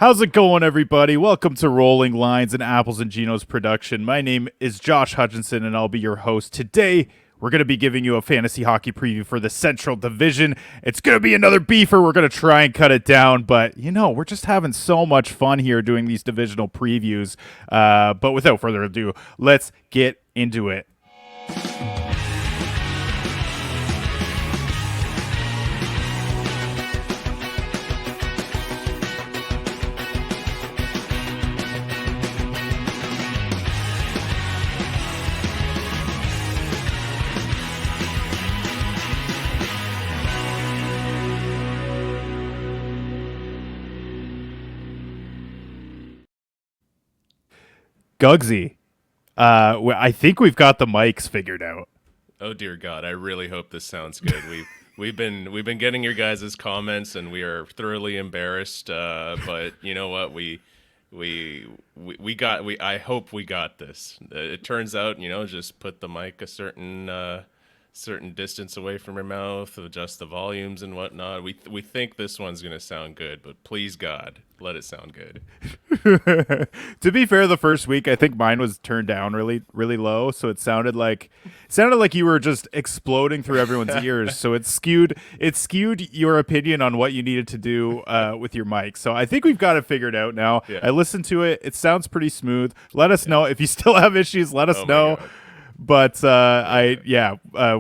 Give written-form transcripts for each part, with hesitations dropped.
How's it going, everybody? Welcome to Rolling Lines and Apples and Geno's production. My name is Josh Hutchinson, and I'll be your host. Today, we're going to be giving you a fantasy hockey preview for the Central Division. It's going to be another beefer. We're going to try and cut it down, but, we're just having so much fun here doing these divisional previews. But without further ado, let's get into it. Gugsy, I think we've got the mics figured out. Oh dear God, I really hope this sounds good. We've been getting your guys' comments, and we are thoroughly embarrassed. But you know what? I hope we got this. It turns out, just put the mic a certain distance away from your mouth, adjust the volumes and whatnot. We think this one's gonna sound good, but please God, let it sound good. To be fair, the first week I think mine was turned down really, really low, so it sounded like you were just exploding through everyone's ears. So it skewed your opinion on what you needed to do with your mic. So I think we've got it figured out now. Yeah. I listened to it; it sounds pretty smooth. Let us know if you still have issues. Let us know. But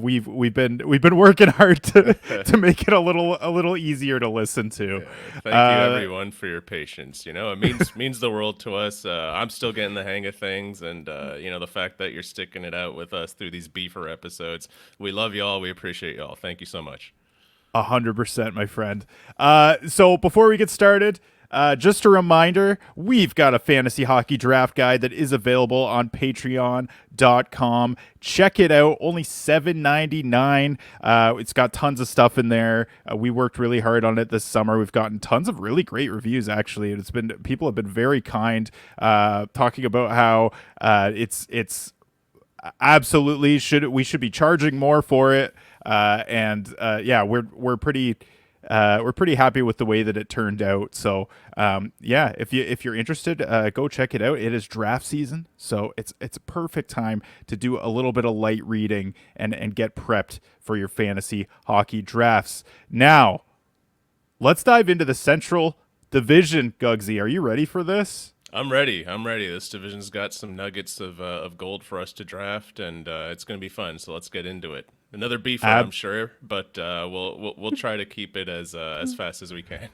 we've been working hard to make it a little easier to listen to. Yeah. Thank you everyone for your patience. It means the world to us. I'm still getting the hang of things, and the fact that you're sticking it out with us through these beefer episodes. We love y'all. We appreciate y'all. Thank you so much. 100%, my friend. So before we get started, just a reminder, we've got a fantasy hockey draft guide that is available on patreon.com. Check it out. Only $7.99. It's got tons of stuff in there. We worked really hard on it this summer. We've gotten tons of really great reviews, actually. People have been very kind, talking about how it's absolutely we should be charging more for it. We're pretty happy with the way that it turned out. So if you're interested, go check it out. It is draft season, so it's a perfect time to do a little bit of light reading and get prepped for your fantasy hockey drafts. Now, let's dive into the Central Division. Gugsy, are you ready for this? I'm ready. This division's got some nuggets of gold for us to draft, and it's going to be fun. So let's get into it. Another beefer, I'm sure, but we'll try to keep it as fast as we can.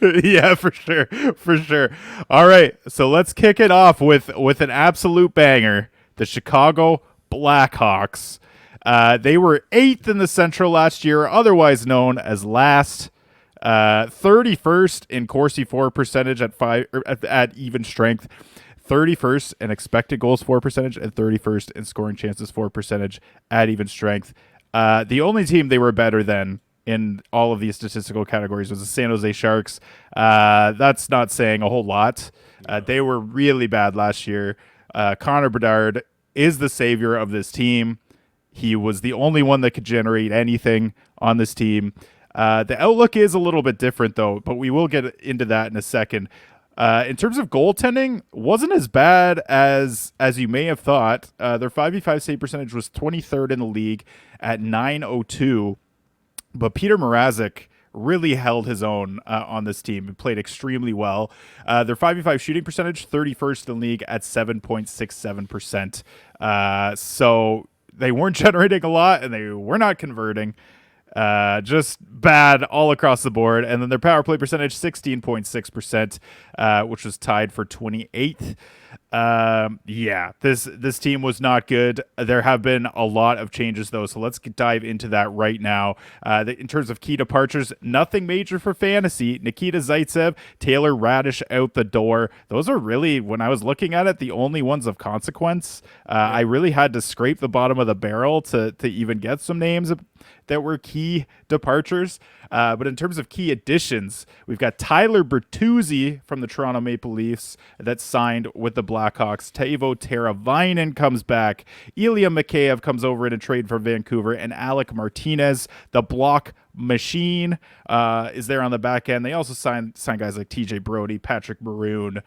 Yeah, for sure. All right, so let's kick it off with an absolute banger. The Chicago Blackhawks. They were 8th in the Central last year, otherwise known as last. 31st in Corsi for percentage at even strength, 31st in expected goals for percentage, and 31st in scoring chances for percentage at even strength. The only team they were better than in all of these statistical categories was the San Jose Sharks. That's not saying a whole lot. They were really bad last year. Connor Bedard is the savior of this team. He was the only one that could generate anything on this team. The outlook is a little bit different, though, but we will get into that in a second. In terms of goaltending, wasn't as bad as you may have thought. Their 5v5 save percentage was 23rd in the league at .902, but Peter Mrazek really held his own on this team and played extremely well. Their 5v5 shooting percentage, 31st in the league at 7.67%. So they weren't generating a lot, and they were not converting. Just bad all across the board. And then their power play percentage, 16.6%, which was tied for 28th. This team was not good. There have been a lot of changes, though, so let's dive into that right now. In terms of key departures, nothing major for fantasy. Nikita Zaitsev, Taylor Radish out the door. Those are really, when I was looking at it, the only ones of consequence. I really had to scrape the bottom of the barrel to even get some names that were key departures. But in terms of key additions, we've got Tyler Bertuzzi from the Toronto Maple Leafs that signed with the Blackhawks. Teuvo Teravainen comes back. Ilya Mikheyev comes over in a trade from Vancouver. And Alec Martinez, the block machine is there on the back end. They also signed guys like TJ Brody, Patrick Maroon.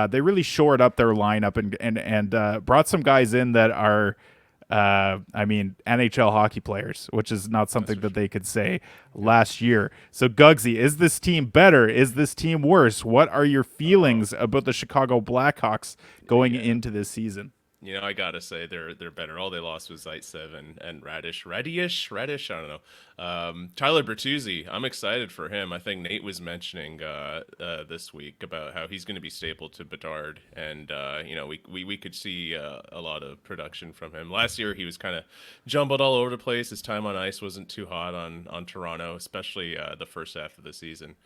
They really shored up their lineup and brought some guys in that are NHL hockey players, which is not something that they could say last year. So Gugsy, is this team better? Is this team worse? What are your feelings about the Chicago Blackhawks going into this season? I gotta say they're better. All they lost was Zaitsev and Radish. I don't know. Tyler Bertuzzi, I'm excited for him. I think Nate was mentioning this week about how he's going to be stapled to Bedard, and we could see a lot of production from him. Last year he was kind of jumbled all over the place. His time on ice wasn't too hot on Toronto, especially the first half of the season.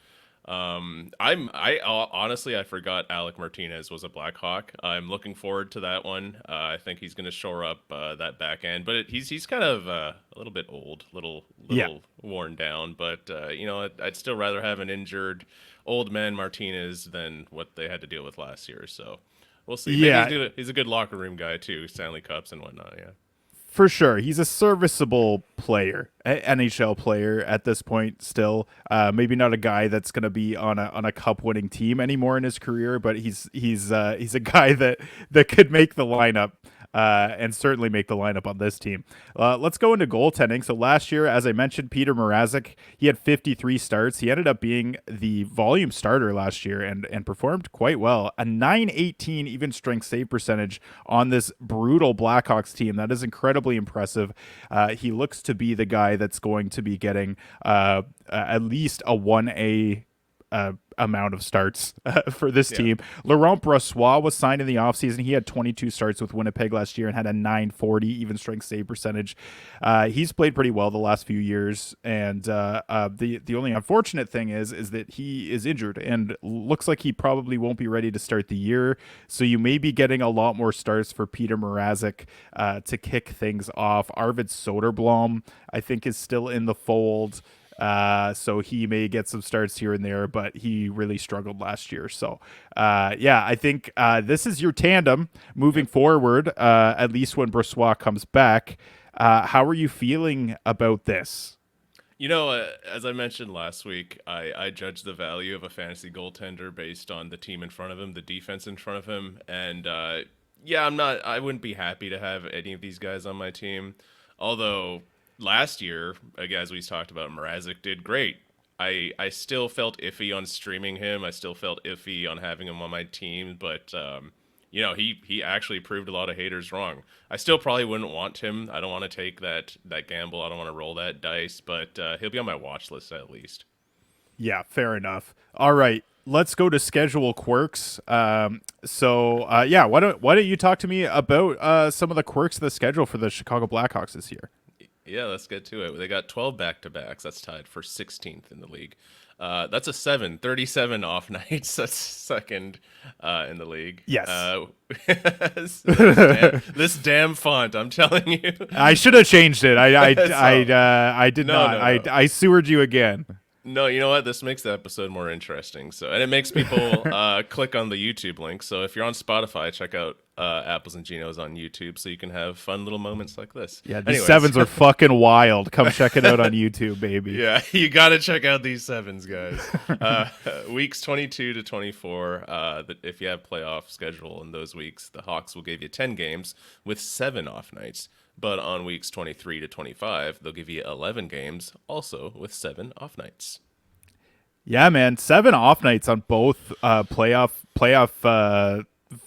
Honestly, I forgot Alec Martinez was a Blackhawk. I'm looking forward to that one. I think he's going to shore up that back end, but he's kind of a little bit old, little worn down. But I'd still rather have an injured old man Martinez than what they had to deal with last year. So we'll see. Yeah, maybe he's a good locker room guy too, Stanley Cups and whatnot. Yeah. For sure. He's a serviceable player, NHL player at this point still. Maybe not a guy that's going to be on a cup winning team anymore in his career, but he's a guy that could make the lineup. And certainly make the lineup on this team. Let's go into goaltending. So last year, as I mentioned, Peter Mrazek, he had 53 starts. He ended up being the volume starter last year and performed quite well. A .918 even strength save percentage on this brutal Blackhawks team. That is incredibly impressive. He looks to be the guy that's going to be getting at least a 1A amount of starts for this team. Laurent Brossoit was signed in the offseason. He had 22 starts with Winnipeg last year and had a .940 even strength save percentage. He's played pretty well the last few years, and the only unfortunate thing is that he is injured and looks like he probably won't be ready to start the year. So you may be getting a lot more starts for Peter Mrazek to kick things off. Arvid Soderblom, I think, is still in the fold. So he may get some starts here and there, but he really struggled last year. So, I think this is your tandem moving forward, at least when Brossoit comes back. How are you feeling about this? As I mentioned last week, I judge the value of a fantasy goaltender based on the team in front of him, the defense in front of him. And, I wouldn't be happy to have any of these guys on my team. Although last year, as we talked about, Mrazek did great. I still felt iffy on streaming him. I still felt iffy on having him on my team, but he actually proved a lot of haters wrong. I still probably wouldn't want him. I don't want to take that gamble. I don't want to roll that dice, but he'll be on my watch list at least. Yeah, fair enough. All right, let's go to schedule quirks. Why don't you talk to me about some of the quirks of the schedule for the Chicago Blackhawks this year? Yeah, let's get to it. They got 12 back-to-backs. That's tied for 16th in the league. That's a 37 off nights. That's second in the league. Yes. This damn font, I'm telling you. I should have changed it. I did not. No. I sewered you again. No, you know what? This makes the episode more interesting. And it makes people click on the YouTube link. So if you're on Spotify, check out Apples and Ginos on YouTube so you can have fun little moments like this. Yeah, these sevens are fucking wild. Come check it out on YouTube, baby. Yeah, you got to check out these sevens, guys. Weeks 22 to 24, if you have playoff schedule in those weeks, the Hawks will give you 10 games with 7 off nights. But on weeks 23 to 25, they'll give you 11 games, also with 7 off nights. Yeah, man, 7 off nights on both playoff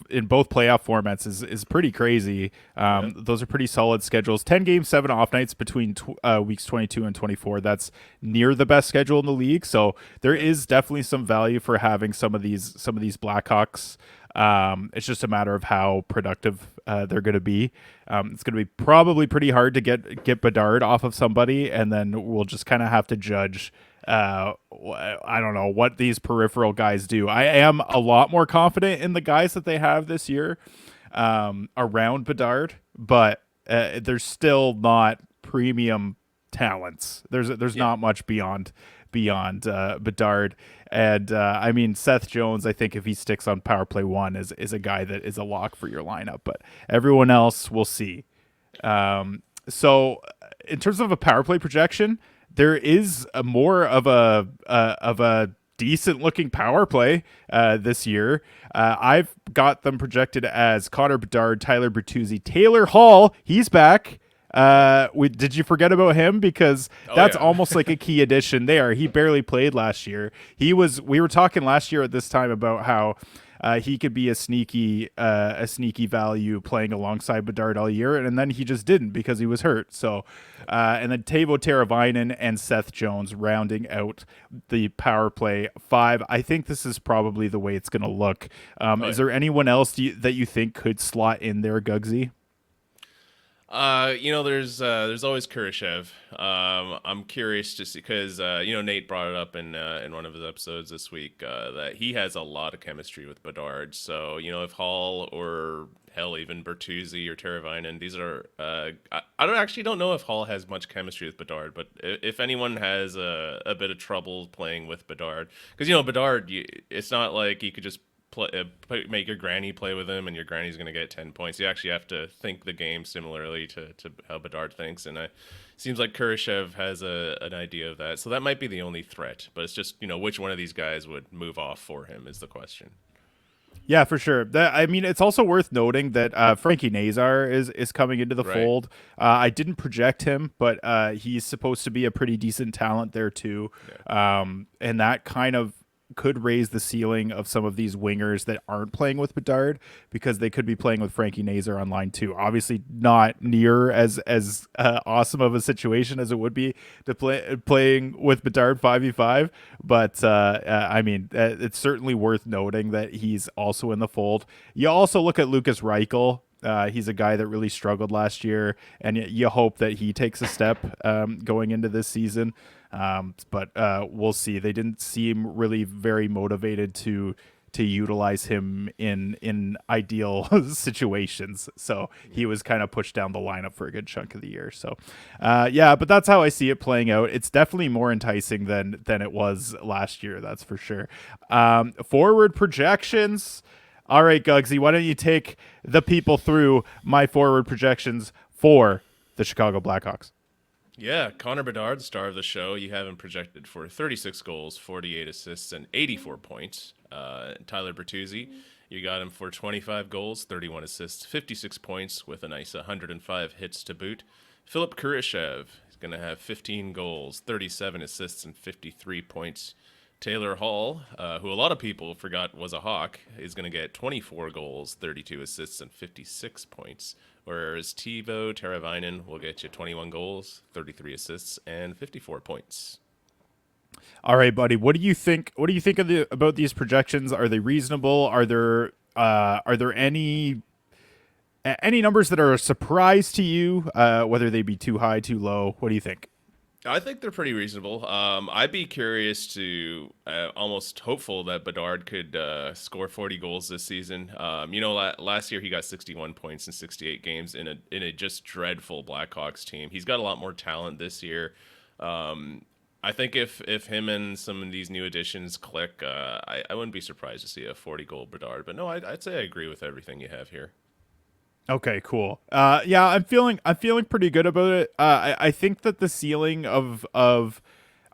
in both playoff formats is pretty crazy. Those are pretty solid schedules. 10 games, 7 off nights between weeks 22 and 24. That's near the best schedule in the league. So there is definitely some value for having some of these Blackhawks. It's just a matter of how productive they're going to be. It's going to be probably pretty hard to get Bedard off of somebody, and then we'll just kind of have to judge. I don't know what these peripheral guys do. I am a lot more confident in the guys that they have this year around Bedard, but there's still not premium talents. There's not much beyond Bedard. And Seth Jones, I think if he sticks on power play 1 is a guy that is a lock for your lineup, but everyone else we'll see. So in terms of a power play projection, there is a more of a decent looking power play this year. I've got them projected as Connor Bedard, Tyler Bertuzzi, Taylor Hall. He's back. Did you forget about him? Because that's yeah. almost like a key addition there. He barely played last year. We were talking last year at this time about how he could be a sneaky value playing alongside Bedard all year, and then he just didn't because he was hurt. So, and then Teuvo Teravainen and Seth Jones rounding out the power play five. I think this is probably the way it's going to look. Is there anyone else that you think could slot in there, Gugsy? There's always Kurashev. I'm curious just because Nate brought it up in one of his episodes this week that he has a lot of chemistry with Bedard. So if Hall or hell even Bertuzzi or Teravainen, these are don't know if Hall has much chemistry with Bedard, but if anyone has a bit of trouble playing with Bedard, because Bedard, it's not like you could just make your granny play with him and your granny's going to get 10 points. You actually have to think the game similarly to how Bedard thinks. And it seems like Kurashev has an idea of that. So that might be the only threat. But it's just, which one of these guys would move off for him is the question. Yeah, for sure. It's also worth noting that Frankie Nazar is coming into the fold. I didn't project him, but he's supposed to be a pretty decent talent there too. Yeah. And that kind of could raise the ceiling of some of these wingers that aren't playing with Bedard, because they could be playing with Frankie Nazar on line two. Obviously not near as awesome of a situation as it would be to playing with Bedard 5v5, but it's certainly worth noting that he's also in the fold. You also look at Lucas Reichel. He's a guy that really struggled last year, and you hope that he takes a step going into this season. But we'll see. They didn't seem really very motivated to utilize him in ideal situations. So he was kind of pushed down the lineup for a good chunk of the year. So, but that's how I see it playing out. It's definitely more enticing than it was last year. That's for sure. Forward projections. All right, Gugsy, why don't you take the people through my forward projections for the Chicago Blackhawks? Yeah, Connor Bedard, the star of the show. You have him projected for 36 goals, 48 assists, and 84 points. Tyler Bertuzzi, you got him for 25 goals, 31 assists, 56 points, with a nice 105 hits to boot. Philip Kurashev is going to have 15 goals, 37 assists, and 53 points. Taylor Hall, who a lot of people forgot was a Hawk, is going to get 24 goals, 32 assists, and 56 points. Whereas Teuvo Teravainen will get you 21 goals, 33 assists, and 54 points. All right, buddy. What do you think? What do you think about these projections? Are they reasonable? Are there any numbers that are a surprise to you? Whether they be too high, too low? What do you think? I think they're pretty reasonable. I'd be curious to, almost hopeful that Bedard could score 40 goals this season. Last year he got 61 points in 68 games in a just dreadful Blackhawks team. He's got a lot more talent this year. I think if him and some of these new additions click, I wouldn't be surprised to see a 40 goal Bedard. But no, I'd say I agree with everything you have here. Okay, cool. I'm feeling pretty good about it. I think that the ceiling of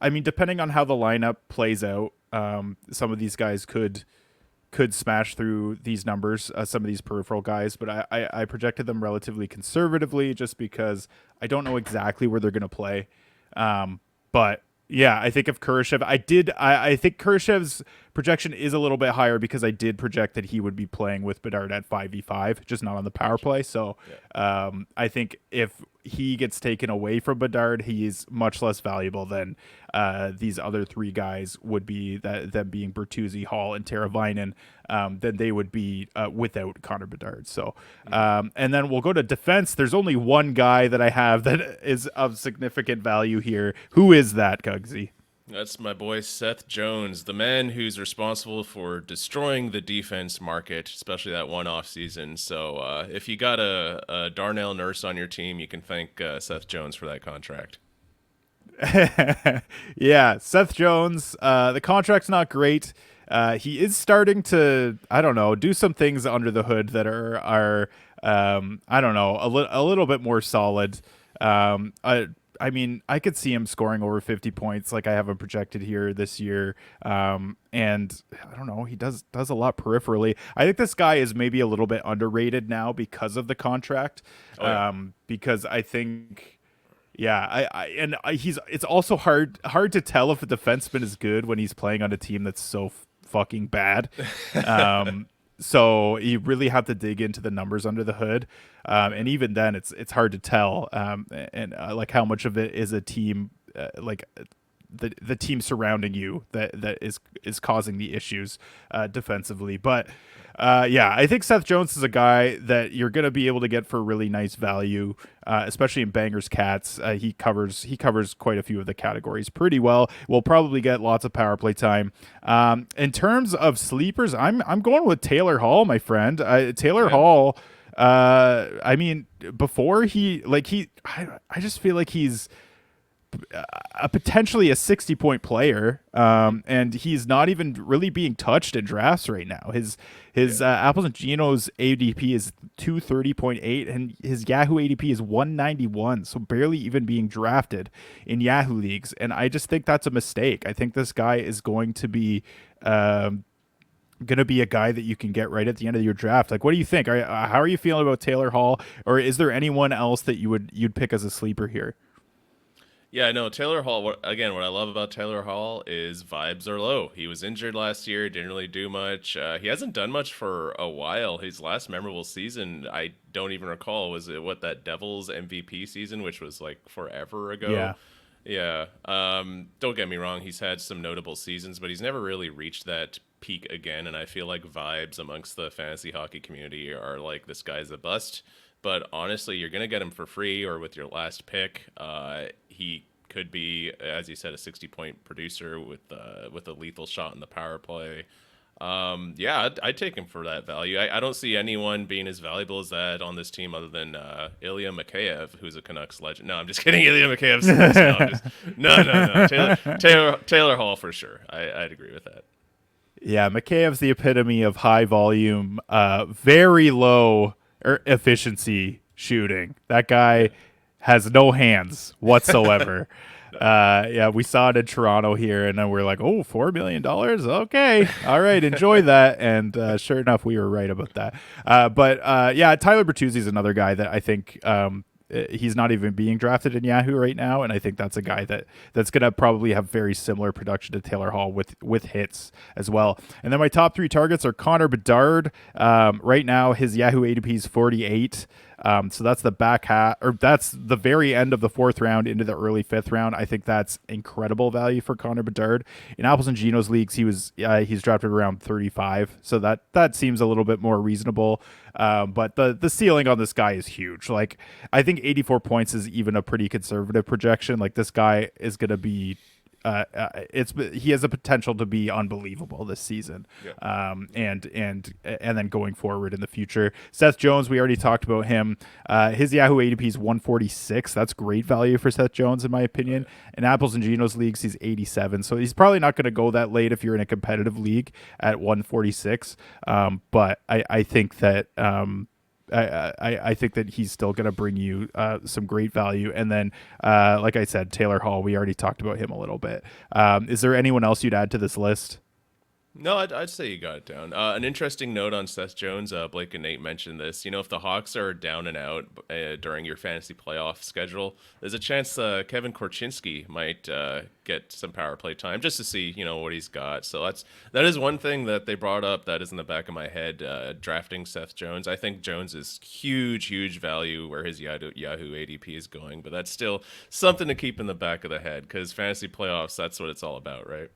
depending on how the lineup plays out, some of these guys could smash through these numbers, some of these peripheral guys, but I projected them relatively conservatively just because I don't know exactly where they're going to play. But yeah, I think if Kurashev, I think Kurashev's projection is a little bit higher because I did project that he would be playing with Bedard at 5v5, just not on the power play. So I think if he gets taken away from Bedard, he is much less valuable than these other three guys would be, them being Bertuzzi, Hall, and Teravainen, than they would be without Connor Bedard. So, and then we'll go to defense. There's only one guy that I have that is of significant value here. Who is that, Gugsy? That's my boy Seth Jones, the man who's responsible for destroying the defense market, especially that one off season. So if you got a Darnell Nurse on your team, you can thank Seth Jones for that contract. Yeah, Seth Jones, the contract's not great. He is starting to, I don't know, do some things under the hood that are I don't know, a little bit more solid. I mean, I could see him scoring over 50 points like I have him projected here this year. And I don't know, he does a lot peripherally. I think this guy is maybe a little bit underrated now because of the contract. Oh yeah. Because I think, yeah, he's, it's also hard to tell if a defenseman is good when he's playing on a team that's so fucking bad. So you really have to dig into the numbers under the hood, and even then, it's hard to tell. Like how much of it is a team, like the team surrounding you that is causing the issues defensively. But yeah, I think Seth Jones is a guy that you're going to be able to get for really nice value, especially in Bangers Cats. He covers quite a few of the categories pretty well. We'll probably get lots of power play time. In terms of sleepers, I'm going with Taylor Hall, my friend. Taylor Hall. I mean, before I just feel like he's potentially a 60-point player, and he's not even really being touched in drafts right now. His Apples and Geno's ADP is 230.8, and his Yahoo ADP is 191, so barely even being drafted in Yahoo leagues. And I just think that's a mistake. I think this guy is going to be a guy that you can get right at the end of your draft. Like, what do you think? How are you feeling about Taylor Hall, or is there anyone else that you'd pick as a sleeper here? Yeah, no, Taylor Hall, what I love about Taylor Hall is vibes are low. He was injured last year, didn't really do much. He hasn't done much for a while. His last memorable season, I don't even recall, was it that Devils MVP season, which was like forever ago? Yeah. Yeah. Don't get me wrong, he's had some notable seasons, but he's never really reached that peak again. And I feel like vibes amongst the fantasy hockey community are like, this guy's a bust. But honestly, you're going to get him for free or with your last pick. He could be, as you said, a 60-point producer with a lethal shot in the power play. Yeah, I'd take him for that value. I don't see anyone being as valuable as that on this team other than Ilya Mikheyev, who's a Canucks legend. No, I'm just kidding. Ilya Mikheyev's no. Taylor Hall for sure. I'd agree with that. Yeah, Mikheyev's the epitome of high volume, very low efficiency shooting. That guy has no hands whatsoever. Yeah, we saw it in Toronto here, and then we're like, oh, $4 million? Okay. All right, enjoy that. And sure enough, we were right about that. But yeah, Tyler Bertuzzi is another guy that I think he's not even being drafted in Yahoo right now, and I think that's a guy that's going to probably have very similar production to Taylor Hall with hits as well. And then my top three targets are Connor Bedard. Right now, his Yahoo ADP is 48. So that's the back half, or that's the very end of the fourth round into the early fifth round. I think that's incredible value for Connor Bedard. In Apples and Geno's leagues, he's drafted around 35, so that seems a little bit more reasonable. But the ceiling on this guy is huge. Like, I think 84 points is even a pretty conservative projection. Like, this guy is going to be. He has the potential to be unbelievable this season, and then going forward in the future. Seth Jones, we already talked about him. His Yahoo ADP is 146. That's great value for Seth Jones, in my opinion. In Apples and Geno's leagues, he's 87. So he's probably not going to go that late if you're in a competitive league at 146. But I think that. I think that he's still going to bring you some great value. And then, like I said, Taylor Hall, we already talked about him a little bit. Is there anyone else you'd add to this list? No, I'd say you got it down. An interesting note on Seth Jones, Blake and Nate mentioned this. You know, if the Hawks are down and out during your fantasy playoff schedule, there's a chance Kevin Korchinski might get some power play time just to see, what he's got. So that is one thing that they brought up that is in the back of my head, drafting Seth Jones. I think Jones is huge value where his Yahoo ADP is going, but that's still something to keep in the back of the head because fantasy playoffs, that's what it's all about, right?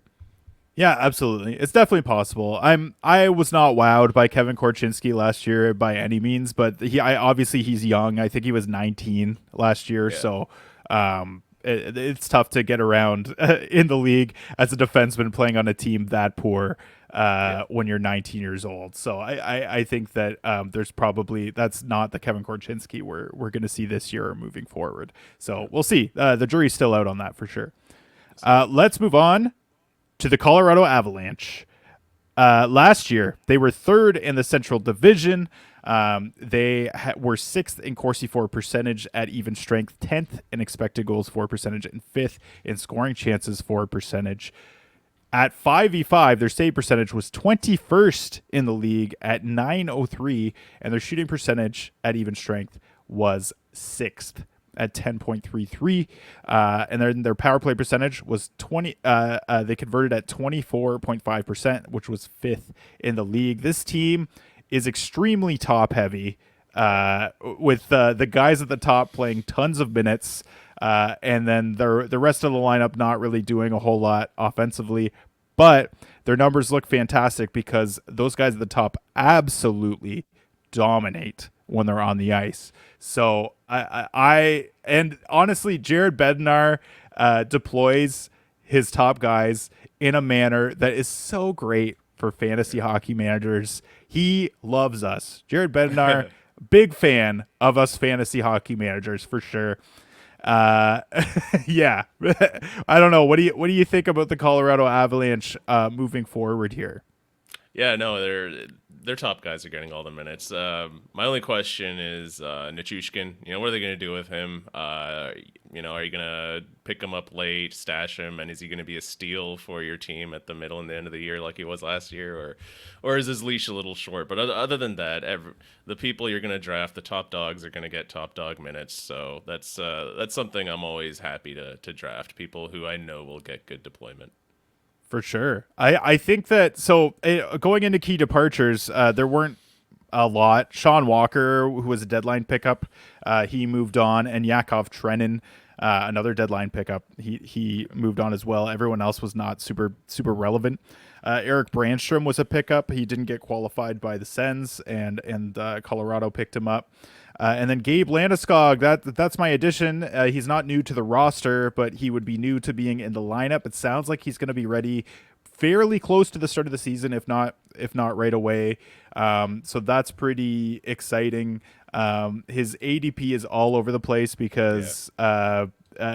Yeah, absolutely. It's definitely possible. I was not wowed by Kevin Korchinski last year by any means, but obviously he's young. I think he was 19 last year, so it's tough to get around in the league as a defenseman playing on a team that poor when you're 19 years old. So I think that that's not the Kevin Korchinski we're going to see this year or moving forward. So we'll see. The jury's still out on that for sure. Let's move on to the Colorado Avalanche. Last year, they were third in the Central Division. They were sixth in Corsi for percentage at even strength, 10th in expected goals for percentage, and fifth in scoring chances for percentage. At 5v5, their save percentage was 21st in the league at 903, and their shooting percentage at even strength was 6th at 10.33. And then their power play percentage was 20. They converted at 24.5%, which was 5th in the league. This team is extremely top heavy, with the guys at the top playing tons of minutes. And then the rest of the lineup not really doing a whole lot offensively, but their numbers look fantastic because those guys at the top absolutely dominate when they're on the ice. So I and honestly, Jared Bednar deploys his top guys in a manner that is so great for fantasy hockey managers. He loves us. Jared Bednar, big fan of us fantasy hockey managers for sure. Yeah. I don't know. What do you think about the Colorado Avalanche moving forward here? Yeah, no, their top guys are getting all the minutes. My only question is Nichushkin. What are they going to do with him? Are you going to pick him up late, stash him, and is he going to be a steal for your team at the middle and the end of the year like he was last year, or is his leash a little short? But other than that, the people you're going to draft, the top dogs, are going to get top dog minutes. So that's something I'm always happy to draft, people who I know will get good deployment. For sure. I think that, so going into key departures, there weren't a lot. Sean Walker, who was a deadline pickup, he moved on, and Yakov Trenin, another deadline pickup, he moved on as well. Everyone else was not super relevant. Eric Brandstrom was a pickup. He didn't get qualified by the Sens, and Colorado picked him up. And then Gabe Landeskog, that's my addition. He's not new to the roster, but he would be new to being in the lineup. It sounds like he's going to be ready fairly close to the start of the season, if not right away. So that's pretty exciting. His ADP is all over the place because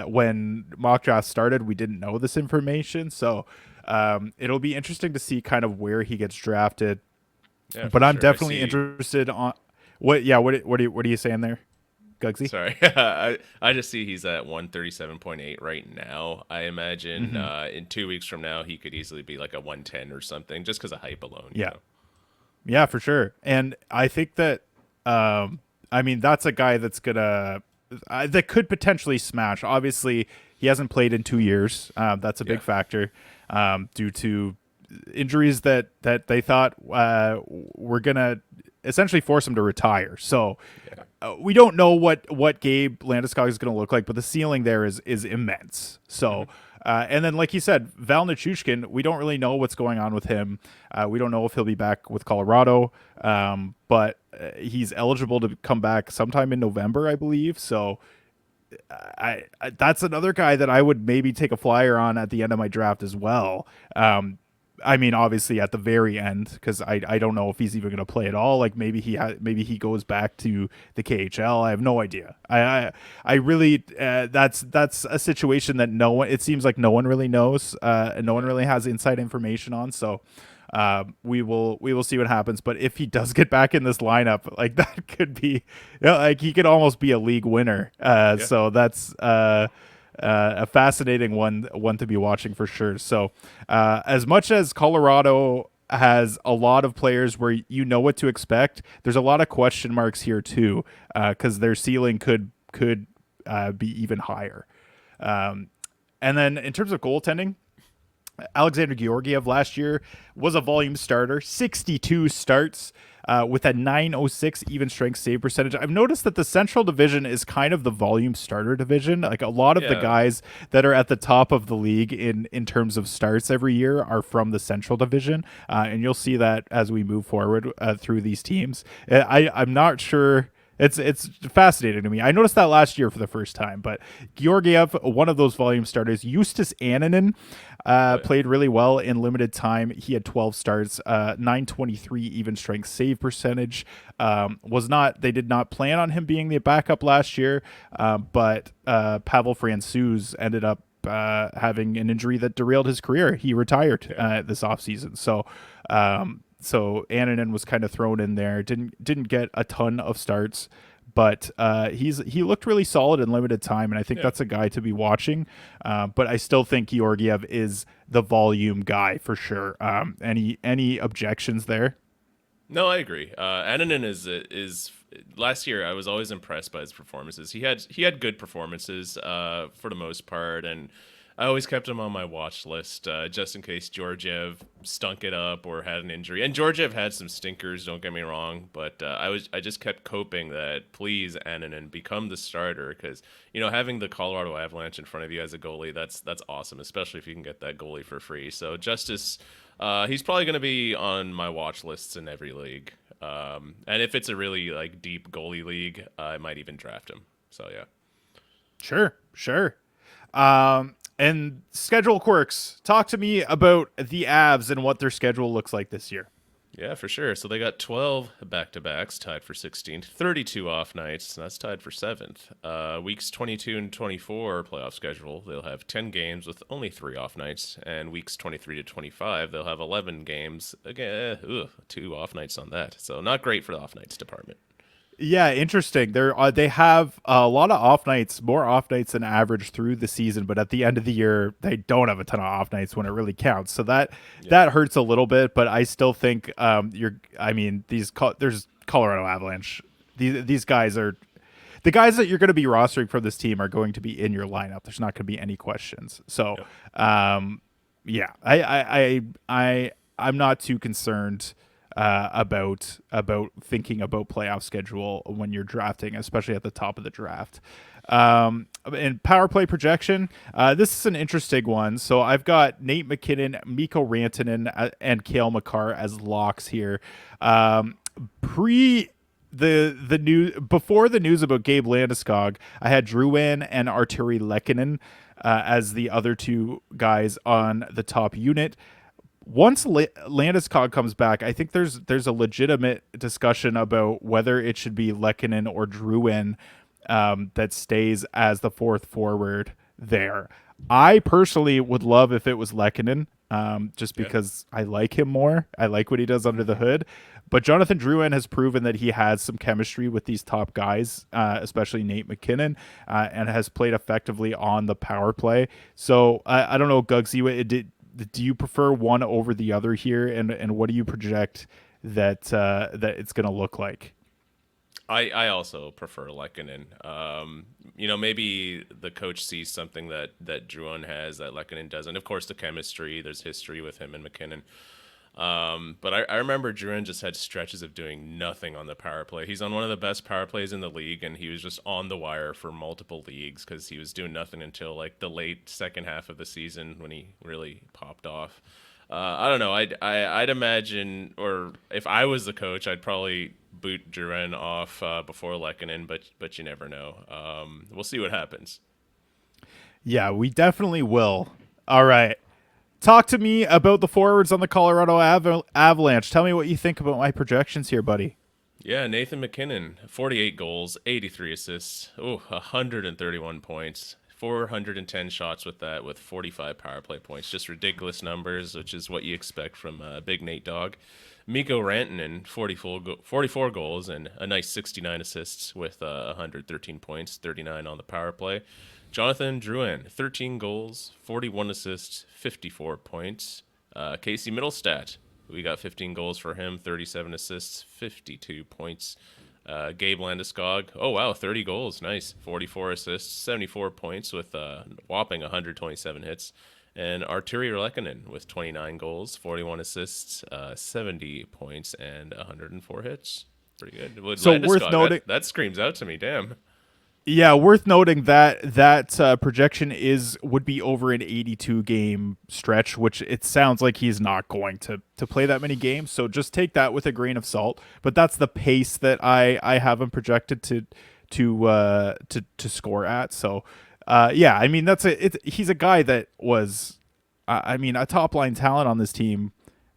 when mock draft started, we didn't know this information. So it'll be interesting to see kind of where he gets drafted. Yeah, but I'm sure. Definitely interested on what are you saying there, Gugsy? Sorry. I just see he's at 137.8 right now. I imagine in 2 weeks from now he could easily be like a 110 or something just because of hype alone. Yeah. Yeah, for sure. And I think that that's a guy that's gonna that could potentially smash. Obviously, he hasn't played in 2 years. That's a big factor due to injuries that they thought were gonna essentially force him to retire. So we don't know what Gabe Landeskog is going to look like, but the ceiling there is immense. So and then, like you said, Val Nichushkin, we don't really know what's going on with him. We don't know if he'll be back with Colorado, but he's eligible to come back sometime in November, I believe. So I that's another guy that I would maybe take a flyer on at the end of my draft as well. Obviously at the very end, because I don't know if he's even going to play at all. Like maybe he goes back to the KHL. I have no idea. I really that's a situation that it seems like no one really knows, and no one really has inside information on. So we will see what happens. But if he does get back in this lineup, like that could be like he could almost be a league winner. So that's a fascinating one to be watching for sure. So as much as Colorado has a lot of players where you know what to expect, there's a lot of question marks here too, because their ceiling could be even higher. And then in terms of goaltending, Alexander Georgiev last year was a volume starter, 62 starts with a 906 even strength save percentage. I've noticed that the Central Division is kind of the volume starter division. Like a lot of the guys that are at the top of the league in terms of starts every year are from the Central Division. And you'll see that as we move forward through these teams. I'm not sure. It's fascinating to me. I noticed that last year for the first time, but Georgiev, one of those volume starters. Justus Annunen played really well in limited time. He had 12 starts, 923 even strength save percentage. They did not plan on him being the backup last year, but Pavel Francouz ended up having an injury that derailed his career. He retired this offseason. So So Annunen was kind of thrown in there. Didn't get a ton of starts, but he looked really solid in limited time, and I think Yeah. that's a guy to be watching. But I still think Georgiev is the volume guy for sure. Any objections there? No, I agree. Annunen is last year. I was always impressed by his performances. He had good performances for the most part, and I always kept him on my watch list just in case Georgiev stunk it up or had an injury. And Georgiev had some stinkers. Don't get me wrong, but I just kept coping that please Annunen become the starter because having the Colorado Avalanche in front of you as a goalie that's awesome, especially if you can get that goalie for free. So Justice. He's probably going to be on my watch lists in every league. And if it's a really like deep goalie league, I might even draft him. So yeah. Sure. And schedule quirks. Talk to me about the Avs and what their schedule looks like this year. Yeah, for sure. So they got 12 back-to-backs, tied for 16th, 32 off nights, and that's tied for 7th. Weeks 22 and 24 playoff schedule, they'll have 10 games with only 3 off nights, and weeks 23 to 25, they'll have 11 games, again, 2 off nights on that. So not great for the off nights department. Yeah, interesting. They have a lot of off nights, more off nights than average through the season, but at the end of the year, they don't have a ton of off nights when it really counts. So that hurts a little bit, but I still think there's Colorado Avalanche. These guys are the guys that you're going to be rostering from this team are going to be in your lineup. There's not going to be any questions. So, yeah, I'm not too concerned about thinking about playoff schedule when you're drafting, especially at the top of the draft. And power play projection, this is an interesting one. So I've got Nate McKinnon, Mikko Rantanen, and Cale Makar as locks here. Before the news about Gabe Landeskog, I had Drouin and Arturi Lehkonen as the other two guys on the top unit. Once Landeskog comes back, I think there's a legitimate discussion about whether it should be Lehkonen or Drouin that stays as the fourth forward there. I personally would love if it was Lehkonen, just because I like him more. I like what he does under the hood. But Jonathan Drouin has proven that he has some chemistry with these top guys, especially Nate McKinnon, and has played effectively on the power play. So I don't know, Gugsy, do you prefer one over the other here, and what do you project that it's going to look like? I also prefer Lehkonen. Maybe the coach sees something that Drouin has that Lehkonen doesn't. Of course, the chemistry, there's history with him and McKinnon. But I remember Drouin just had stretches of doing nothing on the power play. He's on one of the best power plays in the league, and he was just on the wire for multiple leagues because he was doing nothing until like the late second half of the season when he really popped off. I don't know. I'd imagine, or if I was the coach, I'd probably boot Drouin off before Lehkonen, but you never know. We'll see what happens. Yeah, we definitely will. All right. Talk to me about the forwards on the Colorado Avalanche. Tell me what you think about my projections here, buddy. Yeah, Nathan McKinnon, 48 goals, 83 assists, 131 points, 410 shots with that, with 45 power play points. Just ridiculous numbers, which is what you expect from Big Nate Dog. Mikko Rantanen, 44 goals and a nice 69 assists with 113 points, 39 on the power play. Jonathan Drouin, 13 goals, 41 assists, 54 points. Casey Middlestat, we got 15 goals for him, 37 assists, 52 points. Gabe Landeskog, 30 goals, nice, 44 assists, 74 points with a whopping 127 hits. And Arturi Lehkonen with 29 goals, 41 assists, 70 points, and 104 hits. Pretty good. With So Landeskog, worth noting that screams out to me, damn. Yeah, worth noting that projection would be over an 82 game stretch, which it sounds like he's not going to play that many games. So just take that with a grain of salt. But that's the pace that I have him projected to score at. So yeah, I mean he's a guy that was a top line talent on this team.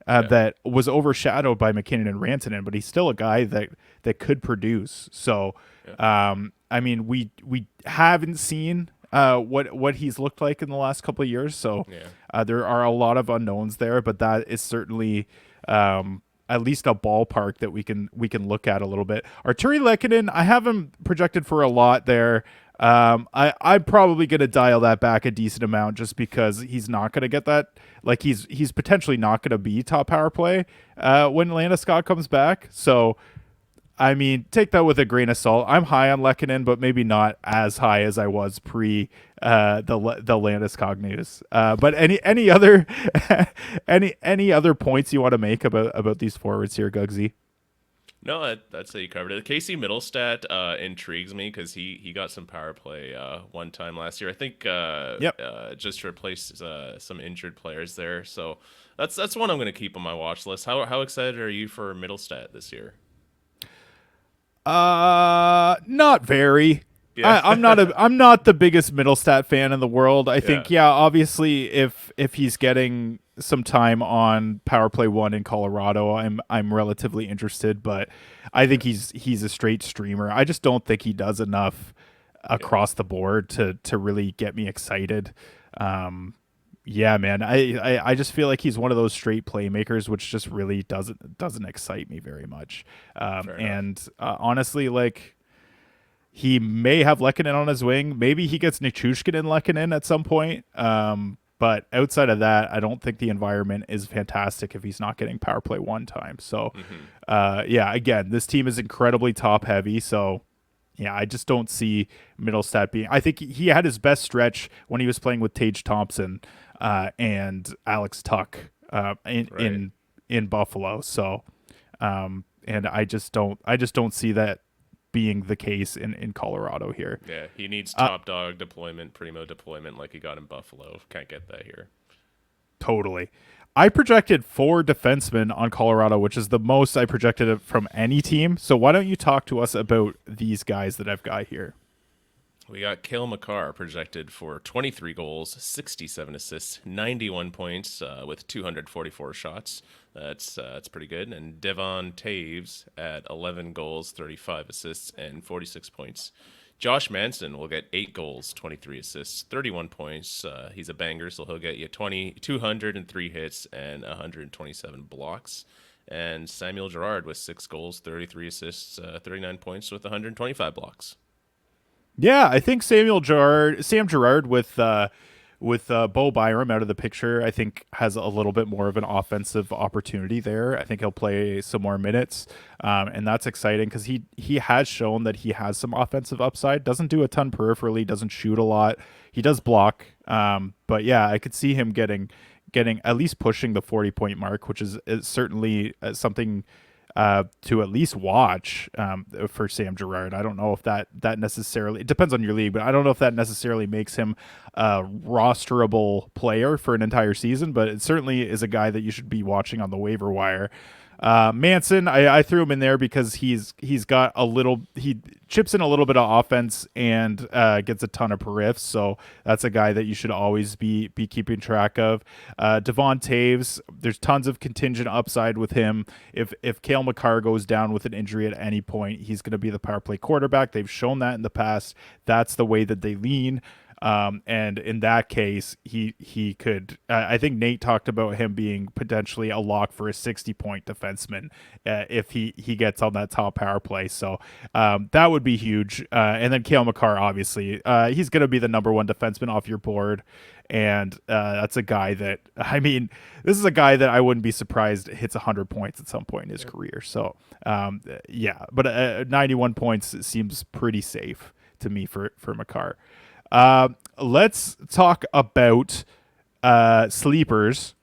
That was overshadowed by McKinnon and Rantanen, but he's still a guy that could produce. So, we haven't seen what he's looked like in the last couple of years. So there are a lot of unknowns there, but that is certainly at least a ballpark that we can look at a little bit. Arturi Lehkonen, I have him projected for a lot there. I'm probably going to dial that back a decent amount just because he's not going to get that. Like he's potentially not going to be top power play when Landeskog comes back. So, I mean, take that with a grain of salt. I'm high on Lehkonen, but maybe not as high as I was pre the Landeskog news. But any other any other points you want to make about these forwards here, Gugsy? No, I'd say you covered it. Casey Middlestat intrigues me because he got some power play one time last year. I think just to replace some injured players there. So that's one I'm going to keep on my watch list. How excited are you for Middlestat this year? Not very. Yeah. I'm not the biggest Middlestat fan in the world. I think obviously if he's getting some time on Power Play 1 in Colorado, I'm relatively interested, but I think he's a straight streamer. I just don't think he does enough across the board to really get me excited. Yeah, man. I just feel like he's one of those straight playmakers, which just really doesn't excite me very much. And honestly, like he may have Lehkonen on his wing. Maybe he gets Nichushkin and Lehkonen at some point. But outside of that, I don't think the environment is fantastic if he's not getting power play 1 time. So, again, this team is incredibly top heavy. So, yeah, I just don't see Middlestat being. I think he had his best stretch when he was playing with Tage Thompson and Alex Tuck in Buffalo. So, and I just don't see that being the case in Colorado here. Yeah, he needs top dog deployment, primo deployment like he got in Buffalo. Can't get that here. Totally. I projected 4 defensemen on Colorado, which is the most I projected from any team. So why don't you talk to us about these guys that I've got here? We got Cale Makar projected for 23 goals, 67 assists, 91 points with 244 shots. That's pretty good. And Devon Taves at 11 goals, 35 assists, and 46 points. Josh Manson will get 8 goals, 23 assists, 31 points. He's a banger, so he'll get you 203 hits and 127 blocks. And Samuel Girard with 6 goals, 33 assists, 39 points with 125 blocks. Yeah, I think Sam Girard with Bo Byram out of the picture, I think has a little bit more of an offensive opportunity there. I think he'll play some more minutes, and that's exciting because he has shown that he has some offensive upside. Doesn't do a ton peripherally, doesn't shoot a lot. He does block, but yeah, I could see him getting at least pushing the 40-point mark, which is certainly something to at least watch for Sam Girard. I don't know if that necessarily, it depends on your league, but I don't know if that necessarily makes him a rosterable player for an entire season, but it certainly is a guy that you should be watching on the waiver wire. Manson, I threw him in there because he chips in a little bit of offense and gets a ton of periffs, so that's a guy that you should always be keeping track of. Devon Taves, there's tons of contingent upside with him. If Cale Makar goes down with an injury at any point, he's going to be the power play quarterback. They've shown that in the past. That's the way that they lean. And in that case, he could. I think Nate talked about him being potentially a lock for a 60-point defenseman if he gets on that top power play. So that would be huge. And then Cale Makar, obviously, he's going to be the number 1 defenseman off your board. And that's a guy that, I mean, this is a guy that I wouldn't be surprised hits 100 points at some point in his career. So but 91 points seems pretty safe to me for Makar. Let's talk about sleepers.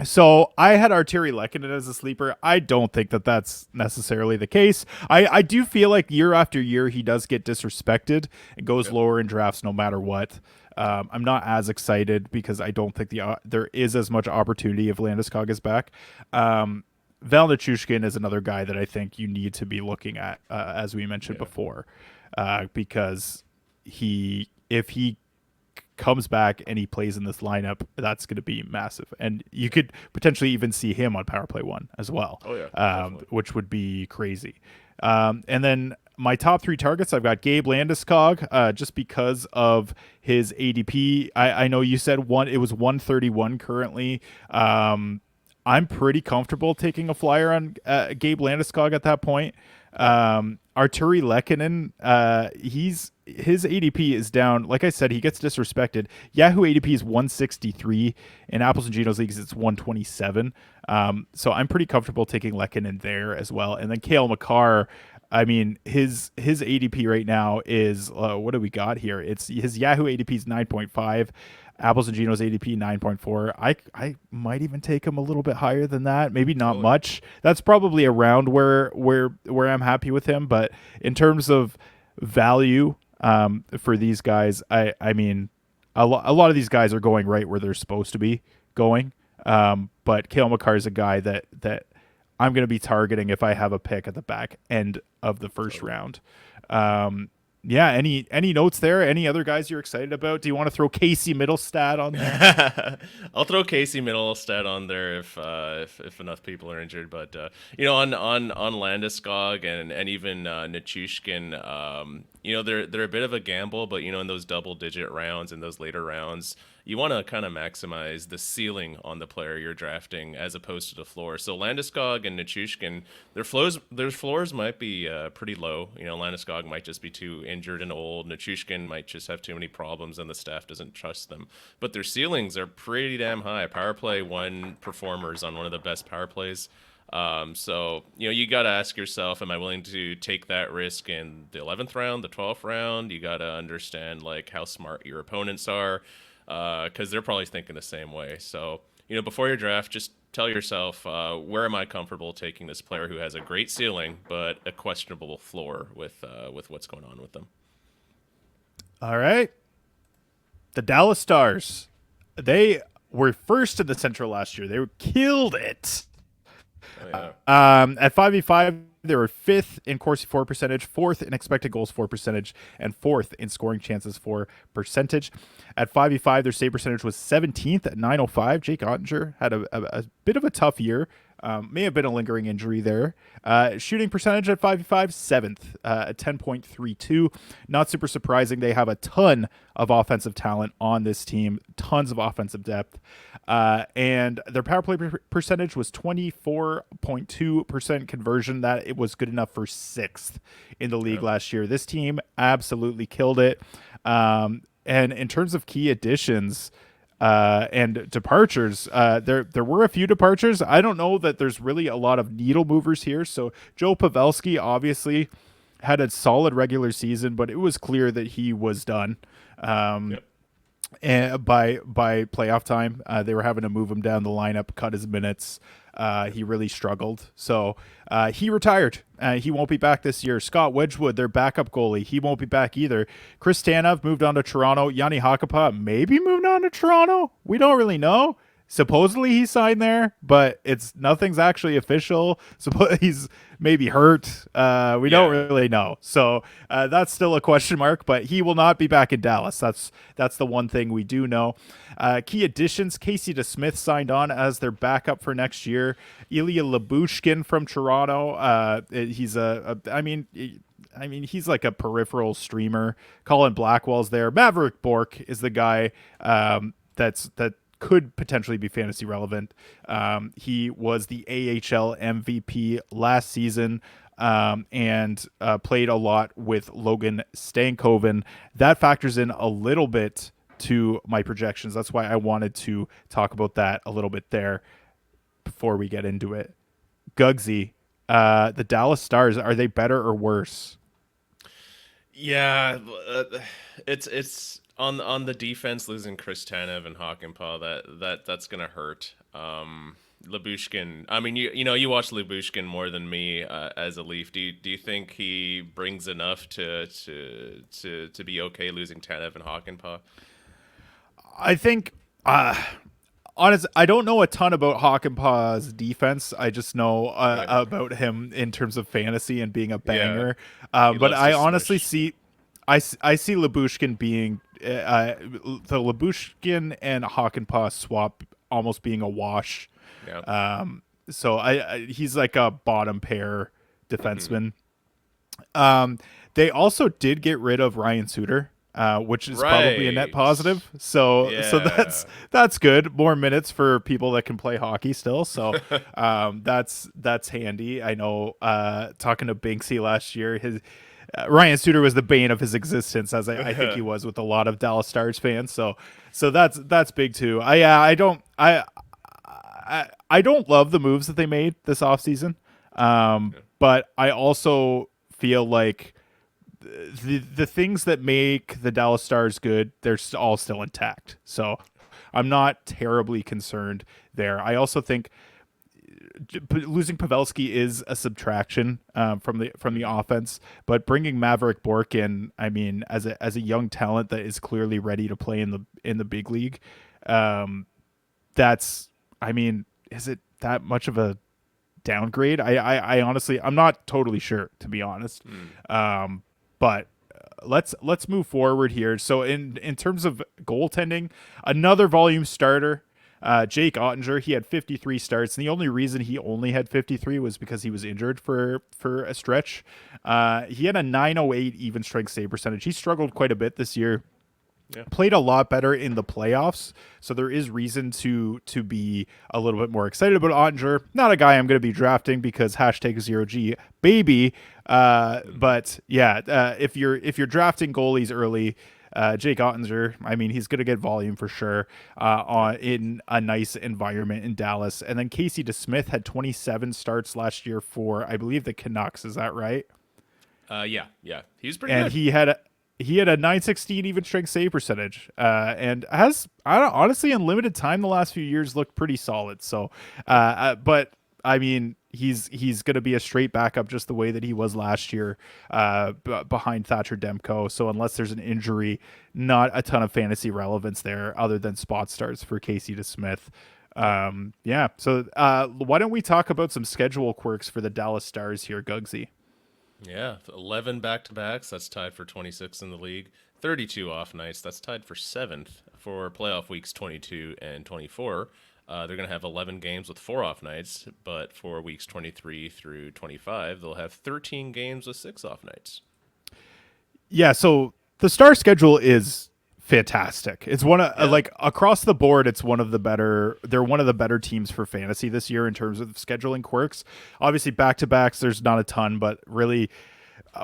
So I had Arturi Lehkonen as a sleeper. I don't think that that's necessarily the case. I do feel like year after year he does get disrespected and goes lower in drafts no matter what. I'm not as excited because I don't think there is as much opportunity if Landeskog is back. Val Nichushkin is another guy that I think you need to be looking at, as we mentioned before, because if he comes back and he plays in this lineup, that's going to be massive, and you could potentially even see him on power play 1 as well. Which would be crazy. And then my top 3 targets, I've got Gabe Landeskog, just because of his ADP. I know you said it was 131 currently. I'm pretty comfortable taking a flyer on Gabe Landeskog at that point. Yep. Arturi Lekkinen, his ADP is down. Like I said, he gets disrespected. Yahoo ADP is 163. In Apples and Genos leagues, it's 127. So I'm pretty comfortable taking Lekkinen there as well. And then Kale McCarr, I mean, his ADP right now is what do we got here? It's his Yahoo ADP is 9.5. Apples and Geno's ADP 9.4. I might even take him a little bit higher than that. Maybe not much. That's probably around where I'm happy with him. But in terms of value for these guys, I mean, a lot of these guys are going right where they're supposed to be going. But Kale McCarr is a guy that I'm going to be targeting if I have a pick at the back end of the first round. Yeah, any notes there? Any other guys you're excited about? Do you want to throw Casey Middlestad on there? I'll throw Casey Middlestad on there if enough people are injured. But on Landeskog and even Nichushkin, they're a bit of a gamble. But in those double digit rounds and those later rounds, you want to kind of maximize the ceiling on the player you're drafting as opposed to the floor. So Landeskog and Nichushkin, their floors might be pretty low. Landeskog might just be too injured and old. Nichushkin might just have too many problems and the staff doesn't trust them. But their ceilings are pretty damn high. Power play one performers on one of the best power plays. So you got to ask yourself, am I willing to take that risk in the 11th round, the 12th round? You got to understand like how smart your opponents are. Because they're probably thinking the same way. So, before your draft, just tell yourself, where am I comfortable taking this player who has a great ceiling but a questionable floor with what's going on with them. All right. The Dallas Stars. They were first in the Central last year. They killed it. Oh, yeah. At 5v5, they were fifth in Corsi for percentage, fourth in expected goals for percentage, and fourth in scoring chances for percentage. At 5v5, their save percentage was 17th at 905. Jake Ottinger had a bit of a tough year. May have been a lingering injury there. Shooting percentage at 5v5, 7th at 10.32. Not super surprising. They have a ton of offensive talent on this team, tons of offensive depth. And their power play percentage was 24.2% conversion. That it was good enough for 6th in the league last year. This team absolutely killed it. And in terms of key additions, and departures, there were a few departures. I don't know that there's really a lot of needle movers here. So Joe Pavelski obviously had a solid regular season, but it was clear that he was done. Yep. And by playoff time, they were having to move him down the lineup, cut his minutes. He really struggled. So he retired. He won't be back this year. Scott Wedgwood, their backup goalie, he won't be back either. Chris Tanev moved on to Toronto. Yanni Hakanpää maybe moved on to Toronto. We don't really know. Supposedly he signed there, but nothing's actually official. He's maybe hurt. We don't really know. So that's still a question mark, but he will not be back in Dallas. That's the one thing we do know. Key additions, Casey DeSmith signed on as their backup for next year. Ilya Lyubushkin from Toronto. He's he's like a peripheral streamer. Colin Blackwell's there. Maverick Bork is the guy that could potentially be fantasy relevant. He was the AHL MVP last season and played a lot with Logan Stankoven. That factors in a little bit to my projections. That's why I wanted to talk about that a little bit there before we get into it. Gugsy, the Dallas Stars, are they better or worse? Yeah, it's on the defense, losing Chris Tanev and Hakanpää, that's gonna hurt. Lyubushkin, I mean, you watch Lyubushkin more than me as a Leaf. Do you think he brings enough to be okay losing Tanev and Hakanpää? I think honest, I don't know a ton about Hakanpää's defense. I just know about him in terms of fantasy and being a banger. But I honestly see I see Lyubushkin being the Lyubushkin and Hakanpää swap almost being a wash. Yeah. So he's like a bottom pair defenseman. They also did get rid of Ryan Suter which is probably a net Right. positive. So Yeah. that's good. More minutes for people that can play hockey still. So that's handy. I know. Talking to Binksy last year, his Ryan Suter was the bane of his existence, as I think he was with a lot of Dallas Stars fans. So that's big too. I don't love the moves that they made this offseason. But I also feel like the things that make the Dallas Stars good, they're all still intact. So I'm not terribly concerned there. I also think losing Pavelski is a subtraction from the offense, but bringing Maverick Bork in, I mean, as a young talent that is clearly ready to play in the big league, that's, I mean, is it that much of a downgrade? I honestly, I'm not totally sure, to be honest. But let's move forward here. So in terms of goaltending, another volume starter, Jake Ottinger, he had 53 starts, and the only reason he only had 53 was because he was injured for a stretch. He had a 908 even strength save percentage. He struggled quite a bit this year. Yeah. Played a lot better in the playoffs, so there is reason to be a little bit more excited about Ottinger. Not a guy I'm going to be drafting because #0G baby. But yeah, if you're drafting goalies early, Jake Ottinger, I mean, he's going to get volume for sure in a nice environment in Dallas. And then Casey DeSmith had 27 starts last year for, I believe, the Canucks. Is that right? Yeah. He was pretty And good. he had a 916 even strength save percentage, and has, I don't, honestly, in limited time the last few years looked pretty solid. So, but I mean, he's going to be a straight backup just the way that he was last year, behind Thatcher Demko. So unless there's an injury, not a ton of fantasy relevance there other than spot starts for Casey DeSmith. Yeah. So why don't we talk about some schedule quirks for the Dallas Stars here, Gugsy? Yeah, 11 back-to-backs. That's tied for 26 in the league. 32 off nights. That's tied for 7th for playoff weeks 22 and 24. They're going to have 11 games with 4 off nights, but for weeks 23 through 25, they'll have 13 games with 6 off nights. Yeah, so the Star schedule is fantastic. It's one of like across the board, it's one of the better. They're one of the better teams for fantasy this year in terms of scheduling quirks. Obviously, back to backs, there's not a ton, but really,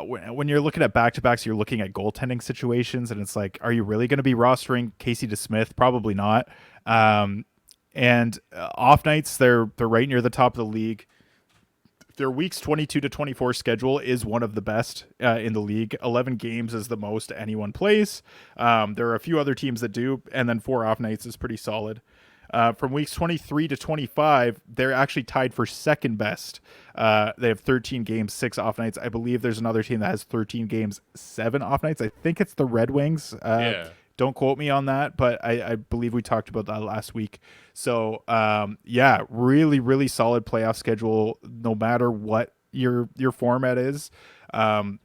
when you're looking at back to backs, you're looking at goaltending situations, and it's like, are you really going to be rostering Casey DeSmith? Probably not. And off nights, they're right near the top of the league. Their weeks 22 to 24 schedule is one of the best in the league. 11 games is the most anyone plays. There are a few other teams that do, and then 4 off nights is pretty solid. From weeks 23 to 25, they're actually tied for second best. They have 13 games, 6 off nights. I believe there's another team that has 13 games, 7 off nights. I think it's the Red Wings. Don't quote me on that, but I believe we talked about that last week. So, yeah, really, really solid playoff schedule, no matter what your format is.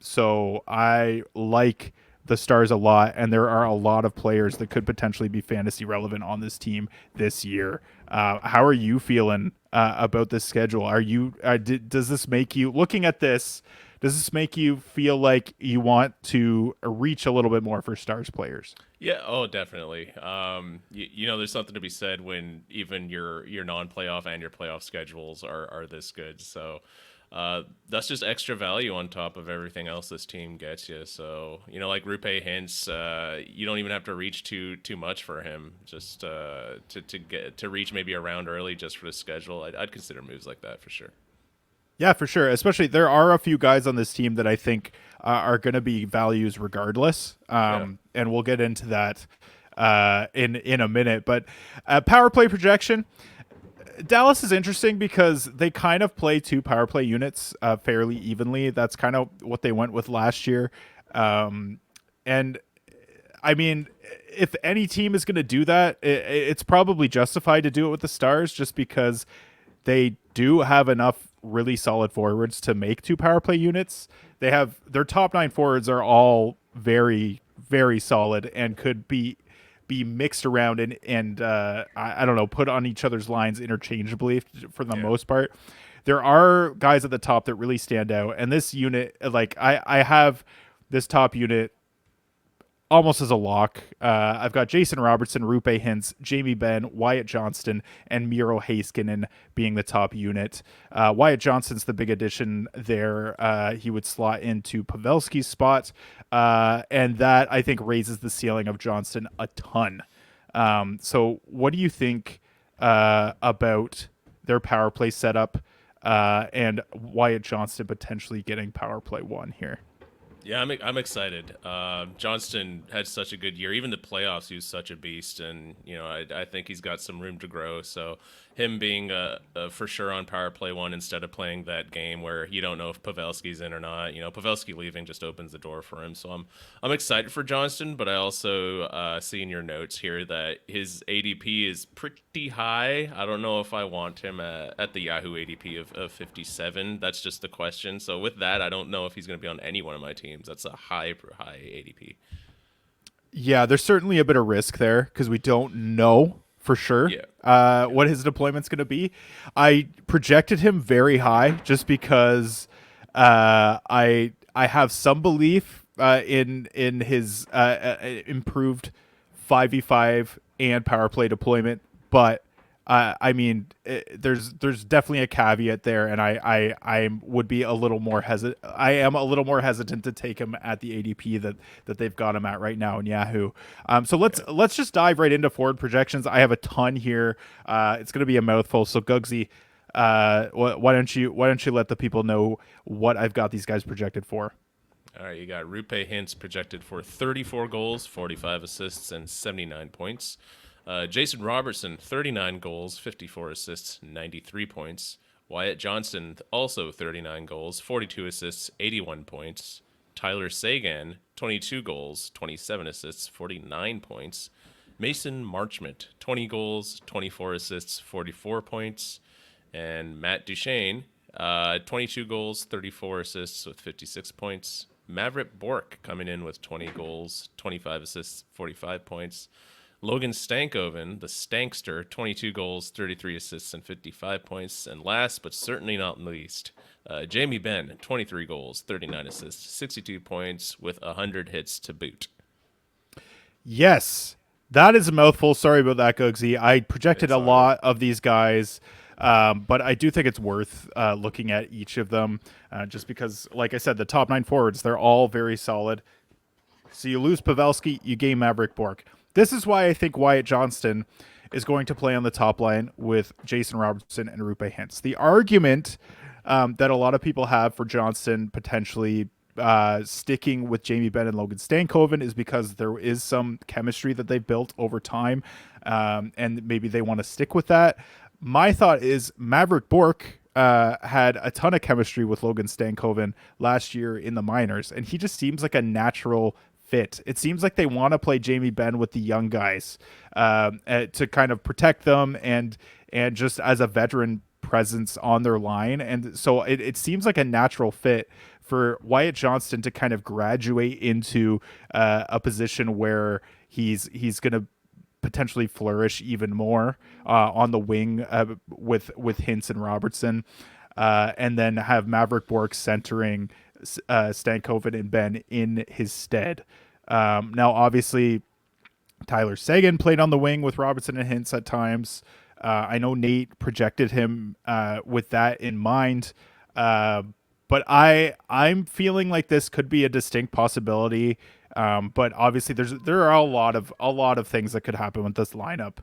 So I like the Stars a lot, and there are a lot of players that could potentially be fantasy relevant on this team this year. How are you feeling about this schedule? Are you does this make you, looking at this, does this make you feel like you want to reach a little bit more for Stars players? Yeah, oh, definitely. You know, there's something to be said when even your non-playoff and your playoff schedules are this good. So that's just extra value on top of everything else this team gets you. So, you know, like Rupe Hintz, you don't even have to reach too much for him. Just to reach maybe a round early just for the schedule. I'd consider moves like that for sure. Yeah, for sure. Especially there are a few guys on this team that I think are going to be values regardless. And we'll get into that in a minute. But power play projection, Dallas is interesting because they kind of play 2 power play units fairly evenly. That's kind of what they went with last year. And I mean, if any team is going to do that, it's probably justified to do it with the Stars just because they do have enough really solid forwards to make 2 power play units. They have their top 9 forwards are all very, very solid and could be mixed around and I don't know, put on each other's lines interchangeably for the most part. There are guys at the top that really stand out, and this unit, like I have this top unit almost as a lock. I've got Jason Robertson, Rupe Hintz, Jamie Benn, Wyatt Johnston, and Miro Heiskanen being the top unit. Wyatt Johnston's the big addition there. He would slot into Pavelski's spot, and that I think raises the ceiling of Johnston a ton. So what do you think about their power play setup and Wyatt Johnston potentially getting power play 1 here? Yeah, I'm excited. Johnston had such a good year. Even the playoffs, he was such a beast, and I think he's got some room to grow. So him being for sure on power play 1 instead of playing that game where you don't know if Pavelski's in or not. Pavelski leaving just opens the door for him. So I'm excited for Johnston, but I also see in your notes here that his ADP is pretty high. I don't know if I want him at the Yahoo ADP of 57. That's just the question. So with that, I don't know if he's going to be on any one of my teams. That's a high ADP. Yeah, there's certainly a bit of risk there because we don't know for sure what his deployment's going to be. I projected him very high just because I have some belief in his improved 5v5 and power play deployment, but I mean, there's definitely a caveat there, and I would be a little more hesitant. I am a little more hesitant to take him at the ADP that they've got him at right now in Yahoo. So let's just dive right into forward projections. I have a ton here. It's going to be a mouthful. So Gugsy, why don't you let the people know what I've got these guys projected for? All right, you got Rupe Hintz projected for 34 goals, 45 assists, and 79 points. Jason Robertson, 39 goals, 54 assists, 93 points. Wyatt Johnston, also 39 goals, 42 assists, 81 points. Tyler Sagan, 22 goals, 27 assists, 49 points. Mason Marchment, 20 goals, 24 assists, 44 points. And Matt Duchene, 22 goals, 34 assists with 56 points. Maverick Bork coming in with 20 goals, 25 assists, 45 points. Logan Stankoven, the Stankster, 22 goals, 33 assists, and 55 points. And last but certainly not least, Jamie Benn, 23 goals, 39 assists, 62 points with 100 hits to boot. Yes, that is a mouthful. Sorry about that, Gugsy. I projected a lot of these guys, but I do think it's worth looking at each of them just because, like I said, the top 9 forwards, they're all very solid. So you lose Pavelski, you gain Maverick Bork. This is why I think Wyatt Johnston is going to play on the top line with Jason Robertson and Rupe Hintz. The argument that a lot of people have for Johnston potentially sticking with Jamie Benn and Logan Stankoven is because there is some chemistry that they've built over time, and maybe they want to stick with that. My thought is Maverick Bork had a ton of chemistry with Logan Stankoven last year in the minors, and he just seems like a natural fit. It seems like they want to play Jamie Benn with the young guys to kind of protect them and just as a veteran presence on their line. And so it seems like a natural fit for Wyatt Johnston to kind of graduate into a position where he's going to potentially flourish even more on the wing with Hintz and Robertson, and then have Maverick Bork centering Stankoven and Benn in his stead. Now, obviously, Tyler Sagan played on the wing with Robertson and Hintz at times. I know Nate projected him with that in mind, but I'm feeling like this could be a distinct possibility. But obviously, there are a lot of things that could happen with this lineup.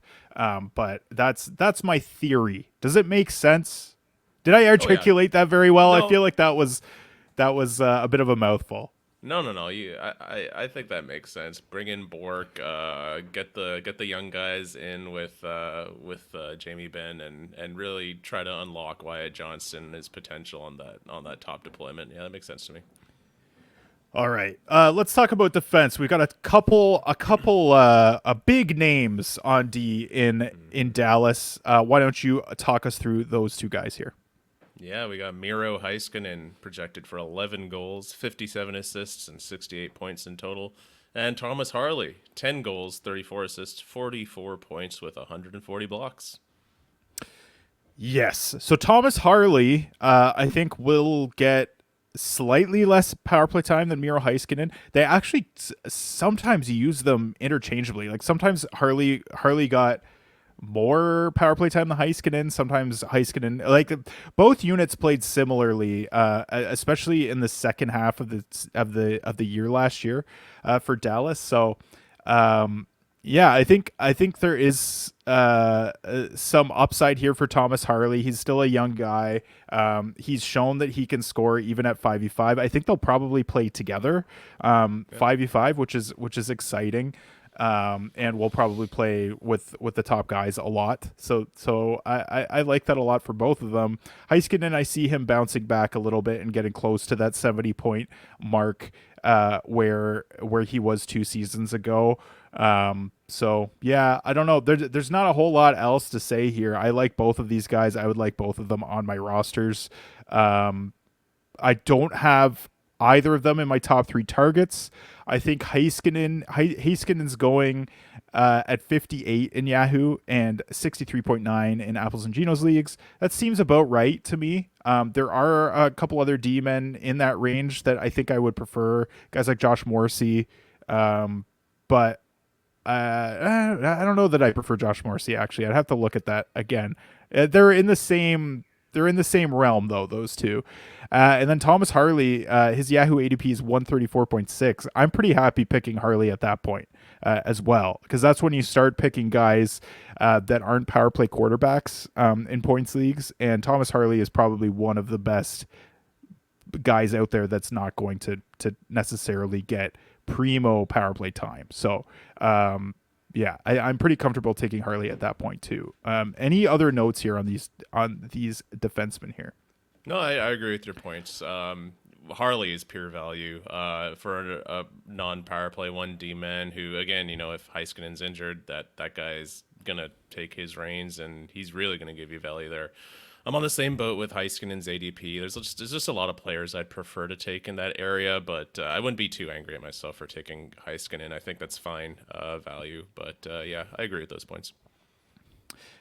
But that's my theory. Does it make sense? Did I articulate that very well? No. I feel like that was a bit of a mouthful. No. I think that makes sense. Bring in Bork, get the young guys in with Jamie Benn, and really try to unlock Wyatt Johnston and his potential on that top deployment. Yeah, that makes sense to me. All right, let's talk about defense. We've got a couple big names on D in Dallas. Why don't you talk us through those two guys here? Yeah, we got Miro Heiskanen projected for 11 goals, 57 assists, and 68 points in total. And Thomas Harley, 10 goals, 34 assists, 44 points with 140 blocks. Yes. So Thomas Harley, I think, will get slightly less power play time than Miro Heiskanen. They actually sometimes use them interchangeably. Like sometimes Harley got more power play time than Heiskanen. Sometimes Heiskanen, like both units played similarly, especially in the second half of the year last year for Dallas. So yeah, I think there is some upside here for Thomas Harley. He's still a young guy. He's shown that he can score even at 5v5. I think they'll probably play together 5v5, which is exciting. And we'll probably play with the top guys a lot. So I like that a lot for both of them. Heiskanen, I see him bouncing back a little bit and getting close to that 70-point mark where he was 2 seasons ago. So yeah, I don't know. There's not a whole lot else to say here. I like both of these guys. I would like both of them on my rosters. I don't have either of them in my top 3 targets. I think Heiskanen's going at 58 in Yahoo and 63.9 in Apples and Geno's leagues. That seems about right to me. There are a couple other D-men in that range that I think I would prefer, guys like Josh Morrissey. But I don't know that I prefer Josh Morrissey, actually. I'd have to look at that again. They're in the same realm, though, those two. And then Thomas Harley, his Yahoo ADP is 134.6. I'm pretty happy picking Harley at that point as well, because that's when you start picking guys that aren't power play quarterbacks in points leagues. And Thomas Harley is probably one of the best guys out there that's not going to necessarily get primo power play time. So yeah, I'm pretty comfortable taking Harley at that point too. Any other notes here on these defensemen here? No, I agree with your points. Harley is pure value for a non-power play 1D man who, again, if Heiskanen's injured, that guy is going to take his reins and he's really going to give you value there. I'm on the same boat with Heiskanen's ADP. There's just a lot of players I'd prefer to take in that area, but I wouldn't be too angry at myself for taking Heiskanen. I think that's fine value, but yeah, I agree with those points.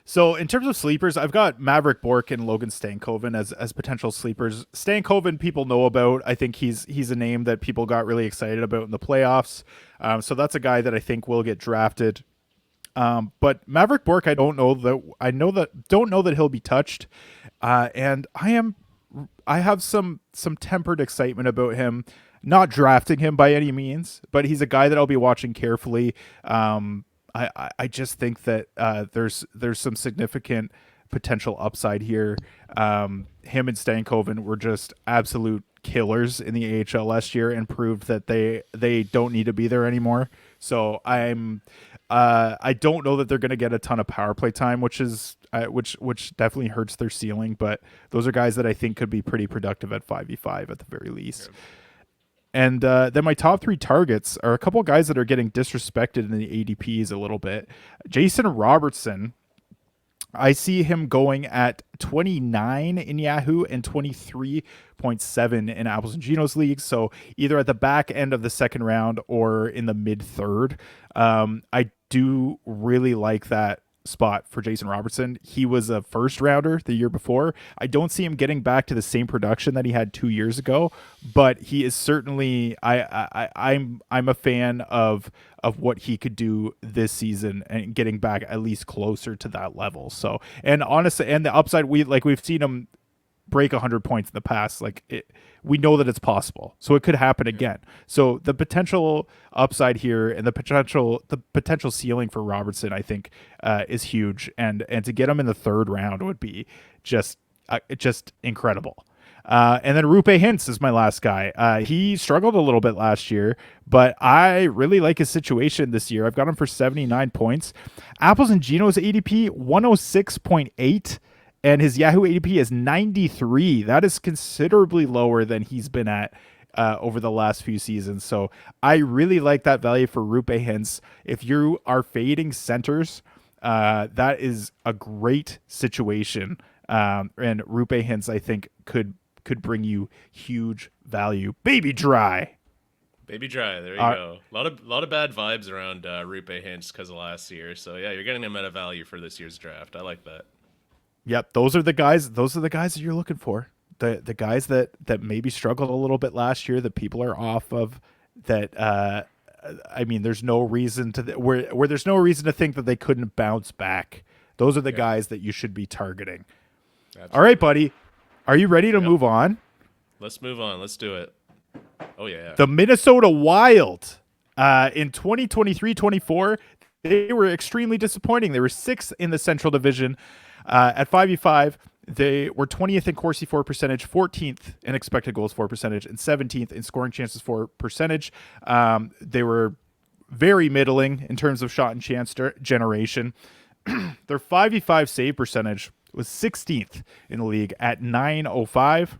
So in terms of sleepers, I've got Maverick Bork and Logan Stankoven as potential sleepers. Stankoven people know about. I think he's a name that people got really excited about in the playoffs. So that's a guy that I think will get drafted. But Maverick Bork, don't know that he'll be touched. And I have some tempered excitement about him. Not drafting him by any means, but he's a guy that I'll be watching carefully. I just think that there's some significant potential upside here. Him and Stankoven were just absolute killers in the AHL last year and proved that they don't need to be there anymore. So I don't know that they're going to get a ton of power play time, which definitely hurts their ceiling. But those are guys that I think could be pretty productive at 5v5 at the very least. Yeah. And then my top 3 targets are a couple guys that are getting disrespected in the ADPs a little bit. Jason Robertson, I see him going at 29 in Yahoo and 23.7 in Apples and Geno's leagues. So either at the back end of the second round or in the mid third. I do really like that spot for Jason Robertson. He was a first rounder the year before. I don't see him getting back to the same production that he had 2 years ago, but he is certainly I'm a fan of what he could do this season and getting back at least closer to that level. So, and honestly, and the upside, we've seen him break 100 points in the past. We know that it's possible, so it could happen again. So the potential upside here and the potential ceiling for Robertson, I think, is huge. And to get him in the third round would be just incredible. And then Rupe Hintz is my last guy. He struggled a little bit last year, but I really like his situation this year. I've got him for 79 points. Apples and Geno's ADP 106.8. And his Yahoo ADP is 93. That is considerably lower than he's been at over the last few seasons. So I really like that value for Rupe Hintz. If you are fading centers, that is a great situation. And Rupe Hintz, I think, could bring you huge value. Baby dry. Baby dry. There you go. A lot of bad vibes around Rupe Hintz because of last year. So yeah, you're getting him at a value for this year's draft. I like that. Yep, those are the guys that you're looking for. the guys that maybe struggled a little bit last year that people are off of, that I mean, there's no reason to where there's no reason to think that they couldn't bounce back. Those are the guys that you should be targeting. Absolutely. All right, buddy. Are you ready to move on? Let's move on. Let's do it. Oh, yeah. The Minnesota Wild in 2023-24, they were extremely disappointing. They were 6th in the Central Division at 5v5. They were 20th in Corsi for percentage, 14th in expected goals for percentage, and 17th in scoring chances for percentage. They were very middling in terms of shot and chance generation. Their 5v5 save percentage was 16th in the league at .905,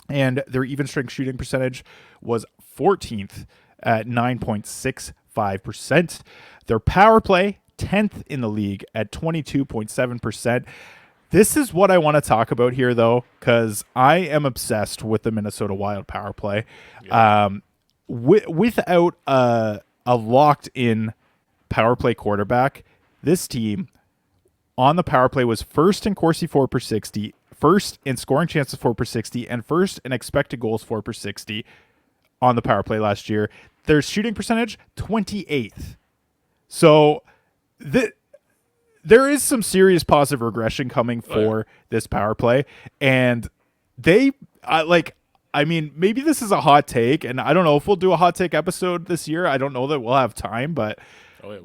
and their even strength shooting percentage was 14th at 9.65%. Their power play, 10th in the league at 22.7%. This is what I want to talk about here, though, because I am obsessed with the Minnesota Wild power play. Yeah. Without a locked-in power play quarterback, this team on the power play was first in Corsi for per 60, first in scoring chances for per 60, and first in expected goals for per 60 on the power play last year. Their shooting percentage, 28th. So there is some serious positive regression coming for this power play. And they, I mean, maybe this is a hot take, and I don't know if we'll do a hot take episode this year. I don't know that we'll have time, but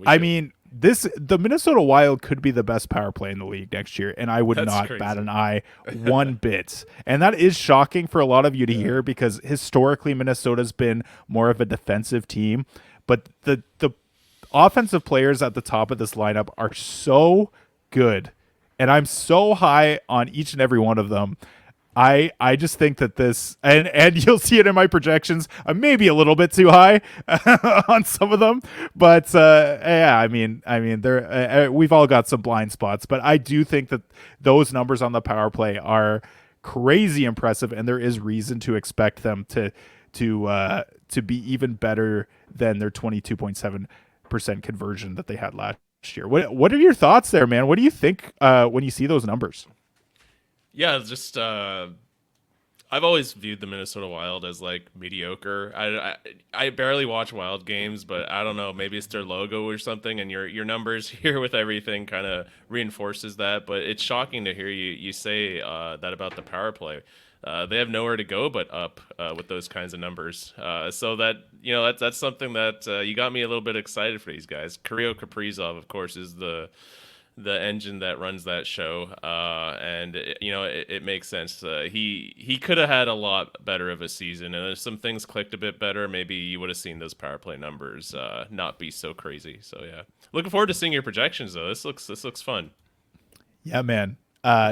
I mean, the Minnesota Wild could be the best power play in the league next year, and I would not bat an eye one bit. And that is shocking for a lot of you to hear, because historically Minnesota's been more of a defensive team, but the offensive players at the top of this lineup are so good, and I'm so high on each and every one of them. I just think that this, and you'll see it in my projections, I'm maybe a little bit too high on some of them, but yeah, I mean, we've all got some blind spots, but I do think that those numbers on the power play are crazy impressive, and there is reason to expect them to be even better than their 22.7% conversion that they had last year. What are your thoughts there, man? What do you think when you see those numbers? Yeah, just I've always viewed the Minnesota Wild as like mediocre. I barely watch Wild games, but I don't know, maybe it's their logo or something, and your numbers here with everything kind of reinforces that. But it's shocking to hear you say that about the power play. They have nowhere to go but up with those kinds of numbers. So that, you know, that's something that you got me a little bit excited for these guys. Kirill Kaprizov, of course, is the engine that runs that show, and it makes sense. He could have had a lot better of a season, and if some things clicked a bit better, maybe you would have seen those power play numbers not be so crazy. So yeah, looking forward to seeing your projections though. This looks fun. Yeah, man.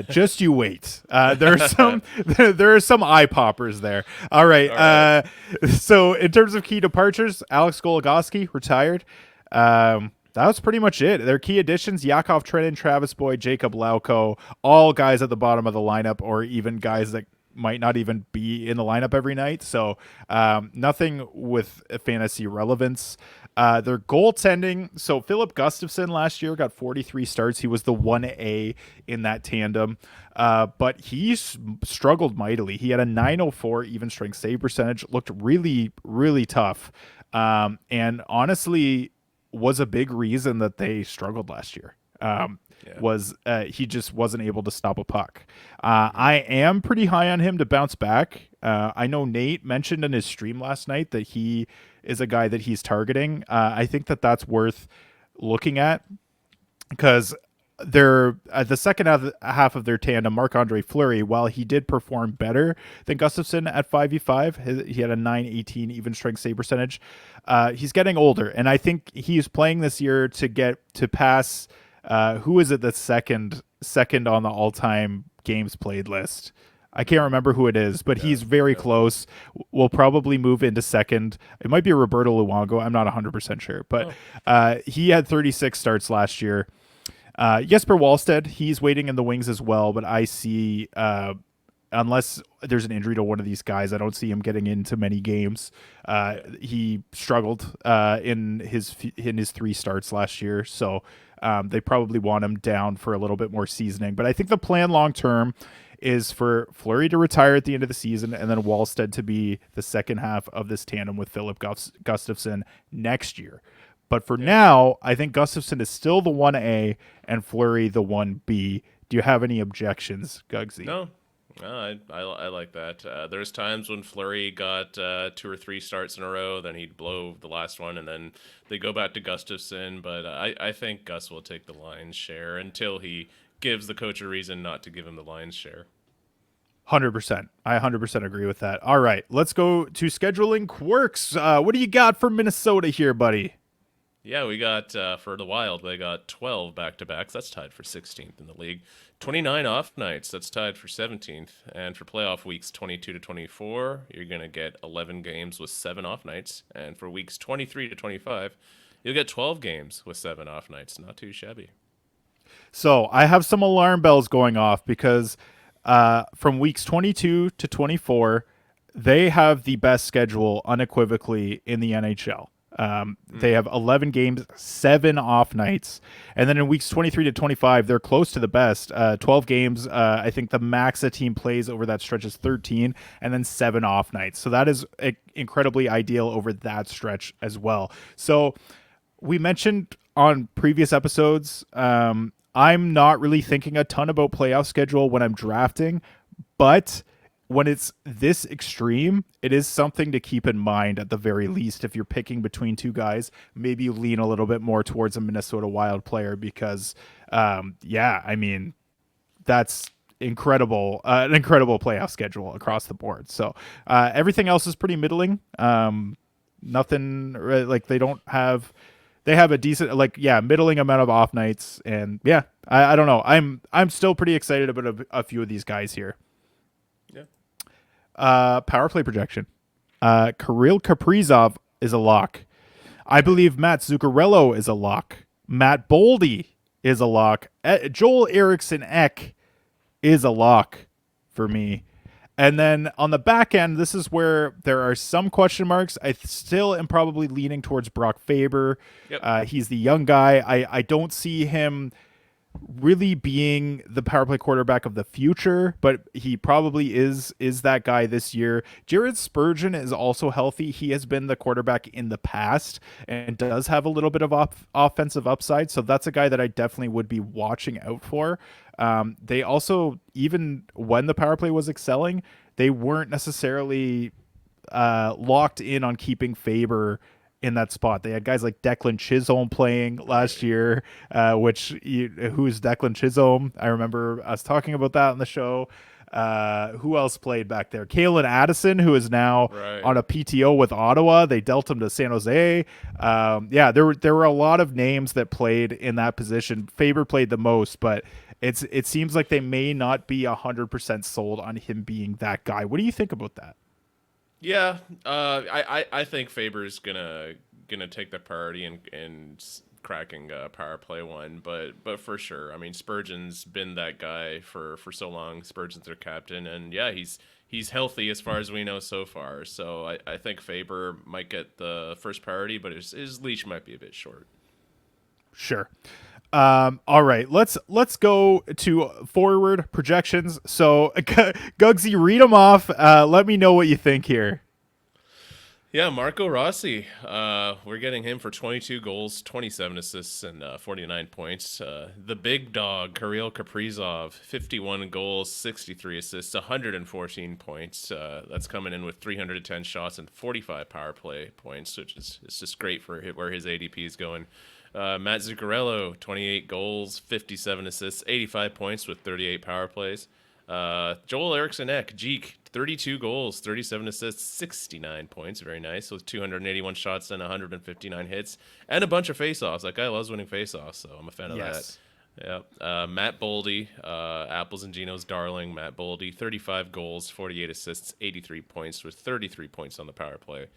Just you wait. There are some eye poppers there. All right. So in terms of key departures, Alex Goligoski retired. That was pretty much it. Their key additions: Yakov Trenin, Travis Boyd, Jacob Lauko, all guys at the bottom of the lineup, or even guys that might not even be in the lineup every night. So nothing with fantasy relevance. Their goaltending: so Philip Gustafsson last year got 43 starts. He was the 1A in that tandem, but he struggled mightily. He had a .904 even strength save percentage, looked really, really tough, and honestly was a big reason that they struggled last year. Was he just wasn't able to stop a puck. I am pretty high on him to bounce back. I know Nate mentioned in his stream last night that he is a guy that he's targeting. I think that that's worth looking at, because they're at the second half of their tandem, Marc-Andre Fleury, while he did perform better than Gustafsson at 5v5, he had a .918 even strength save percentage. He's getting older, and I think he's playing this year to get to pass. Who is it that's second on the all-time games played list? I can't remember who it is, but he's very close. Will probably move into second. It might be Roberto Luongo. I'm not 100% sure, but he had 36 starts last year. Jesper Wallstedt, he's waiting in the wings as well, but I see, unless there's an injury to one of these guys, I don't see him getting into many games. He struggled in his 3 starts last year, so they probably want him down for a little bit more seasoning. But I think the plan long term is for Fleury to retire at the end of the season and then Wallstead to be the second half of this tandem with Philip Gustafsson next year. But for now, I think Gustafsson is still the 1A and Fleury the 1B. Do you have any objections, Gugsy? No. I like that. There's times when Fleury got 2 or 3 starts in a row, then he'd blow the last one, and then they go back to Gustafsson. But I think Gus will take the lion's share until he gives the coach a reason not to give him the lion's share. 100%. I 100% agree with that. All right, let's go to scheduling quirks. What do you got for Minnesota here, buddy? Yeah, we got, for the Wild, they got 12 back-to-backs. That's tied for 16th in the league. 29 off nights. That's tied for 17th. And for playoff weeks 22 to 24, you're going to get 11 games with 7 off nights. And for weeks 23 to 25, you'll get 12 games with 7 off nights. Not too shabby. So I have some alarm bells going off because from weeks 22 to 24, they have the best schedule unequivocally in the NHL. They have 11 games, 7 off nights. And then in weeks 23 to 25, they're close to the best. 12 games. I think the max a team plays over that stretch is 13 and then 7 off nights. So that is incredibly ideal over that stretch as well. So we mentioned on previous episodes, I'm not really thinking a ton about playoff schedule when I'm drafting, but when it's this extreme, it is something to keep in mind at the very least. If you're picking between two guys, maybe you lean a little bit more towards a Minnesota Wild player because, I mean, that's incredible, an incredible playoff schedule across the board. So everything else is pretty middling. Nothing like they have a decent, middling amount of off nights. And yeah, I don't know. I'm still pretty excited about a few of these guys here. Power play projection. Kirill Kaprizov is a lock. I believe Matt Zuccarello is a lock. Matt Boldy is a lock. Joel Eriksson Ek is a lock for me. And then on the back end, this is where there are some question marks. I still am probably leaning towards Brock Faber. Yep. He's the young guy. I don't see him really being the power play quarterback of the future, but he probably is that guy this year. Jared Spurgeon is also healthy. He has been the quarterback in the past and does have a little bit of offensive upside, so that's a guy that I definitely would be watching out for. They also, even when the power play was excelling, they weren't necessarily locked in on keeping Faber in that spot. They had guys like Declan Chisholm playing last year, who's Declan Chisholm? I remember us talking about that on the show. Who else played back there? Kalen Addison, who is now on a PTO with Ottawa. They dealt him to San Jose. There were a lot of names that played in that position. Faber played the most, but it seems like they may not be 100% sold on him being that guy. What do you think about that? Yeah, I think Faber's gonna take the priority in cracking power play one, but for sure, I mean Spurgeon's been that guy for so long. Spurgeon's their captain, and yeah, he's healthy as far as we know so far. So I think Faber might get the first priority, but his leash might be a bit short. Sure. All right, let's go to forward projections. So Gugsy, read them off. Let me know what you think here. Yeah, Marco Rossi. We're getting him for 22 goals, 27 assists, and 49 points. The big dog, Kirill Kaprizov, 51 goals, 63 assists, 114 points. That's coming in with 310 shots and 45 power play points, which is just great for where his ADP is going. Matt Zuccarello, 28 goals, 57 assists, 85 points with 38 power plays. Joel Eriksson Ek, Jeek, 32 goals, 37 assists, 69 points. Very nice. With 281 shots and 159 hits. And a bunch of faceoffs. That guy loves winning faceoffs, so I'm a fan of that. Yeah. Matt Boldy, Apples and Geno's darling, Matt Boldy, 35 goals, 48 assists, 83 points with 33 points on the power play.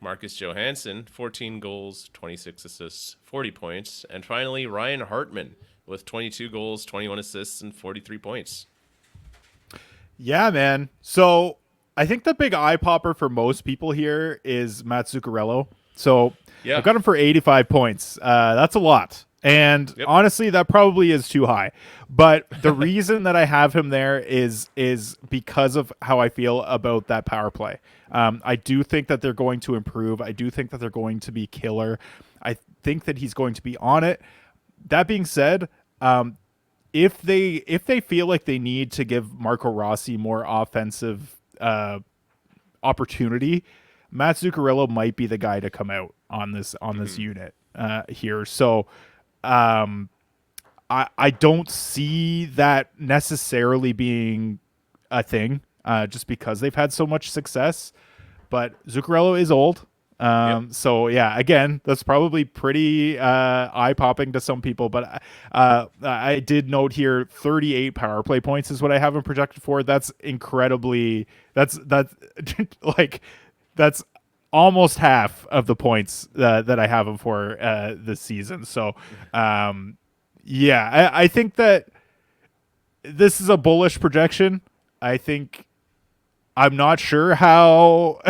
Marcus Johansson, 14 goals, 26 assists, 40 points. And finally, Ryan Hartman with 22 goals, 21 assists, and 43 points. Yeah, man. So I think the big eye popper for most people here is Matt Zuccarello. So I've got him for 85 points. That's a lot. And Yep. honestly, that probably is too high. But the reason that I have him there is because of how I feel about that power play. I do think that they're going to improve. I do think that they're going to be killer. I think that he's going to be on it. That being said, if they feel like they need to give Marco Rossi more offensive opportunity, Matt Zuccarello might be the guy to come out on this unit here. So I don't see that necessarily being a thing, just because they've had so much success. But Zuccarello is old. Yep. So yeah, again, that's probably pretty eye popping to some people, but I did note here 38 power play points is what I have him projected for. That's incredibly, that's like, that's almost half of the points that I have him for this season. So yeah, I think that this is a bullish projection. I think I'm not sure how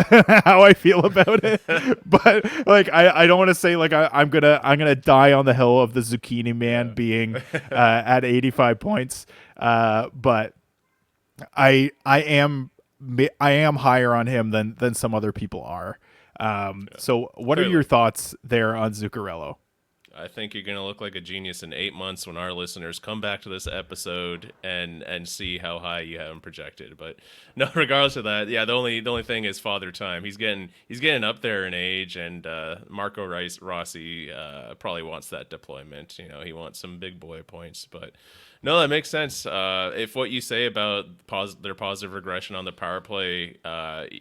how I feel about it, but like I don't want to say like I'm gonna die on the hill of the Zucchini Man being at 85 points, but I am higher on him than some other people are. So what are Clearly. your thoughts there on Zuccarello? I think you're going to look like a genius in 8 months when our listeners come back to this episode and see how high you have him projected. But no, regardless of that, yeah, the only thing is father time. He's getting up there in age, and Marco Rossi probably wants that deployment. You know, he wants some big boy points. But no, that makes sense. If what you say about their positive regression on the power play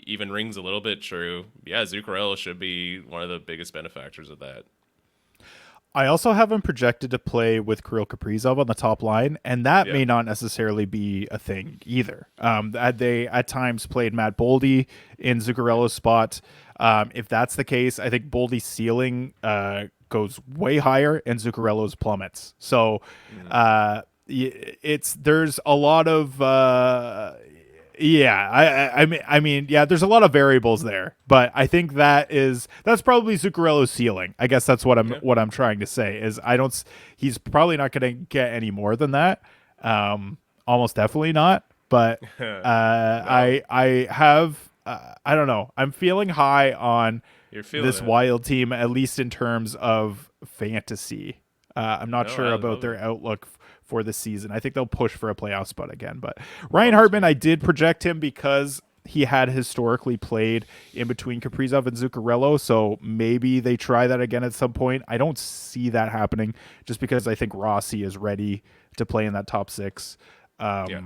even rings a little bit true, yeah, Zuccarello should be one of the biggest benefactors of that. I also have him projected to play with Kirill Kaprizov on the top line, and that Yeah. may not necessarily be a thing either. They at times played Matt Boldy in Zuccarello's spot. If that's the case, I think Boldy's ceiling goes way higher and Zuccarello's plummets. So there's a lot of yeah, I mean, yeah, there's a lot of variables there, but I think that's probably Zuccarello's ceiling. I guess that's Yeah. what I'm trying to say is he's probably not going to get any more than that. Almost definitely not. But I have I don't know. I'm feeling high on You're feeling this it. Wild team, at least in terms of fantasy. I'm not No, sure I about love their it. outlook for the season. I think they'll push for a playoff spot again. But Ryan Oh, Hartman, sweet. I did project him because he had historically played in between Kaprizov and Zuccarello, so maybe they try that again at some point. I don't see that happening just because I think Rossi is ready to play in that top six. Yeah.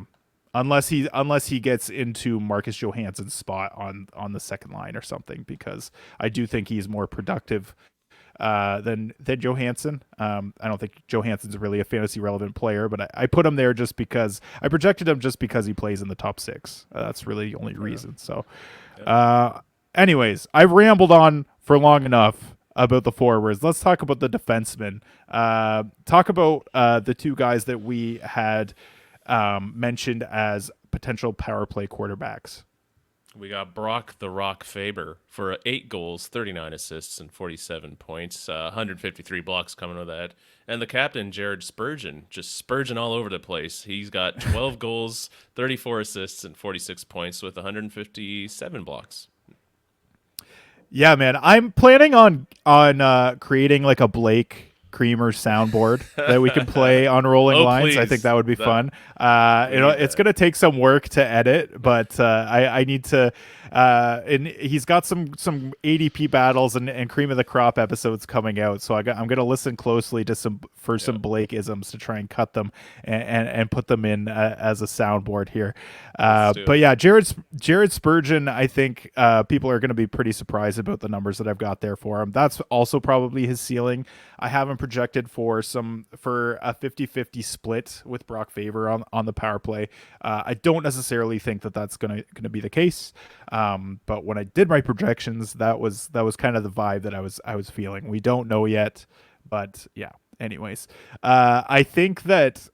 Unless he gets into Marcus Johansson's spot on the second line or something, because I do think he's more productive than Johansson. I don't think Johansson's really a fantasy relevant player, but I put him there just because I projected him just because he plays in the top six. That's really the only reason. So, anyways, I've rambled on for long enough about the forwards. Let's talk about the defensemen. Talk about the two guys that we had mentioned as potential power play quarterbacks. We got Brock the Rock Faber for 8 goals, 39 assists, and 47 points. 153 blocks coming with that. And the captain, Jared Spurgeon, just spurging all over the place. He's got 12 goals, 34 assists, and 46 points with 157 blocks. Yeah, man. I'm planning on creating like a Blake Creamer soundboard that we can play on Rolling Oh, Lines. I please. think that would be fun. We need It's that. gonna take some work to edit, but I need to. And he's got some ADP battles and cream of the crop episodes coming out, so I'm gonna listen closely to some Blake isms to try and cut them and put them in as a soundboard here. Let's do But it. yeah, Jared Spurgeon, I think people are going to be pretty surprised about the numbers that I've got there for him. That's also probably his ceiling. I have him projected for a 50-50 split with Brock Faber on the power play. I don't necessarily think that that's going to be the case. But when I did my projections, that was kind of the vibe that I was feeling. We don't know yet, but yeah. anyways, I think that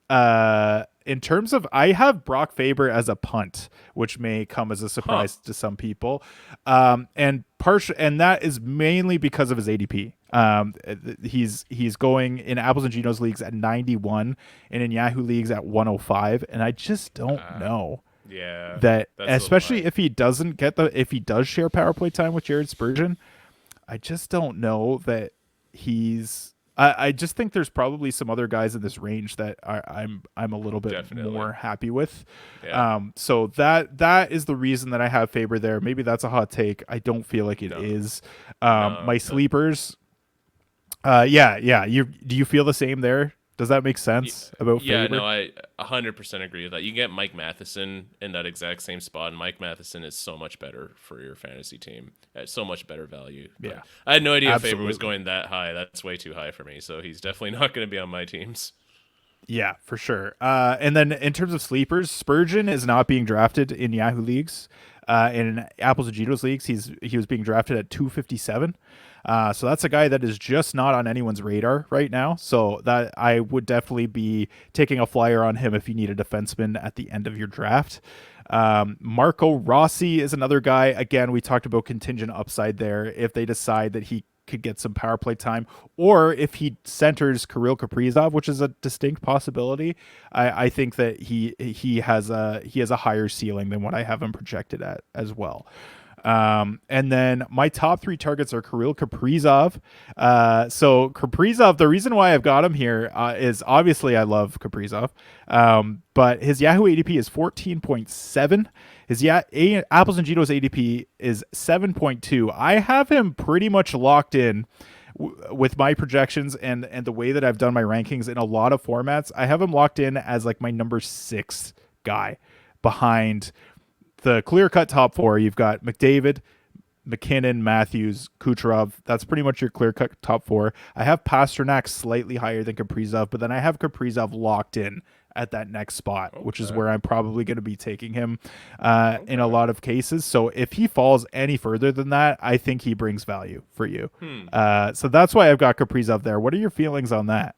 in terms of, I have Brock Faber as a punt, which may come as a Huh. surprise to some people, and that is mainly because of his ADP. He's going in Apples and Genos leagues at 91, and in Yahoo leagues at 105, and I just don't know Yeah, that, that's a little especially high. if he does share power play time with Jared Spurgeon, I just don't know that he's. I just think there's probably some other guys in this range that I'm a little bit Definitely. more happy with. Yeah. So that is the reason that I have Faber there. Maybe that's a hot take. I don't feel like it No. is. No. My sleepers. Yeah. Do you feel the same there? Does that make Y- sense about Yeah, Faber? no, I 100% agree with that. You get Mike Matheson in that exact same spot, and Mike Matheson is so much better for your fantasy team at so much better value. Yeah, But I had no idea Faber was absolutely. going that high. That's way too high for me. So he's definitely not going to be on my teams. Yeah, for sure. And then in terms of sleepers, Spurgeon is not being drafted in Yahoo leagues. In Apples and Cheetos leagues, he was being drafted at 257. So that's a guy that is just not on anyone's radar right now. So that I would definitely be taking a flyer on him if you need a defenseman at the end of your draft. Marco Rossi is another guy. Again, we talked about contingent upside there. If they decide that he could get some power play time, or if he centers Kirill Kaprizov, which is a distinct possibility, I think that he has a higher ceiling than what I have him projected at as well. And then my top three targets are Kirill Kaprizov. So Kaprizov, the reason why I've got him here is obviously I love Kaprizov, but his Yahoo ADP is 14.7. His Apples and Cheetos ADP is 7.2. I have him pretty much locked in with my projections and the way that I've done my rankings in a lot of formats. I have him locked in as like my number 6 guy behind the clear cut top four. You've got McDavid, McKinnon, Matthews, Kucherov. That's pretty much your clear cut top four. I have Pasternak slightly higher than Kaprizov, but then I have Kaprizov locked in at that next spot, which is Okay. where I'm probably going to be taking him in a Okay. lot of cases. So if he falls any further than that, I think he brings value for you. Hmm. So that's why I've got Kaprizov there. What are your feelings on that?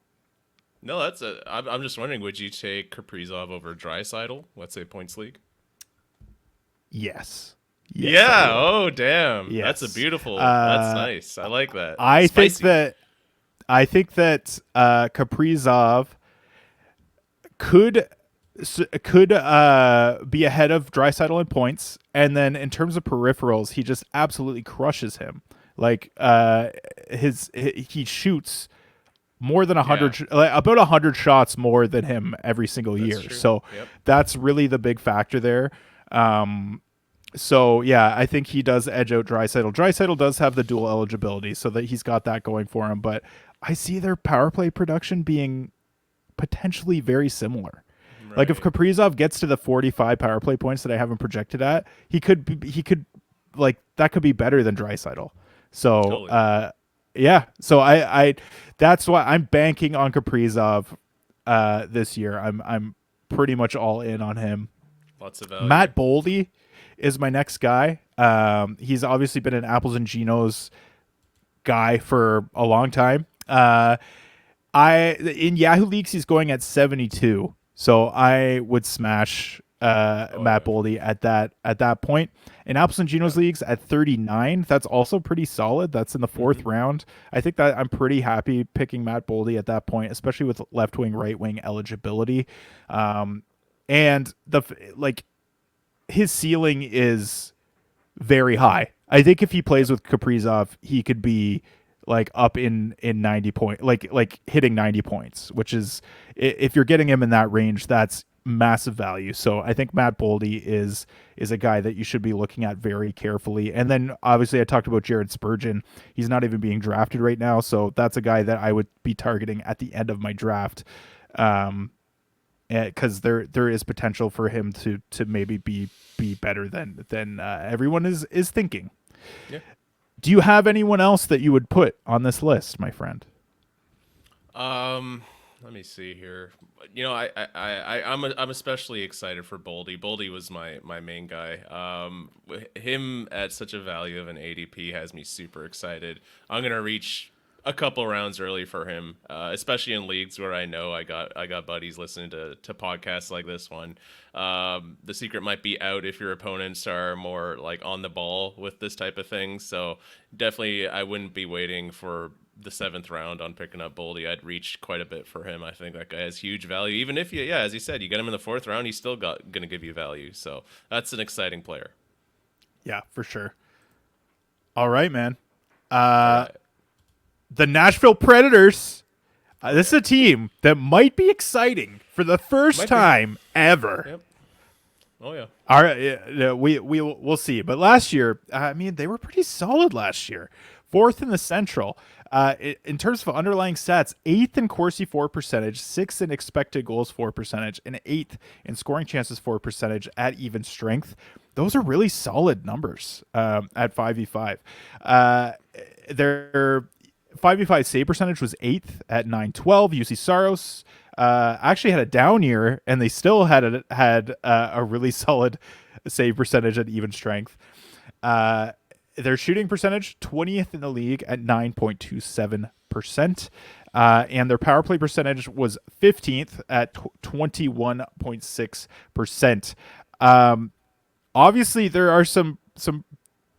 No, that's a. I'm just wondering, would you take Kaprizov over Drysaitel? Let's say points league. Yes. Yes, I Yeah. would. Oh, damn. That's a Yes. beautiful. That's Uh, nice. I like that. I think Spicy. that Kaprizov could be ahead of Draisaitl in points, and then in terms of peripherals, he just absolutely crushes him. Like he shoots more than Yeah, about 100 shots more than him every single that's year. true. So Yep. that's really the big factor there. So yeah, I think he does edge out Draisaitl. Draisaitl does have the dual eligibility, so that he's got that going for him. But I see their power play production being potentially very similar. Like if Right. Kaprizov gets to the 45 power play points that I have him projected at, he could like that could be better than Draisaitl. So Totally. yeah, so I that's why I'm banking on Kaprizov this year. I'm pretty much all in on him. Lots of value. Matt Boldy is my next guy. He's obviously been an Apples and Genos guy for a long time. I in Yahoo leagues he's going at 72, so I would smash Oh Matt yeah. Boldy at that point. In Apples and Genos Yeah. leagues at 39, that's also pretty solid. That's in the Mm-hmm. fourth round. I think that I'm pretty happy picking Matt Boldy at that point, especially with left wing, right wing eligibility. And like his ceiling is very high. I think if he plays Yep. with Kaprizov, he could be like up in 90 point, like hitting 90 points, which is if you're getting him in that range, that's massive value. So I think Matt Boldy is a guy that you should be looking at very carefully. And then obviously I talked about Jared Spurgeon. He's not even being drafted right now, so that's a guy that I would be targeting at the end of my draft. Because there is potential for him to maybe be better than everyone is thinking. Yeah. Do you have anyone else that you would put on this list, my friend? Let me see here. You know, I'm especially excited for Boldy. Boldy was my main guy. Him at such a value of an ADP has me super excited. I'm gonna reach a couple rounds early for him, especially in leagues where I know I got buddies listening to podcasts like this one. The secret might be out if your opponents are more like on the ball with this type of thing. So definitely, I wouldn't be waiting for the seventh round on picking up Boldy. I'd reach quite a bit for him. I think that guy has huge value. Even if yeah, as you said, you get him in the fourth round, he's still going to give you value. So that's an exciting player. Yeah, for sure. All right, man. All right. The Nashville Predators. This is a team that might be exciting for the first time ever. Yep. Oh yeah. All right, we'll see. But last year, I mean, they were pretty solid last year. Fourth in the Central. In terms of underlying stats, eighth in Corsi for percentage, sixth in expected goals for percentage, and eighth in scoring chances for percentage at even strength. Those are really solid numbers at 5v5. Their 5v5 save percentage was eighth at 912. UC Saros actually had a down year, and they still had a really solid save percentage at even strength. Their shooting percentage, 20th in the league at 9.27%. And their power play percentage was 15th at 21.6%. Obviously, there are some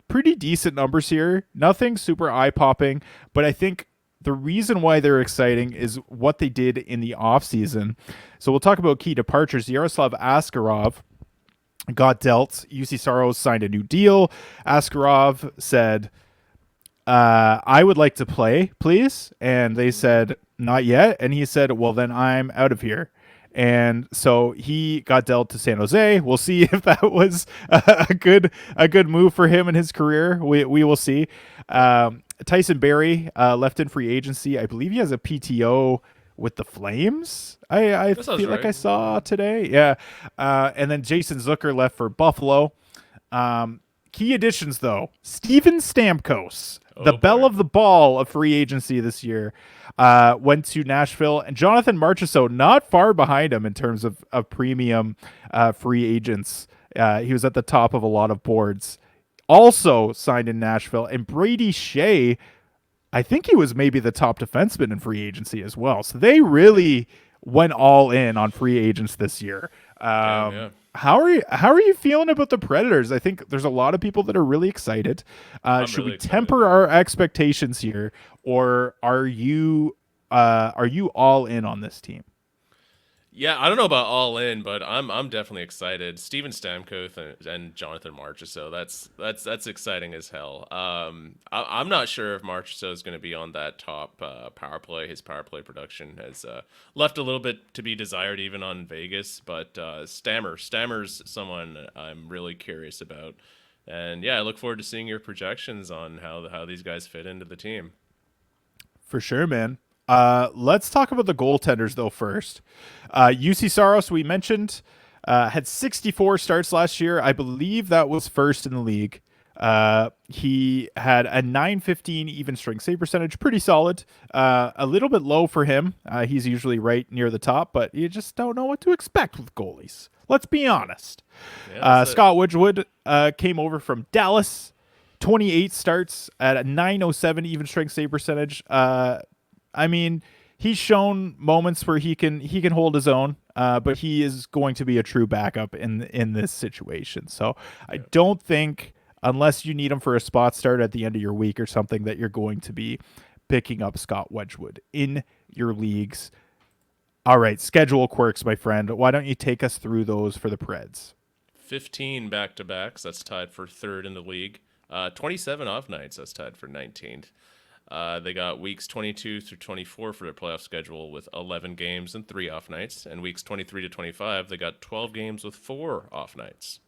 pretty decent numbers here. Nothing super eye-popping, but I think the reason why they're exciting is what they did in the offseason. So we'll talk about key departures. Yaroslav Askarov got dealt. UC Saros signed a new deal. Askarov said, I would like to play, please. And they said, not yet. And he said, well, then I'm out of here. And so he got dealt to San Jose. We'll see if that was a good move for him in his career. We will see. Tyson Barrie left in free agency. I believe he has a PTO with the Flames. I feel like right. I saw today. Yeah. And then Jason Zucker left for Buffalo. Key additions, though. Steven Stamkos, the belle of the ball of free agency this year, went to Nashville. And Jonathan Marchessault, not far behind him in terms of premium free agents. He was at the top of a lot of boards. Also signed in Nashville. And Brady Shea, I think he was maybe the top defenseman in free agency as well. So they really went all in on free agents this year. Yeah. How are you feeling about the Predators? I think there's a lot of people that are really excited. Should really we temper our expectations here, or are you all in on this team? Yeah, I don't know about all in, but I'm definitely excited. Steven Stamkos and Jonathan Marchessault, that's exciting as hell. I'm not sure if Marchessault is going to be on that top power play. His power play production has left a little bit to be desired, even on Vegas. But Stammer's someone I'm really curious about, and yeah, I look forward to seeing your projections on how these guys fit into the team. For sure, man. Let's talk about the goaltenders, though, first. UC Saros, we mentioned, had 64 starts last year. I believe that was first in the league. He had a 915 even strength save percentage, pretty solid. A little bit low for him. He's usually right near the top, but you just don't know what to expect with goalies. Let's be honest. Yeah, Scott Wedgwood came over from Dallas. 28 starts at a 907 even strength save percentage. I mean, he's shown moments where he can hold his own, but he is going to be a true backup in this situation. So I don't think, unless you need him for a spot start at the end of your week or something, that you're going to be picking up Scott Wedgwood in your leagues. All right, schedule quirks, my friend. Why don't you take us through those for the Preds? 15 back-to-backs. That's tied for third in the league. 27 off nights. That's tied for 19th. They got weeks 22 through 24 for their playoff schedule with 11 games and 3 off nights. And weeks 23 to 25, they got 12 games with 4 off nights.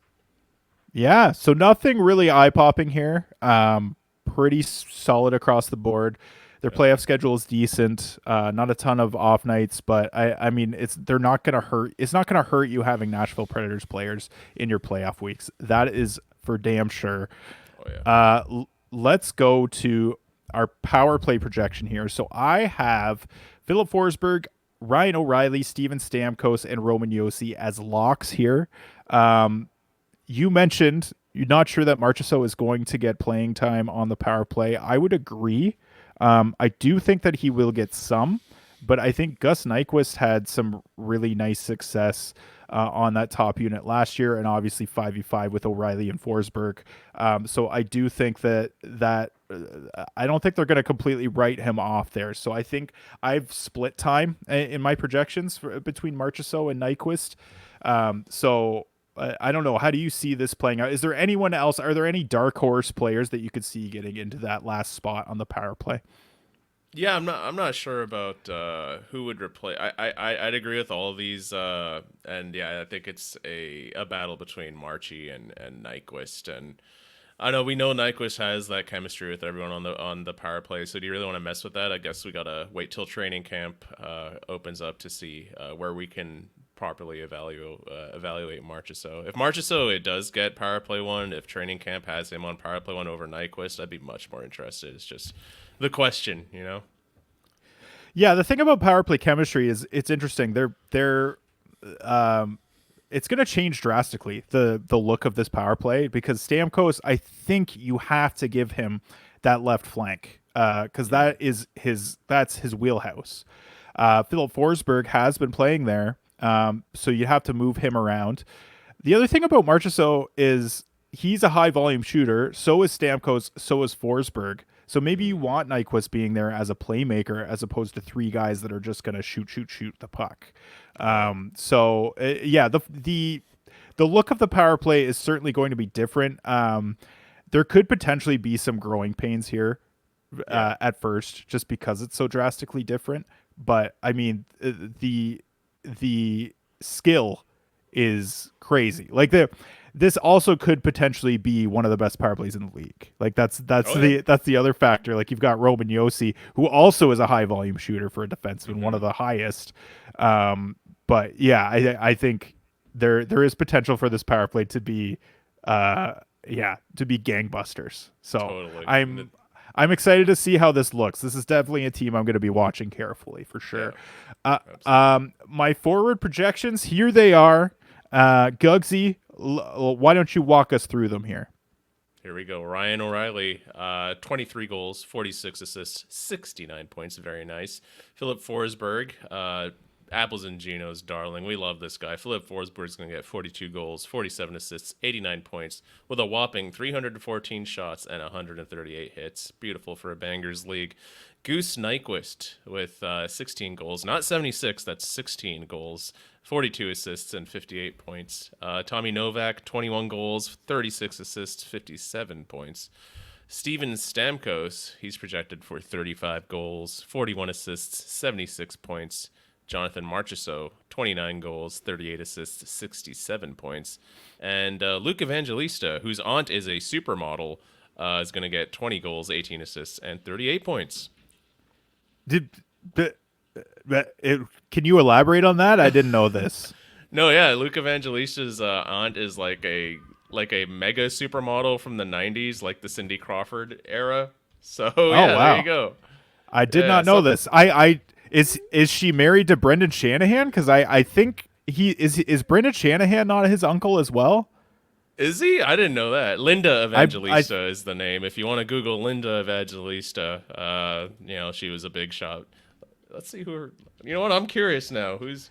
Yeah, so nothing really eye-popping here. Pretty solid across the board. Their playoff schedule is decent. Not a ton of off nights, but I mean, they're not going to hurt. It's not going to hurt you having Nashville Predators players in your playoff weeks. That is for damn sure. Oh, yeah. Let's go to our power play projection here. So I have Philip Forsberg, Ryan O'Reilly, Steven Stamkos, and Roman Josi as locks here. You mentioned you're not sure that Marchessault is going to get playing time on the power play. I would agree. I do think that he will get some, but I think Gus Nyquist had some really nice success on that top unit last year, and obviously 5v5 with O'Reilly and Forsberg. So I do think that I don't think they're going to completely write him off there. So I think I've split time in my projections between Marchessault and Nyquist. I don't know. How do you see this playing out? Is there anyone else? Are there any dark horse players that you could see getting into that last spot on the power play? Yeah, I'm not sure about who would replace. I'd agree with all of these, and yeah, I think it's a battle between Marchie and Nyquist, and I know we know Nyquist has that chemistry with everyone on the power play. So do you really want to mess with that? I guess we gotta wait till training camp opens up to see where we can properly evaluate Marchessault. If Marchessault it does get power play one, if training camp has him on power play one over Nyquist, I'd be much more interested. It's just the question, you know. Yeah, the thing about power play chemistry is it's interesting. It's going to change drastically the look of this power play because Stamkos, I think you have to give him that left flank because that's his wheelhouse. Philip Forsberg has been playing there, so you have to move him around. The other thing about Marchessault is he's a high volume shooter. So is Stamkos. So is Forsberg. So maybe you want Nyquist being there as a playmaker as opposed to three guys that are just going to shoot the puck. Yeah, the look of the power play is certainly going to be different. There could potentially be some growing pains here at first, just because it's so drastically different. But I mean, the skill is crazy. Like this also could potentially be one of the best power plays in the league. Like that's the other factor. Like you've got Roman Josi, who also is a high volume shooter for a defenseman, one of the highest. But yeah, I think there is potential for this power play to be gangbusters. So Totally. I'm excited to see how this looks. This is definitely a team I'm going to be watching carefully for sure. My forward projections, here they are. Gugsy, why don't you walk us through them here? Here we go. Ryan O'Reilly, 23 goals, 46 assists, 69 points. Very nice. Philip Forsberg, Apples and Geno's darling. We love this guy. Philip Forsberg's going to get 42 goals, 47 assists, 89 points with a whopping 314 shots and 138 hits. Beautiful for a bangers league. Goose Nyquist with 16 goals, not 76, that's 16 goals, 42 assists and 58 points. Tommy Novak, 21 goals, 36 assists, 57 points. Steven Stamkos, he's projected for 35 goals, 41 assists, 76 points. Jonathan Marchessault, 29 goals, 38 assists, 67 points. And Luke Evangelista, whose aunt is a supermodel, is going to get 20 goals, 18 assists, and 38 points. Can you elaborate on that? I didn't know this. No, yeah, Luke Evangelista's aunt is like a mega supermodel from the 90s, like the Cindy Crawford era. So yeah, wow. There you go. I did not know this. Is she married to Brendan Shanahan? Because I think is Brendan Shanahan not his uncle as well? Is he? I didn't know that. Linda Evangelista is the name. If you want to Google Linda Evangelista, she was a big shot. Let's see who her. You know what? I'm curious now. Who's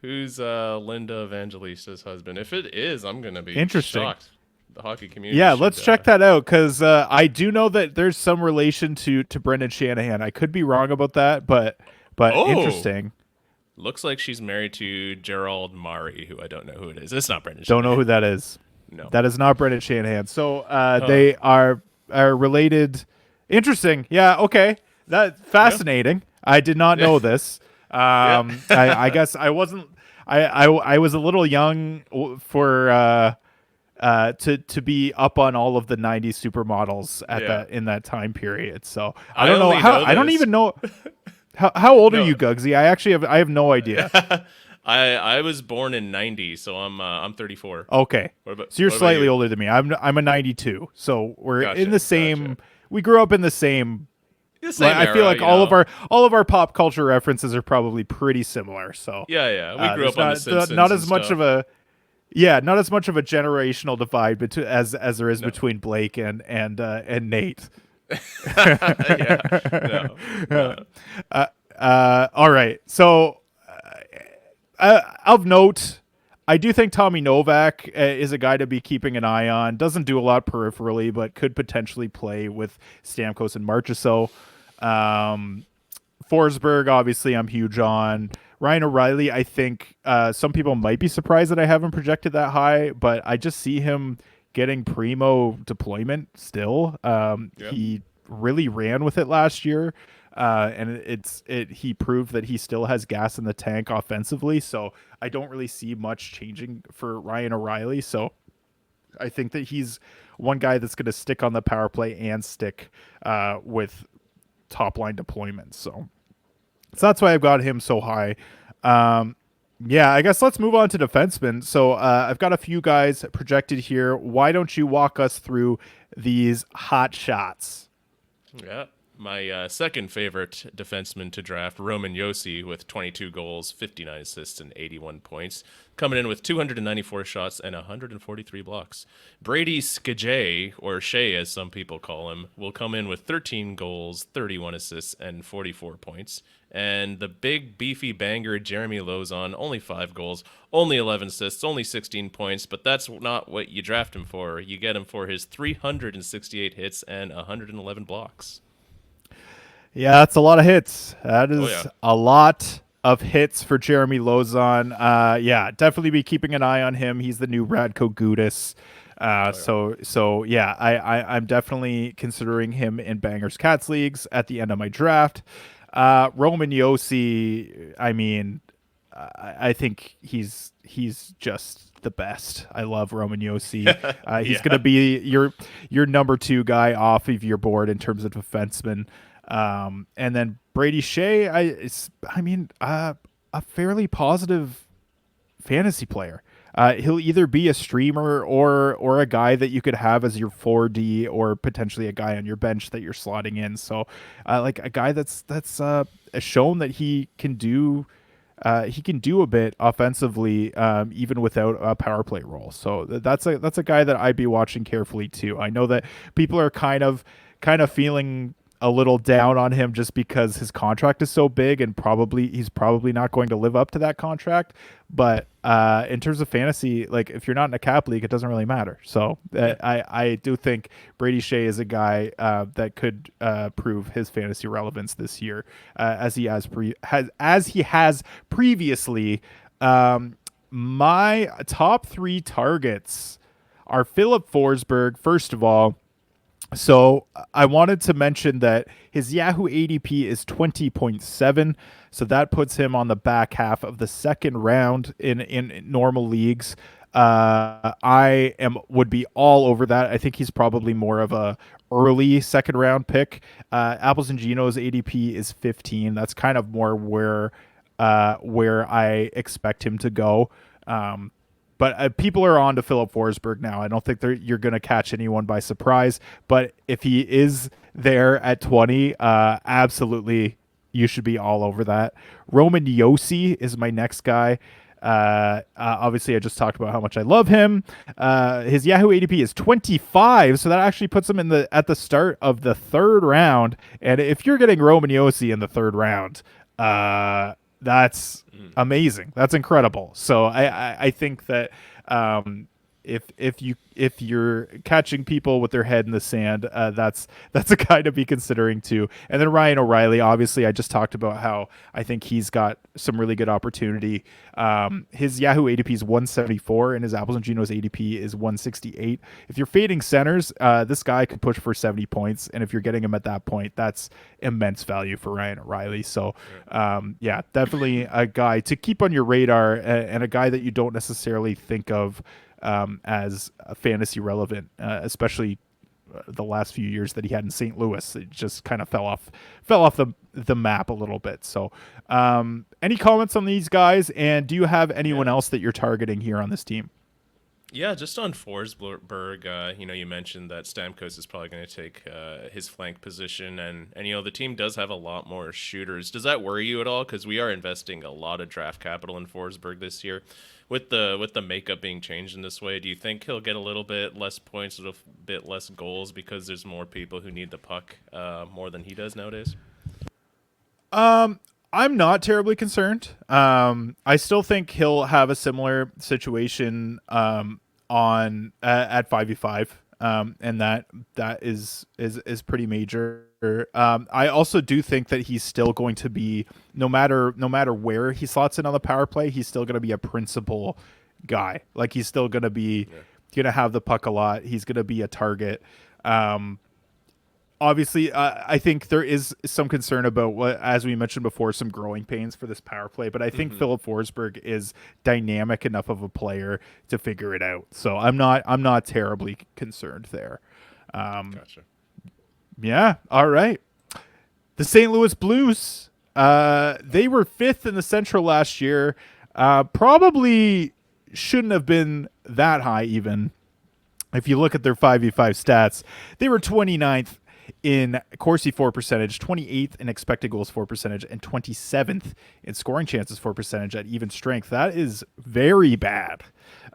Linda Evangelista's husband? If it is, I'm gonna be shocked. The hockey community. Yeah, let's check that out because I do know that there's some relation to Brendan Shanahan. I could be wrong about that, but interesting. Looks like she's married to Gerald Murray, who I don't know who it is. It's not Brendan Don't Shanahan. know who that is. No. That is not Brendan Shanahan. So they are related. Interesting. Yeah, okay. That fascinating. Yeah. I did not know this. I guess I wasn't I was a little young for to be up on all of the 90s supermodels at in that time period. So I don't know how I don't even know how old are you, Gugsy? I have no idea. I was born in 90, so I'm 34. Okay. So you're slightly older than me. I'm a 92. So we're in the same we grew up in the same I feel like all of our pop culture references are probably pretty similar. So we grew up on the Simpsons. Not as much of a not as much of a generational divide as there is between Blake and Nate. Yeah, no, no. All right. So, of note, I do think Tommy Novak is a guy to be keeping an eye on. Doesn't do a lot peripherally, but could potentially play with Stamkos and Marchessault. Um, Forsberg, obviously, I'm huge on. Ryan O'Reilly, I think some people might be surprised that I haven't projected that high, but I just see him getting primo deployment still. Yep. He really ran with it last year, and he proved that he still has gas in the tank offensively. So I don't really see much changing for Ryan O'Reilly. So I think that he's one guy that's going to stick on the power play and stick with top line deployments. So that's why I've got him so high. Yeah, I guess let's move on to defensemen. So I've got a few guys projected here. Why don't you walk us through these hot shots? Yeah. My second favorite defenseman to draft, Roman Josi, with 22 goals, 59 assists, and 81 points, coming in with 294 shots and 143 blocks. Brady Skjei, or Shea as some people call him, will come in with 13 goals, 31 assists, and 44 points. And the big, beefy banger, Jeremy Lauzon, only 5 goals, only 11 assists, only 16 points, but that's not what you draft him for. You get him for his 368 hits and 111 blocks. Yeah, that's a lot of hits. That is yeah. a lot of hits for Jeremy Lauzon. Yeah, definitely be keeping an eye on him. He's the new Radko Gudas. So yeah, I'm definitely considering him in Bangers Cats leagues at the end of my draft. Roman Josi, I mean, I think he's just the best. I love Roman Josi. He's gonna be your number 2 guy off of your board in terms of defenseman. And then Brady Shea, a fairly positive fantasy player. He'll either be a streamer or a guy that you could have as your 4D or potentially a guy on your bench that you're slotting in. So, like a guy that's shown that he can do a bit offensively, even without a power play role. So that's a guy that I'd be watching carefully too. I know that people are kind of feeling a little down on him just because his contract is so big and he's probably not going to live up to that contract. But in terms of fantasy, like if you're not in a cap league, it doesn't really matter. So I do think Brady Shea is a guy that could prove his fantasy relevance this year, as he has previously. My top 3 targets are Philip Forsberg, first of all. So I wanted to mention that his Yahoo ADP is 20.7. So that puts him on the back half of the second round in normal leagues. I would be all over that. I think he's probably more of a early second round pick. Apples and Geno's ADP is 15. That's kind of more where I expect him to go. But people are on to Philip Forsberg now. I don't think you're going to catch anyone by surprise. But if he is there at 20, absolutely, you should be all over that. Roman Josi is my next guy. Obviously, I just talked about how much I love him. His Yahoo ADP is 25, so that actually puts him at the start of the third round. And if you're getting Roman Josi in the third round, that's amazing. That's incredible. So I think that if you're catching people with their head in the sand, that's a guy to be considering too. And then Ryan O'Reilly, obviously, I just talked about how I think he's got some really good opportunity. His Yahoo ADP is 174, and his Apples and Geno's ADP is 168. If you're fading centers, this guy could push for 70 points, and if you're getting him at that point, that's immense value for Ryan O'Reilly. So, yeah, definitely a guy to keep on your radar, and a guy that you don't necessarily think of as fantasy relevant, especially the last few years that he had in St. Louis. It just kind of fell off the map a little bit. So any comments on these guys, and do you have anyone else that you're targeting here on this team? Yeah, just on Forsberg, you mentioned that Stamkos is probably going to take his flank position, and the team does have a lot more shooters. Does that worry you at all? Because we are investing a lot of draft capital in Forsberg this year, with the makeup being changed in this way. Do you think he'll get a little bit less points, a little bit less goals because there's more people who need the puck more than he does nowadays? I'm not terribly concerned. I still think he'll have a similar situation on at 5v5, and that is pretty major. I also do think that he's still going to be, no matter where he slots in on the power play, he's still going to be a principal guy. Like, he's still going to be gonna have the puck a lot. He's going to be a target. Obviously, I think there is some concern about what, as we mentioned before, some growing pains for this power play. But I think Philip Forsberg is dynamic enough of a player to figure it out. So I'm not terribly concerned there. Gotcha. Yeah. All right. The St. Louis Blues. They were fifth in the Central last year. Probably shouldn't have been that high even. If you look at their 5v5 stats, they were 29th in Corsi for percentage, 28th in expected goals for percentage, and 27th in scoring chances for percentage at even strength. That is very bad.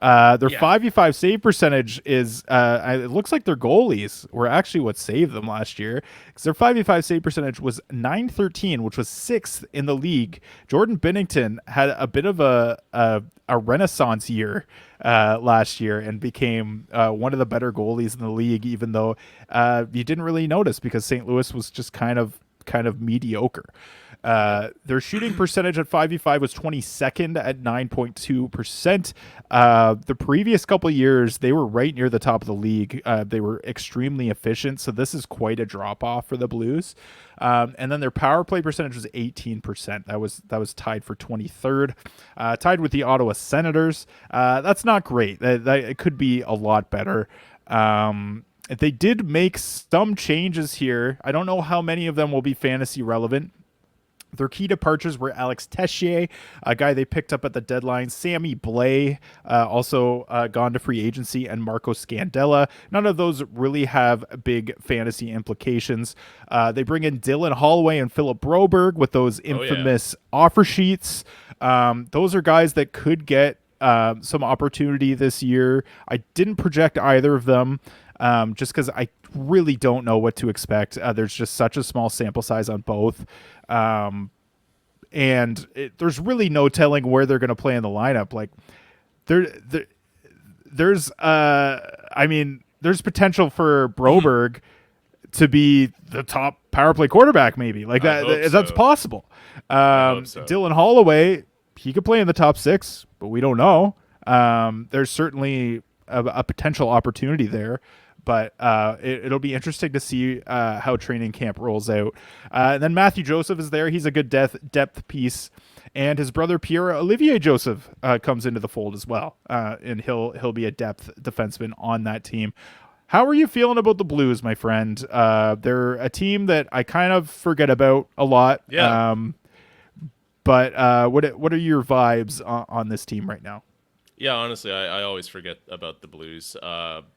Their Yeah. 5v5 save percentage is, it looks like their goalies were actually what saved them last year, because their 5v5 save percentage was 913, which was sixth in the league. Jordan Binnington had a bit of a renaissance year last year and became one of the better goalies in the league, even though you didn't really notice because St. Louis was just kind of mediocre. Their shooting percentage at 5v5 was 22nd at 9.2%. The previous couple of years, they were right near the top of the league. They were extremely efficient, so this is quite a drop off for the Blues. And then their power play percentage was 18%. That was tied for 23rd, tied with the Ottawa Senators. That's not great. It could be a lot better. They did make some changes here. I don't know how many of them will be fantasy relevant. Their key departures were Alex Tessier, a guy they picked up at the deadline, Sammy Blais, also gone to free agency, and Marco Scandella. None of those really have big fantasy implications. They bring in Dylan Holloway and Philip Broberg with those infamous offer sheets. Those are guys that could get some opportunity this year. I didn't project either of them. Just because I really don't know what to expect. There's just such a small sample size on both. And there's really no telling where they're going to play in the lineup. Like, there's potential for Broberg to be the top power play quarterback, maybe. Like, that's possible. Dylan Holloway, he could play in the top six, but we don't know. There's certainly a potential opportunity there. But it'll be interesting to see how training camp rolls out. And then Matthew Joseph is there. He's a good depth piece. And his brother Pierre-Olivier Joseph comes into the fold as well. And he'll be a depth defenseman on that team. How are you feeling about the Blues, my friend? They're a team that I kind of forget about a lot. Yeah. But what are your vibes on this team right now? Yeah, honestly, I always forget about the Blues.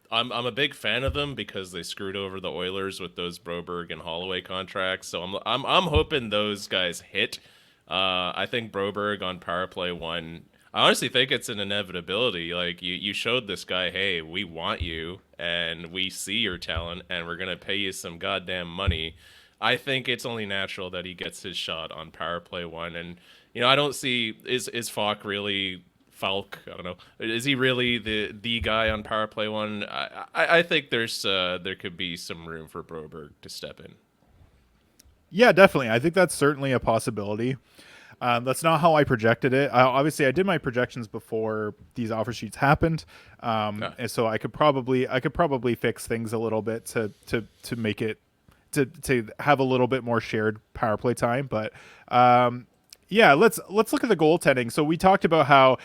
I'm a big fan of them because they screwed over the Oilers with those Broberg and Holloway contracts. So I'm hoping those guys hit. I think Broberg on power play one. I honestly think it's an inevitability. Like, you showed this guy, hey, we want you and we see your talent and we're gonna pay you some goddamn money. I think it's only natural that he gets his shot on power play one. And I don't see is Falk really. Falk, I don't know. Is he really the guy on power play one? I think there could be some room for Broberg to step in. Yeah, definitely. I think that's certainly a possibility. That's not how I projected it. Obviously, I did my projections before these offer sheets happened, and so I could probably fix things a little bit to make it to have a little bit more shared power play time, but. Yeah, let's look at the goaltending. So we talked about how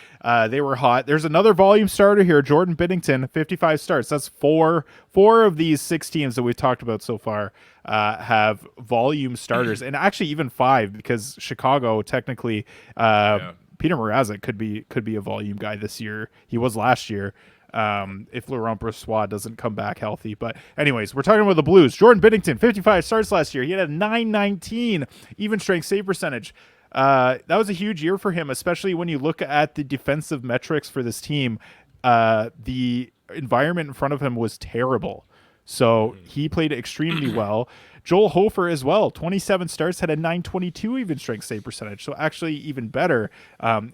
they were hot. There's another volume starter here, Jordan Binnington, 55 starts. That's four of these 6 teams that we've talked about so far have volume starters, and actually even 5 because Chicago technically Peter Mrazek could be a volume guy this year. He was last year. if Laurent Brossoit doesn't come back healthy. But anyways, we're talking about the Blues. Jordan Binnington, 55 starts last year. He had a 919 even strength save percentage. That was a huge year for him, especially when you look at the defensive metrics for this team. The environment in front of him was terrible. So he played extremely well. Joel Hofer as well, 27 starts, had a 922 even strength save percentage. So actually even better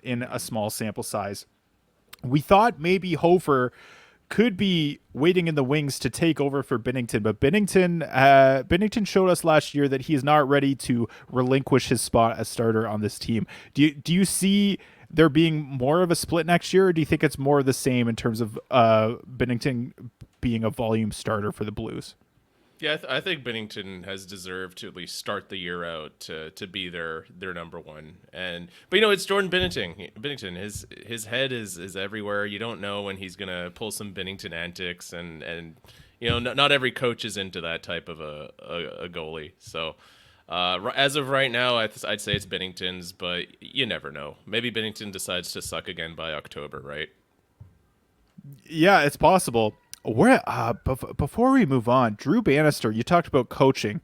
in a small sample size. We thought maybe Hofer could be waiting in the wings to take over for Binnington, but Binnington showed us last year that he is not ready to relinquish his spot as starter on this team. Do you see there being more of a split next year, or do you think it's more of the same in terms of Binnington being a volume starter for the Blues? Yeah, I think Binnington has deserved to at least start the year out to be their number one. But it's Jordan Binnington. His head is everywhere. You don't know when he's gonna pull some Binnington antics, and not every coach is into that type of a goalie. So as of right now, I'd say it's Binnington's, but you never know. Maybe Binnington decides to suck again by October, right? Yeah, it's possible. Before we move on, Drew Bannister, you talked about coaching.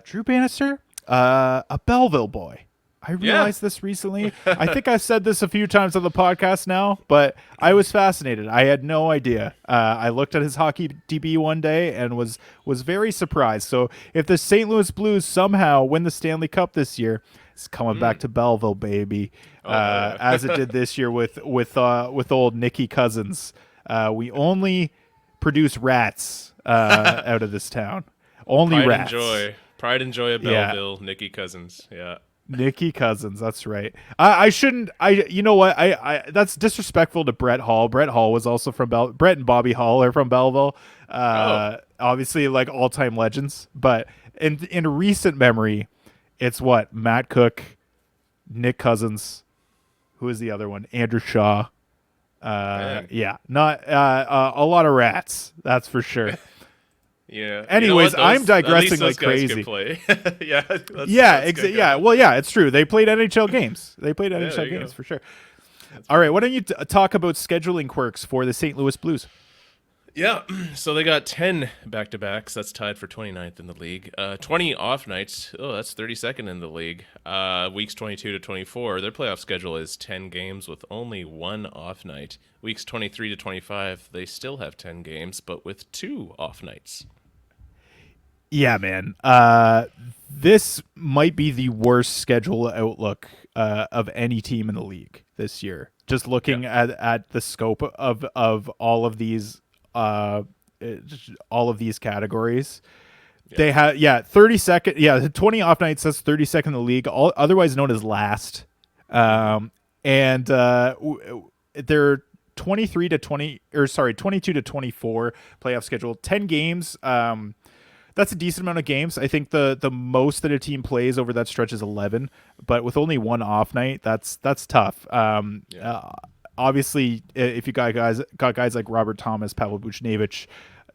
Drew Bannister, a Belleville boy. I realized this recently. I think I've said this a few times on the podcast now, but I was fascinated. I had no idea. I looked at his hockey DB one day and was very surprised. So if the St. Louis Blues somehow win the Stanley Cup this year, it's coming back to Belleville, baby, as it did this year with old Nicky Cousins. We only produce rats out of this town. Only rats. Pride and joy of Belleville. Yeah. Nicky Cousins. Yeah. Nicky Cousins. That's right. I shouldn't. You know what? That's disrespectful to Brett Hall. Brett Hall was also from Brett and Bobby Hall are from Belleville. Obviously, like all-time legends. But in recent memory, it's what Matt Cook, Nick Cousins. Who is the other one? Andrew Shaw. Not a lot of rats, that's for sure. Yeah. Anyways, I'm digressing like crazy. Play. Well, yeah, it's true. They played NHL games. For sure. All right, why don't you talk about scheduling quirks for the St. Louis Blues? Yeah, so they got 10 back-to-backs. That's tied for 29th in the league. 20 off nights. Oh, that's 32nd in the league. Weeks 22 to 24, their playoff schedule is 10 games with only one off night. Weeks 23 to 25, they still have 10 games, but with 2 off nights. Yeah, man. This might be the worst schedule outlook of any team in the league this year. Just looking at the scope of all of these categories. They have 32nd, 20 off nights. That's 32nd in the league, otherwise known as last. And they're 22 to 24 playoff schedule, 10 games. That's a decent amount of games. I think the most that a team plays over that stretch is 11, but with only one off night, that's tough. Obviously, if you got guys like Robert Thomas, Pavel Buchnevich,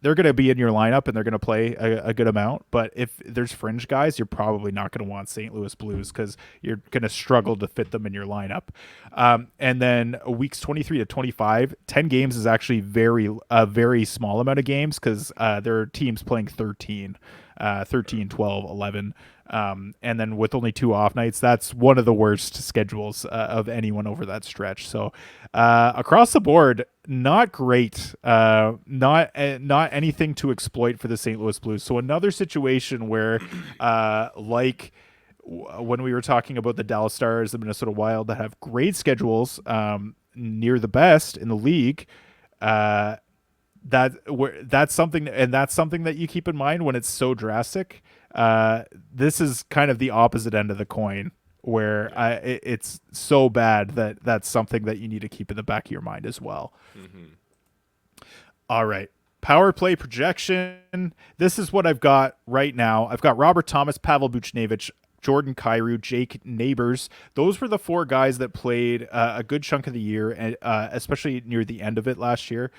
they're going to be in your lineup and they're going to play a good amount. But if there's fringe guys, you're probably not going to want St. Louis Blues because you're going to struggle to fit them in your lineup. And then weeks 23 to 25, 10 games is actually a very small amount of games because there are teams playing 13, 12, 11. And then with only 2 off nights, that's one of the worst schedules of anyone over that stretch. So across the board, not great. Not anything to exploit for the St. Louis Blues. So another situation where like when we were talking about the Dallas Stars, the Minnesota Wild that have great schedules, near the best in the league, that's something that you keep in mind when it's so drastic. This is kind of the opposite end of the coin where it's so bad that that's something that you need to keep in the back of your mind as well. Mm-hmm. All right. Power play projection. This is what I've got right now. I've got Robert Thomas, Pavel Buchnevich, Jordan Kyrou, Jake Neighbors. Those were the 4 guys that played a good chunk of the year, and especially near the end of it last year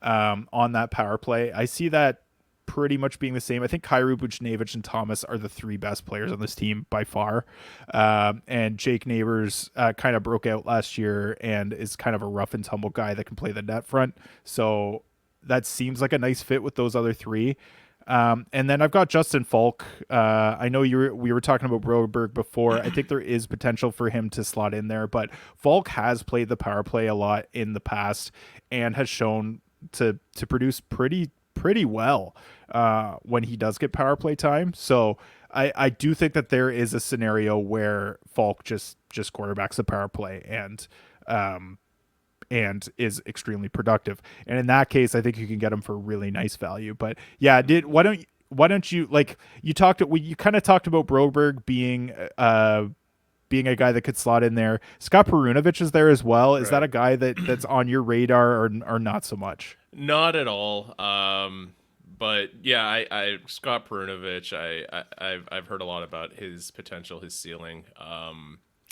on that power play. I see that pretty much being the same. I think Kyrou, Buchnevich, and Thomas are the three best players on this team by far. And Jake Neighbors kind of broke out last year and is kind of a rough and tumble guy that can play the net front. So that seems like a nice fit with those other three. And then I've got Justin Falk. I know we were talking about Broberg before. I think there is potential for him to slot in there, but Falk has played the power play a lot in the past and has shown to produce pretty well when he does get power play time. So I do think that there is a scenario where Falk just quarterbacks the power play and is extremely productive. And in that case, I think you can get him for really nice value. But yeah, why don't you, like, you kind of talked about Broberg being a guy that could slot in there. Scott Perunovich is there as well. Is that a guy that's on your radar or not so much? Not at all. But yeah, I Scott Perunovich, I've heard a lot about his potential, his ceiling.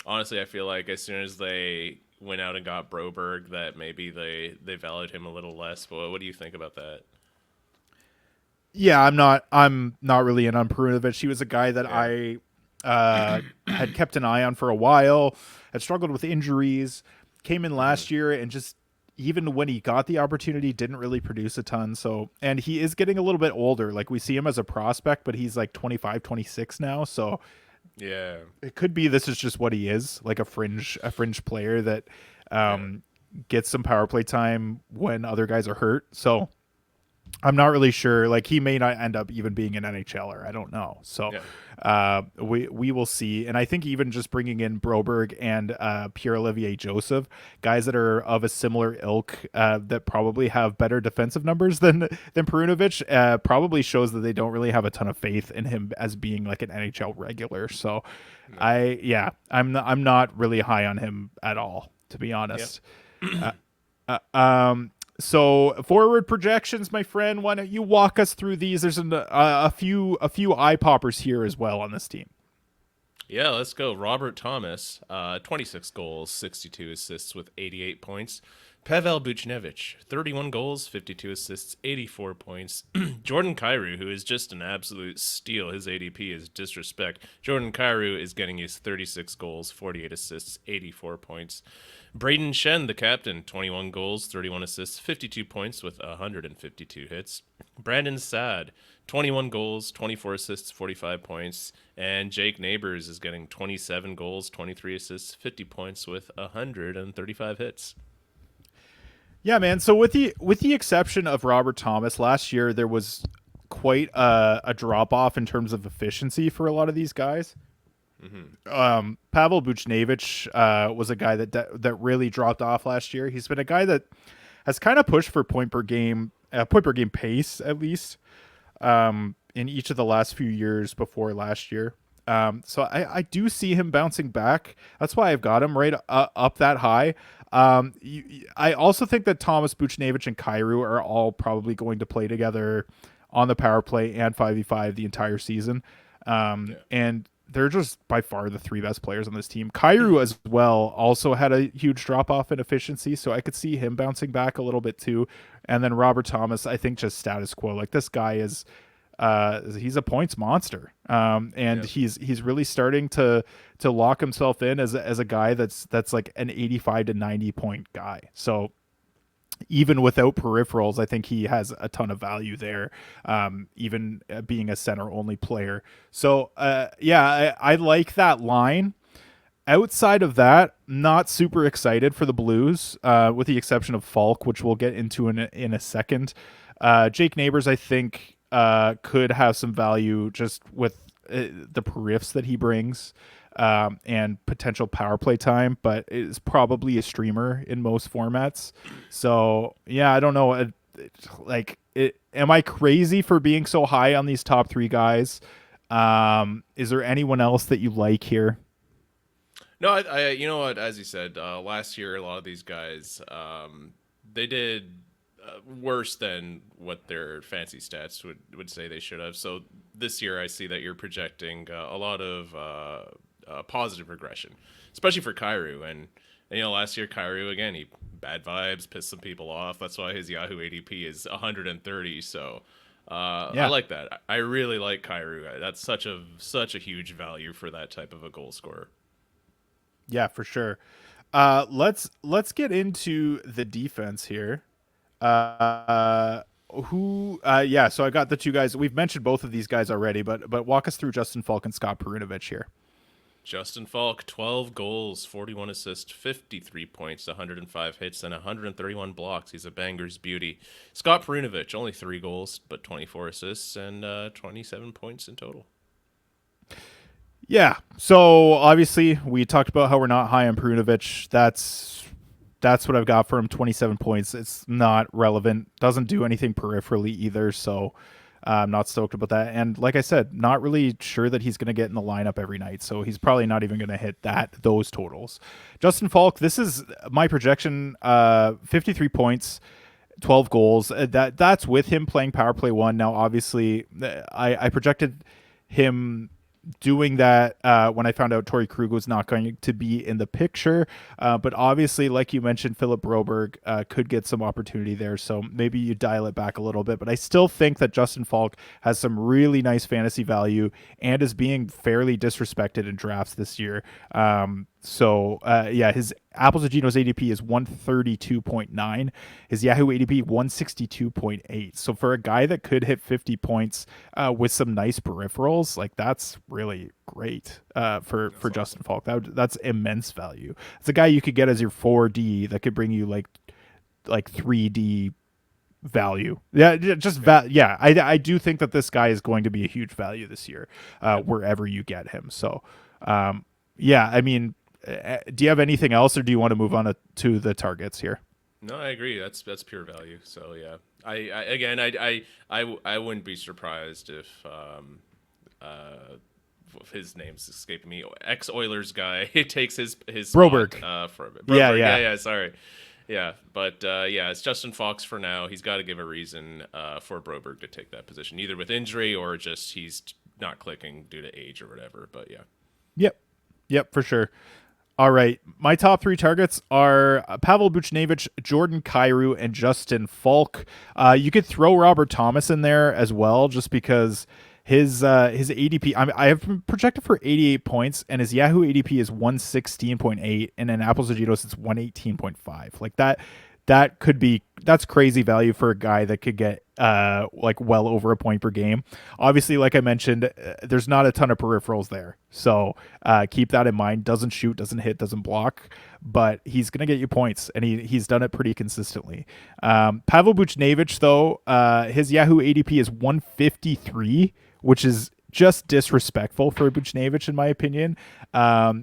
Honestly, I feel like as soon as they went out and got Broberg, that maybe they valued him a little less. But what do you think about that? Yeah, I'm not really in on Perunovich. He was a guy that I had kept an eye on for a while, had struggled with injuries, came in last year and just, even when he got the opportunity, didn't really produce a ton. So, and he is getting a little bit older. Like, we see him as a prospect, but he's like 25, 26 now. So Yeah. it could be this is just what he is, like a fringe player that gets some power play time when other guys are hurt. So I'm not really sure. Like, he may not end up even being an NHLer. I don't know. So we will see. And I think even just bringing in Broberg and Pierre-Olivier Joseph, guys that are of a similar ilk, that probably have better defensive numbers than Perunovich, probably shows that they don't really have a ton of faith in him as being like an NHL regular. So I'm not really high on him at all, to be honest. So forward projections, my friend, why don't you walk us through these? There's a few eye poppers here as well on this team. Yeah, let's go. Robert Thomas, 26 goals, 62 assists with 88 points. Pavel Buchnevich, 31 goals, 52 assists, 84 points. Jordan Kyrou, who is just an absolute steal. His ADP is disrespect. Jordan Kyrou is getting his 36 goals, 48 assists, 84 points. Braden Shen, the captain, 21 goals, 31 assists, 52 points with 152 hits. Brandon Saad, 21 goals, 24 assists, 45 points. And Jake Neighbors is getting 27 goals, 23 assists, 50 points with 135 hits. Yeah, man. So with the exception of Robert Thomas, last year there was quite a drop off in terms of efficiency for a lot of these guys. Pavel Buchnevich was a guy that really dropped off last year. He's been a guy that has kind of pushed for point per game pace, at least, in each of the last few years before last year. So I do see him bouncing back. That's why I've got him right up that high. I also think that Thomas, Buchnevich, and Kyrou are all probably going to play together on the power play and 5v5 the entire season. And they're just by far the three best players on this team. Kyrou as well also had a huge drop off in efficiency, so I could see him bouncing back a little bit too. And then Robert Thomas, I think just status quo. Like, this guy is he's a points monster. And he's really starting to lock himself in as a guy that's like an 85 to 90 point guy. So even without peripherals, I think he has a ton of value there, even being a center only player. So I like that line. Outside of that, not super excited for the Blues, with the exception of Falk, which we'll get into in a second. Jake Neighbors, I think, could have some value just with the periffs that he brings, and potential power play time, but is probably a streamer in most formats. So yeah, I don't know. Am I crazy for being so high on these top three guys? Is there anyone else that you like here? No, I you know what? As you said, last year a lot of these guys, they did worse than what their fancy stats would say they should have. So this year, I see that you're projecting a lot of positive regression, especially for Kyrou. And last year Kyrou, again, he bad vibes, pissed some people off. That's why his Yahoo ADP is 130. So I Yeah. like that. I really like Kyrou. That's such a huge value for that type of a goal scorer. Yeah, for sure. Let's get into the defense here. Who yeah, so I got the two guys. We've mentioned both of these guys already, but walk us through Justin Falk and Scott Perunovich here. Justin Falk, 12 goals, 41 assists, 53 points, 105 hits, and 131 blocks. He's a banger's beauty. Scott Perunovich, only 3 goals, but 24 assists and 27 points in total. Yeah. So obviously we talked about how we're not high on Perunovich. That's what I've got for him. 27 points. It's not relevant. Doesn't do anything peripherally either. So I'm not stoked about that. And like I said, not really sure that he's going to get in the lineup every night. So he's probably not even going to hit those totals. Justin Falk, this is my projection. 53 points. 12 goals. That's with him playing power play 1. Now, obviously, I projected him doing that when I found out Torrey Krug was not going to be in the picture. But obviously, like you mentioned, Philip Broberg could get some opportunity there. So maybe you dial it back a little bit. But I still think that Justin Falk has some really nice fantasy value and is being fairly disrespected in drafts this year. Yeah, his Apples to Geno's ADP is 132.9. His Yahoo ADP 162.8. So for a guy that could hit 50 points with some nice peripherals, like that's really great for Justin Falk. That's immense value. It's a guy you could get as your 4D that could bring you like 3D value. Yeah, yeah. I do think that this guy is going to be a huge value this year wherever you get him. So yeah, I mean, do you have anything else, or do you want to move on to the targets here? No, I agree. That's pure value. So yeah, I wouldn't be surprised if his name's escaping me. Ex Oilers guy takes his Broberg. spot, for a bit. Yeah, Broberg, yeah. yeah. Sorry. Yeah, but yeah, it's Justin Fox for now. He's got to give a reason for Broberg to take that position, either with injury or just he's not clicking due to age or whatever. But yeah. Yep, for sure. All right. My top 3 targets are Pavel Buchnevich, Jordan Kyrou, and Justin Falk. You could throw Robert Thomas in there as well, just because his ADP, I have him projected for 88 points, and his Yahoo ADP is 116.8, and in Apples to Getos it's 118.5. Like that's crazy value for a guy that could get like well over a point per game. Obviously, like I mentioned, there's not a ton of peripherals there, so keep that in mind. Doesn't shoot, doesn't hit, doesn't block, but he's gonna get you points, and he's done it pretty consistently. Pavel Buchnevich, though, his Yahoo ADP is 153, which is just disrespectful for Buchnevich, in my opinion.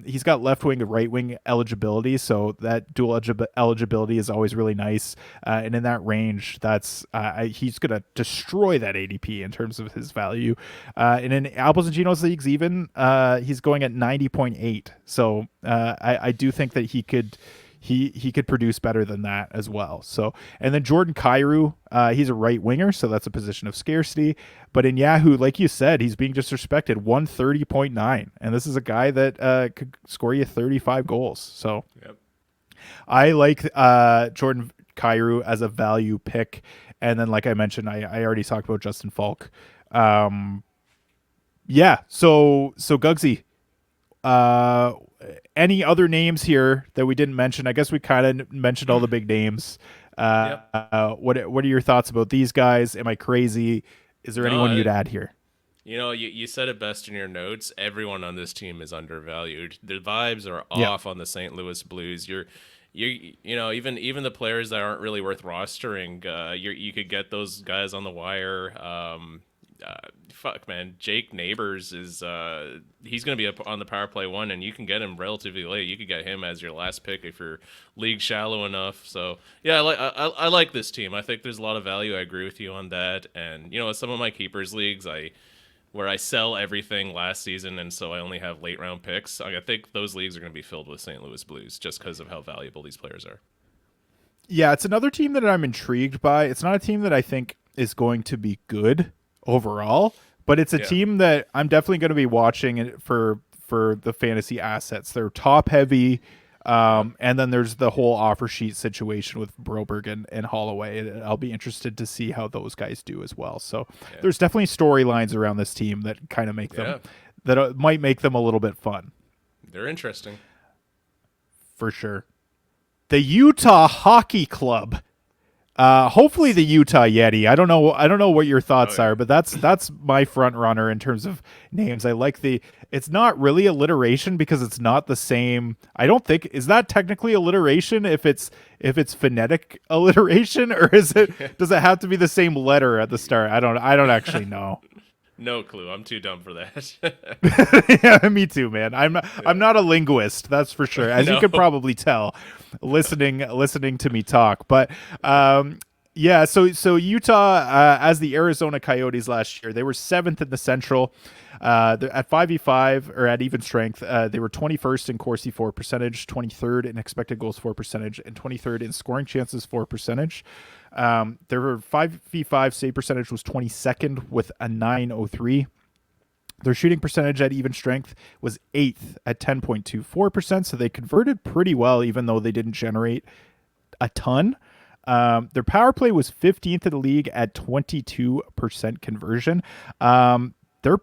He's got left wing and right wing eligibility, so that dual eligibility is always really nice. And in that range, he's gonna destroy that ADP in terms of his value. And in Apples and Genos leagues, even he's going at 90.8. So I do think that he could produce better than that as well. So, and then Jordan Kyrou, he's a right winger, so that's a position of scarcity. But in Yahoo, like you said, he's being disrespected, 130.9, and this is a guy that could score you 35 goals. So, Yep. I like Jordan Kyrou as a value pick. And then, like I mentioned, I already talked about Justin Falk. Yeah. So Gugsy, any other names here that we didn't mention? I guess we kind of mentioned all the big names. Yep. What are your thoughts about these guys? Am I crazy? Is there anyone you'd add here? You know, you said it best in your notes. Everyone on this team is undervalued. The vibes are off on the St. Louis Blues. You know, even the players that aren't really worth rostering, you could get those guys on the wire. Fuck, man, Jake Neighbors is he's going to be on the power play 1, and you can get him relatively late. You could get him as your last pick if you're league shallow enough. So yeah, I like this team. I think there's a lot of value. I agree with you on that. And you know, some of my keepers leagues, where I sell everything last season, and so I only have late round picks. I think those leagues are going to be filled with St. Louis Blues just because of how valuable these players are. Yeah, it's another team that I'm intrigued by. It's not a team that I think is going to be good overall, but it's a team that I'm definitely going to be watching for the fantasy assets. They're top heavy. And then there's the whole offer sheet situation with Broberg and Holloway. I'll be interested to see how those guys do as well. So there's definitely storylines around this team that kind of make them, that might make them a little bit fun. They're interesting. For sure. The Utah Hockey Club. Hopefully the Utah Yeti. I don't know what your thoughts are, but that's my front runner in terms of names. I like it's not really alliteration because it's not the same. I don't think, is that technically alliteration if it's phonetic alliteration, or does it have to be the same letter at the start? I don't actually know. No clue. I'm too dumb for that. Yeah, me too, man. I'm not a linguist, that's for sure. As you can probably tell, listening to me talk. But yeah, so Utah, as the Arizona Coyotes last year, they were 7th in the Central. At 5v5 or at even strength, they were 21st in Corsi for percentage, 23rd in expected goals for percentage, and 23rd in scoring chances for percentage. Their 5v5 save percentage was 22nd with a 903. Their shooting percentage at even strength was 8th at 10.24%, so they converted pretty well, even though they didn't generate a ton. Their power play was 15th in the league at 22% conversion. Their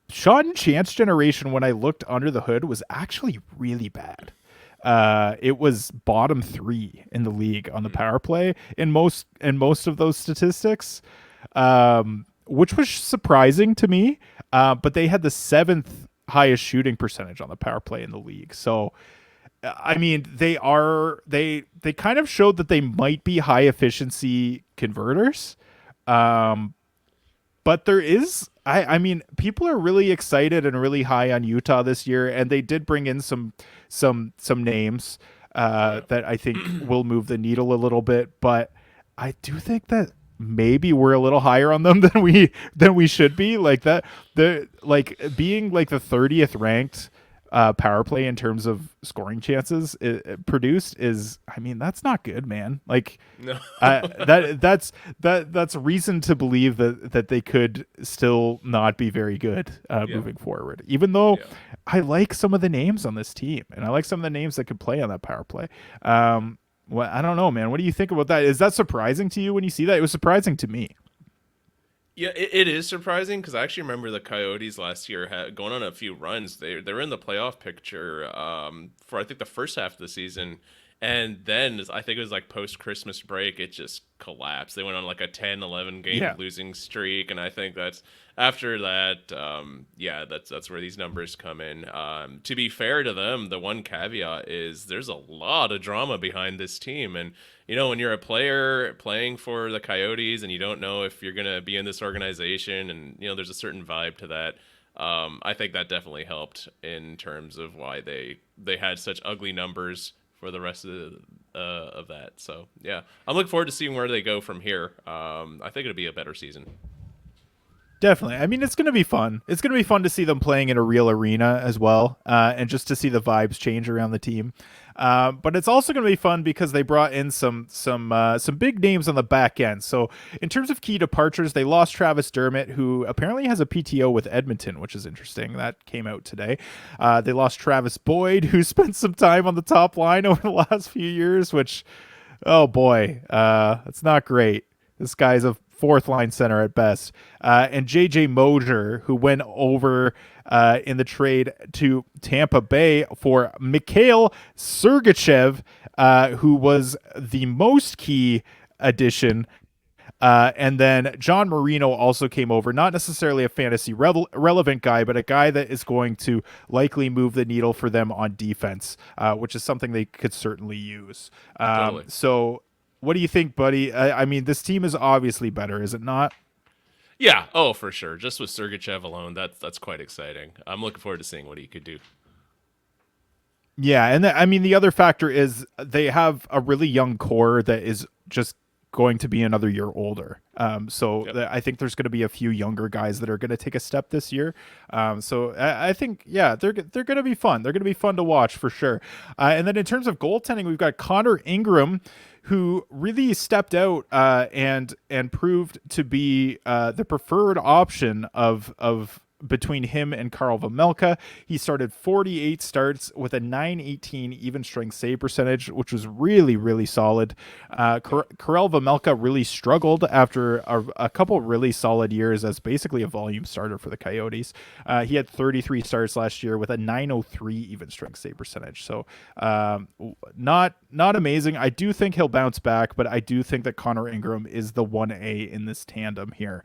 shot and chance generation, when I looked under the hood, was actually really bad. It was bottom 3 in the league on the power play in most of those statistics, which was surprising to me. But they had the 7th highest shooting percentage on the power play in the league. So, I mean, they kind of showed that they might be high efficiency converters. But there is, I mean, people are really excited and really high on Utah this year, and they did bring in some names that I think will move the needle a little bit. But I do think that maybe we're a little higher on them than we should be. Like that, being like the 30th ranked power play in terms of scoring chances produced is, I mean, that's not good, man. Like, no. that's reason to believe that they could still not be very good moving forward. Even though I like some of the names on this team, and I like some of the names that could play on that power play. Well, I don't know, man. What do you think about that? Is that surprising to you when you see that? It was surprising to me. Yeah, it is surprising because I actually remember the Coyotes last year going on a few runs. They were in the playoff picture for I think the first half of the season, and then I think it was like post Christmas break, it just collapsed. They went on like a 10-11 game losing streak, and I think that's after that. That's where these numbers come in. To be fair to them, the one caveat is there's a lot of drama behind this team, and you know, when you're a player playing for the Coyotes and you don't know if you're going to be in this organization, and, you know, there's a certain vibe to that. I think that definitely helped in terms of why they had such ugly numbers for the rest of that. So, yeah, I'm looking forward to seeing where they go from here. I think it'll be a better season. Definitely. I mean, it's going to be fun. It's going to be fun to see them playing in a real arena as well, and just to see the vibes change around the team. But it's also going to be fun because they brought in some big names on the back end. So in terms of key departures, they lost Travis Dermott, who apparently has a PTO with Edmonton, which is interesting. That came out today. They lost Travis Boyd, who spent some time on the top line over the last few years, which, oh boy, it's not great. This guy's a fourth line center at best. And JJ Mosier, who went over in the trade to Tampa Bay for Mikhail Sergachev, who was the most key addition. And then John Marino also came over, not necessarily a fantasy relevant guy, but a guy that is going to likely move the needle for them on defense, which is something they could certainly use. Totally. So what do you think, buddy? I mean, this team is obviously better, is it not? Yeah. Oh, for sure. Just with Sergachev alone, that's quite exciting. I'm looking forward to seeing what he could do. Yeah, and I mean, the other factor is they have a really young core that is just going to be another year older. I think there's going to be a few younger guys that are going to take a step this year. So I think, yeah, they're going to be fun. They're going to be fun to watch for sure. And then in terms of goaltending, we've got Connor Ingram, who really stepped out and proved to be the preferred option of between him and Karel Vejmelka. He started 48 starts with a 918 even strength save percentage, which was really, really solid. Karel Vejmelka really struggled after a couple really solid years as basically a volume starter for the Coyotes. He had 33 starts last year with a 903 even strength save percentage. So not amazing. I do think he'll bounce back, but I do think that Connor Ingram is the 1A in this tandem here.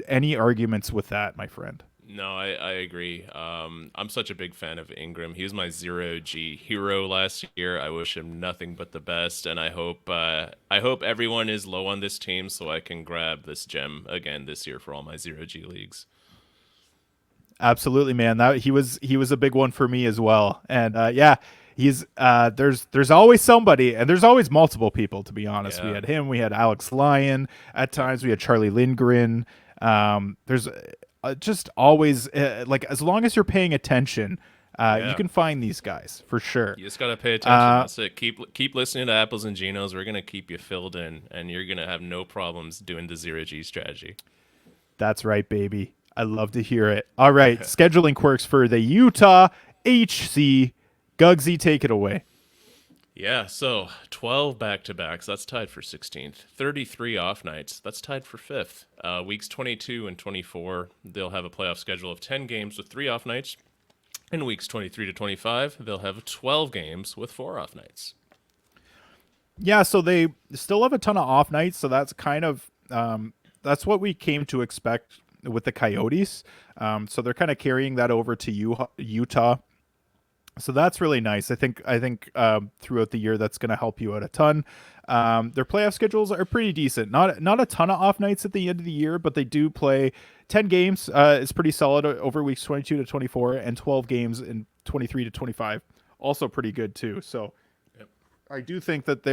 Any arguments with that, my friend? No, I agree. I'm such a big fan of Ingram. He was my 0G hero last year. I wish him nothing but the best, and I hope everyone is low on this team so I can grab this gem again this year for all my 0G leagues. Absolutely, man. That he was a big one for me as well. And he's there's always somebody, and there's always multiple people, to be honest. We had him, we had Alex Lyon at times, we had Charlie Lindgren. There's just always like, as long as you're paying attention, you can find these guys for sure. You just gotta pay attention. That's it. Keep listening to Apples and Genos. We're gonna keep you filled in, and you're gonna have no problems doing the 0G strategy. That's right, baby. I love to hear it. All right, scheduling quirks for the Utah HC. Gugsy, take it away. Yeah, so 12 back-to-backs, that's tied for 16th. 33 off nights, that's tied for 5th. Weeks 22 and 24, they'll have a playoff schedule of 10 games with 3 off nights. In weeks 23 to 25, they'll have 12 games with 4 off nights. Yeah, so they still have a ton of off nights, so that's kind of that's what we came to expect with the Coyotes. So they're kind of carrying that over to Utah. So that's really nice. I think throughout the year that's going to help you out a ton. Their playoff schedules are pretty decent. Not a ton of off nights at the end of the year, but they do play 10 games. It's pretty solid over weeks 22 to 24 and 12 games in 23 to 25. Also pretty good too. So I do think that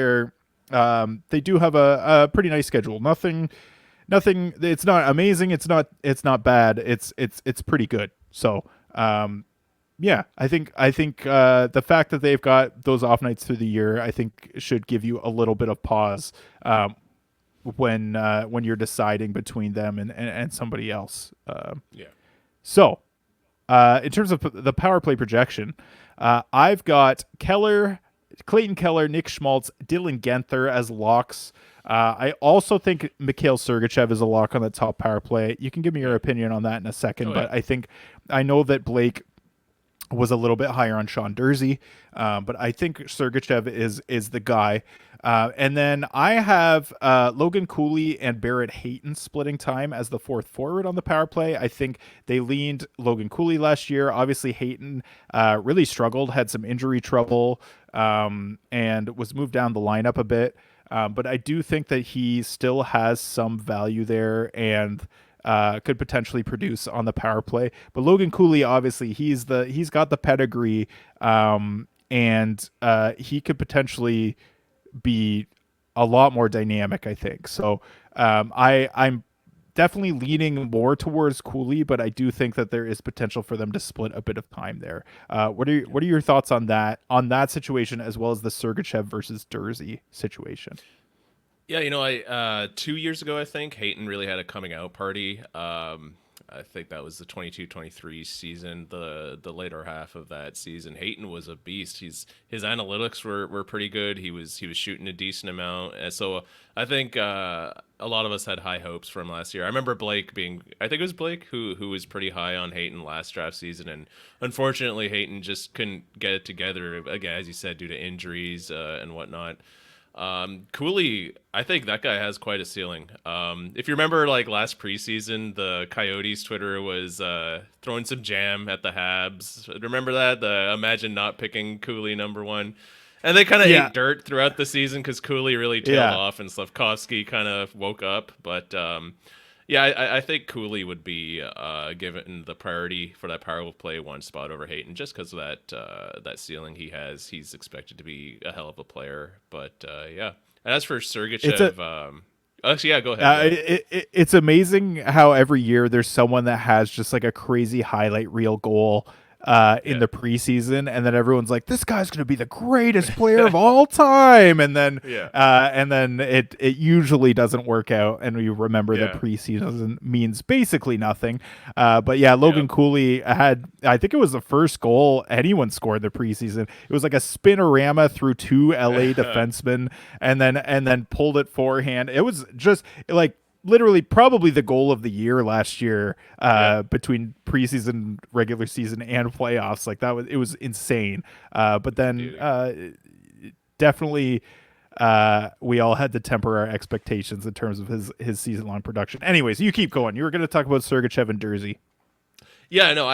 they do have a pretty nice schedule. Nothing. It's not amazing. It's not bad. It's pretty good. So yeah, I think the fact that they've got those off nights through the year, I think should give you a little bit of pause when you're deciding between them and somebody else. So in terms of the power play projection, I've got Clayton Keller, Nick Schmaltz, Dylan Genther as locks. I also think Mikhail Sergachev is a lock on the top power play. You can give me your opinion on that in a second, but I know that Blake was a little bit higher on Sean Durzi, but I think Sergachev is the guy. And then I have Logan Cooley and Barrett Hayton splitting time as the fourth forward on the power play. I think they leaned Logan Cooley last year. Obviously, Hayton really struggled, had some injury trouble, and was moved down the lineup a bit. But I do think that he still has some value there and could potentially produce on the power play. But Logan Cooley, obviously, he's got the pedigree, and he could potentially be a lot more dynamic, I think. So I'm definitely leaning more towards Cooley, but I do think that there is potential for them to split a bit of time there. What are your thoughts on that situation, as well as the Sergachev versus Durzi situation? Yeah, 2 years ago, I think Hayton really had a coming out party. I think that was the 22-23 season, the later half of that season. Hayton was a beast. His analytics were pretty good. He was shooting a decent amount. And so I think a lot of us had high hopes for him last year. I remember I think it was Blake who was pretty high on Hayton last draft season, and unfortunately Hayton just couldn't get it together again, as you said, due to injuries and whatnot. Cooley, I think that guy has quite a ceiling. If you remember, like last preseason, the Coyotes Twitter was throwing some jam at the Habs. Remember that? Imagine not picking Cooley number one. And they kind of ate dirt throughout the season because Cooley really tailed off and Slafkovsky kind of woke up. But I think Cooley would be given the priority for that power play one spot over Hayton just because of that ceiling he has. He's expected to be a hell of a player. But And as for Sergachev, go ahead. It's amazing how every year there's someone that has just like a crazy highlight reel goal in the preseason, and then everyone's like, "This guy's going to be the greatest player of all time," Yeah. and then it usually doesn't work out, and we remember that Yeah. preseason means basically nothing. But yeah, Logan Yep. Cooley had, I think it was the first goal anyone scored the preseason. It was like a spinorama through two LA defensemen, and then pulled it forehand. It was just like literally probably the goal of the year last year, Yeah. between preseason, regular season, and playoffs. Like it was insane. But then Beauty. definitely we all had to temper our expectations in terms of his season long production. Anyways, you keep going. You were going to talk about Sergachev and Jersey. Yeah, no,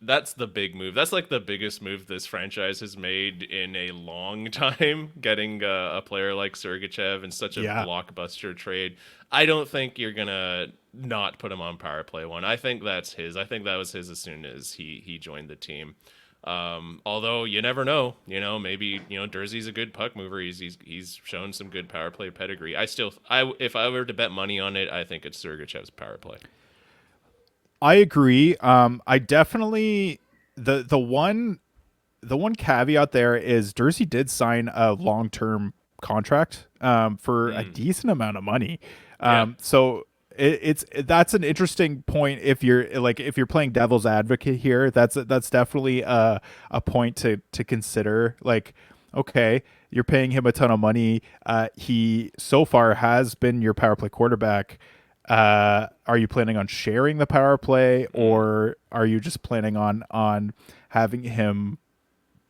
that's the big move. That's like the biggest move this franchise has made in a long time, getting a player like Sergachev in such a Yeah. blockbuster trade. I don't think you're gonna not put him on power play one. I think that's his. I think that was his as soon as he joined the team. Although you never know, maybe Jersey's a good puck mover. He's shown some good power play pedigree. If I were to bet money on it, I think it's Sergachev's power play. I agree. I definitely the one caveat there is Jersey did sign a long term contract for a decent amount of money. Yeah. So that's an interesting point if you're playing devil's advocate here. That's definitely a point to consider. Like, okay, you're paying him a ton of money. He so far has been your power play quarterback. Are you planning on sharing the power play, or are you just planning on having him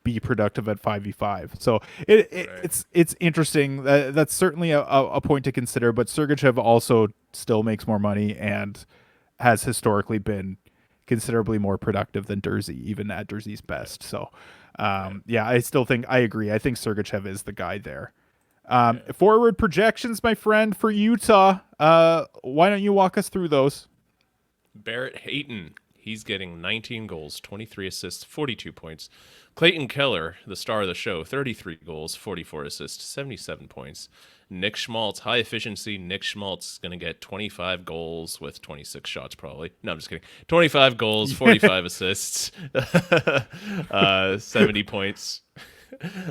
be productive at 5v5? So it's interesting. That's certainly a point to consider. But Sergachev also still makes more money and has historically been considerably more productive than Jersey, even at Jersey's best. So yeah, I still think I agree. I think Sergachev is the guy there. Forward projections, my friend, for Utah. Why don't you walk us through those? Barrett Hayton, he's getting 19 goals, 23 assists, 42 points. Clayton Keller, the star of the show, 33 goals, 44 assists, 77 points. Nick Schmaltz, high efficiency. Nick Schmaltz is going to get 25 goals with 26 shots, probably. No, I'm just kidding. 25 goals, 45 assists, 70 points.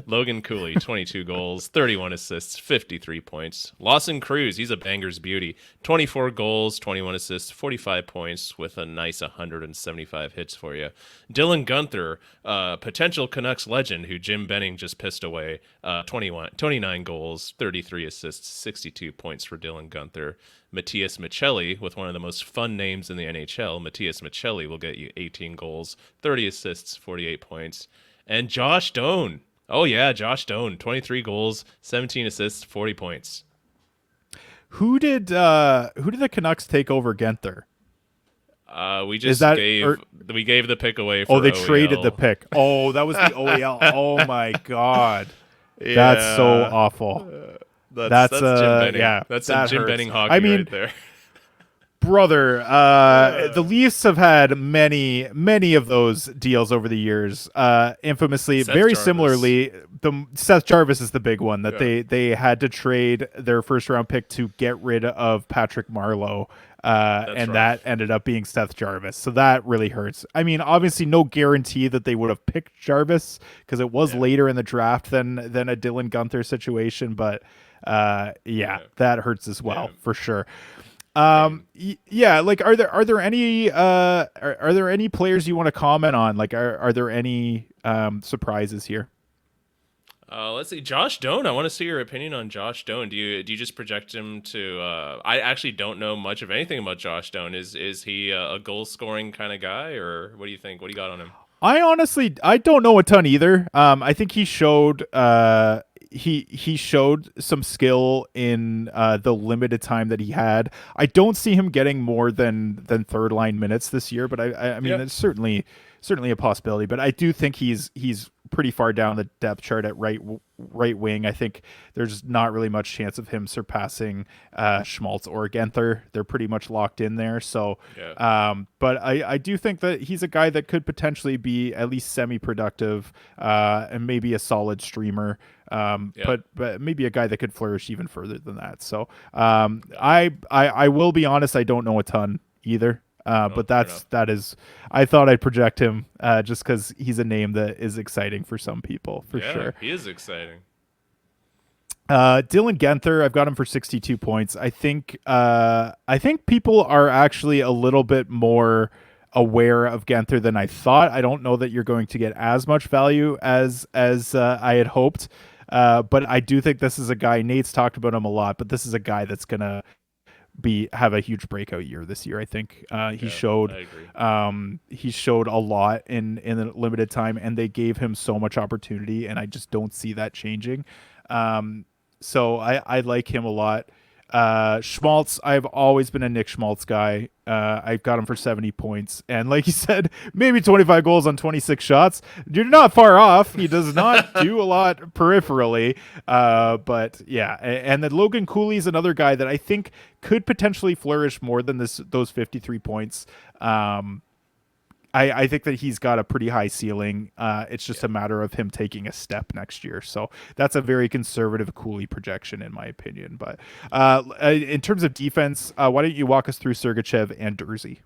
Logan Cooley, 22 goals, 31 assists, 53 points. Lawson Cruz, he's a banger's beauty. 24 goals, 21 assists, 45 points with a nice 175 hits for you. Dylan Guenther, potential Canucks legend who Jim Benning just pissed away. 29 goals, 33 assists, 62 points for Dylan Guenther. Matthias Michelli, with one of the most fun names in the NHL. Matthias Michelli will get you 18 goals, 30 assists, 48 points. And Josh Doan. Oh, yeah, Josh Doan. 23 goals, 17 assists, 40 points. Who did the Canucks take over Genther? We just we gave the pick away for Oh, they OEL. traded the pick. Oh, that was the OEL. Oh my god. Yeah. That's so awful. That's Jim Benning. Yeah. That's some Jim Benning hockey right there. Brother, the Leafs have had many of those deals over the years. Infamously, very similarly, Seth Jarvis is the big one that they had to trade their first round pick to get rid of Patrick Marleau, and that ended up being Seth Jarvis. So that really hurts. I mean, obviously, no guarantee that they would have picked Jarvis because it was later in the draft than a Dylan Guenther situation, but that hurts as well for sure. Like are there any players you want to comment on? Like are there any surprises here? Let's see, Josh Doan. I want to see your opinion on Josh Doan. Do you just project him to? I actually don't know much of anything about Josh Doan. Is he a goal scoring kind of guy, or what do you think? What do you got on him? I don't know a ton either. I think he showed he showed some skill in the limited time that he had. I don't see him getting more than third line minutes this year, but I mean it's certainly a possibility. But I do think he's pretty far down the depth chart at right wing. I think there's not really much chance of him surpassing Schmaltz or Genther. They're pretty much locked in there. So, but I do think that he's a guy that could potentially be at least semi-productive and maybe a solid streamer. But maybe a guy that could flourish even further than that. So I will be honest, I don't know a ton either. But fair enough. that is, I thought I'd project him just because he's a name that is exciting for some people for Yeah, sure. he is exciting. Dylan Genther, I've got him for 62 points. I think people are actually a little bit more aware of Genther than I thought. I don't know that you're going to get as much value as I had hoped. But I do think this is a guy. Nate's talked about him a lot, but this is a guy that's gonna have a huge breakout year this year. I think Yeah, I agree. he showed a lot in a limited time, and they gave him so much opportunity, and I just don't see that changing. So I like him a lot. Schmaltz, I've always been a Nick Schmaltz guy. I've got him for 70 points. And like you said, maybe 25 goals on 26 shots. You're not far off. He does not do a lot peripherally. But yeah. And then Logan Cooley is another guy that I think could potentially flourish more than those 53 points. I think that he's got a pretty high ceiling. It's just a matter of him taking a step next year. So that's a very conservative Cooley projection, in my opinion. But in terms of defense, why don't you walk us through Sergachev and Dursey?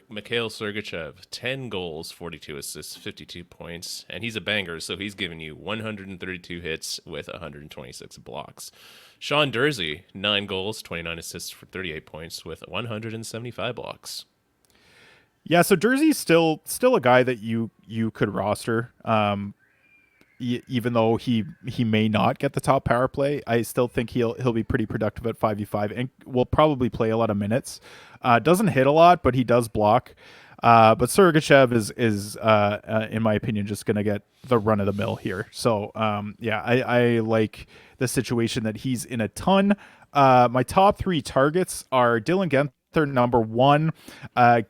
Mikhail Sergachev, 10 goals, 42 assists, 52 points, and he's a banger, so he's giving you 132 hits with 126 blocks. Sean Dursey, 9 goals, 29 assists for 38 points with 175 blocks. Yeah, so Jersey's still a guy that you could roster, even though he may not get the top power play. I still think he'll be pretty productive at 5v5 and will probably play a lot of minutes. Doesn't hit a lot, but he does block. But Sergachev is in my opinion just going to get the run of the mill here. So I like the situation that he's in a ton. My top 3 targets are Dylan Genther, number 1.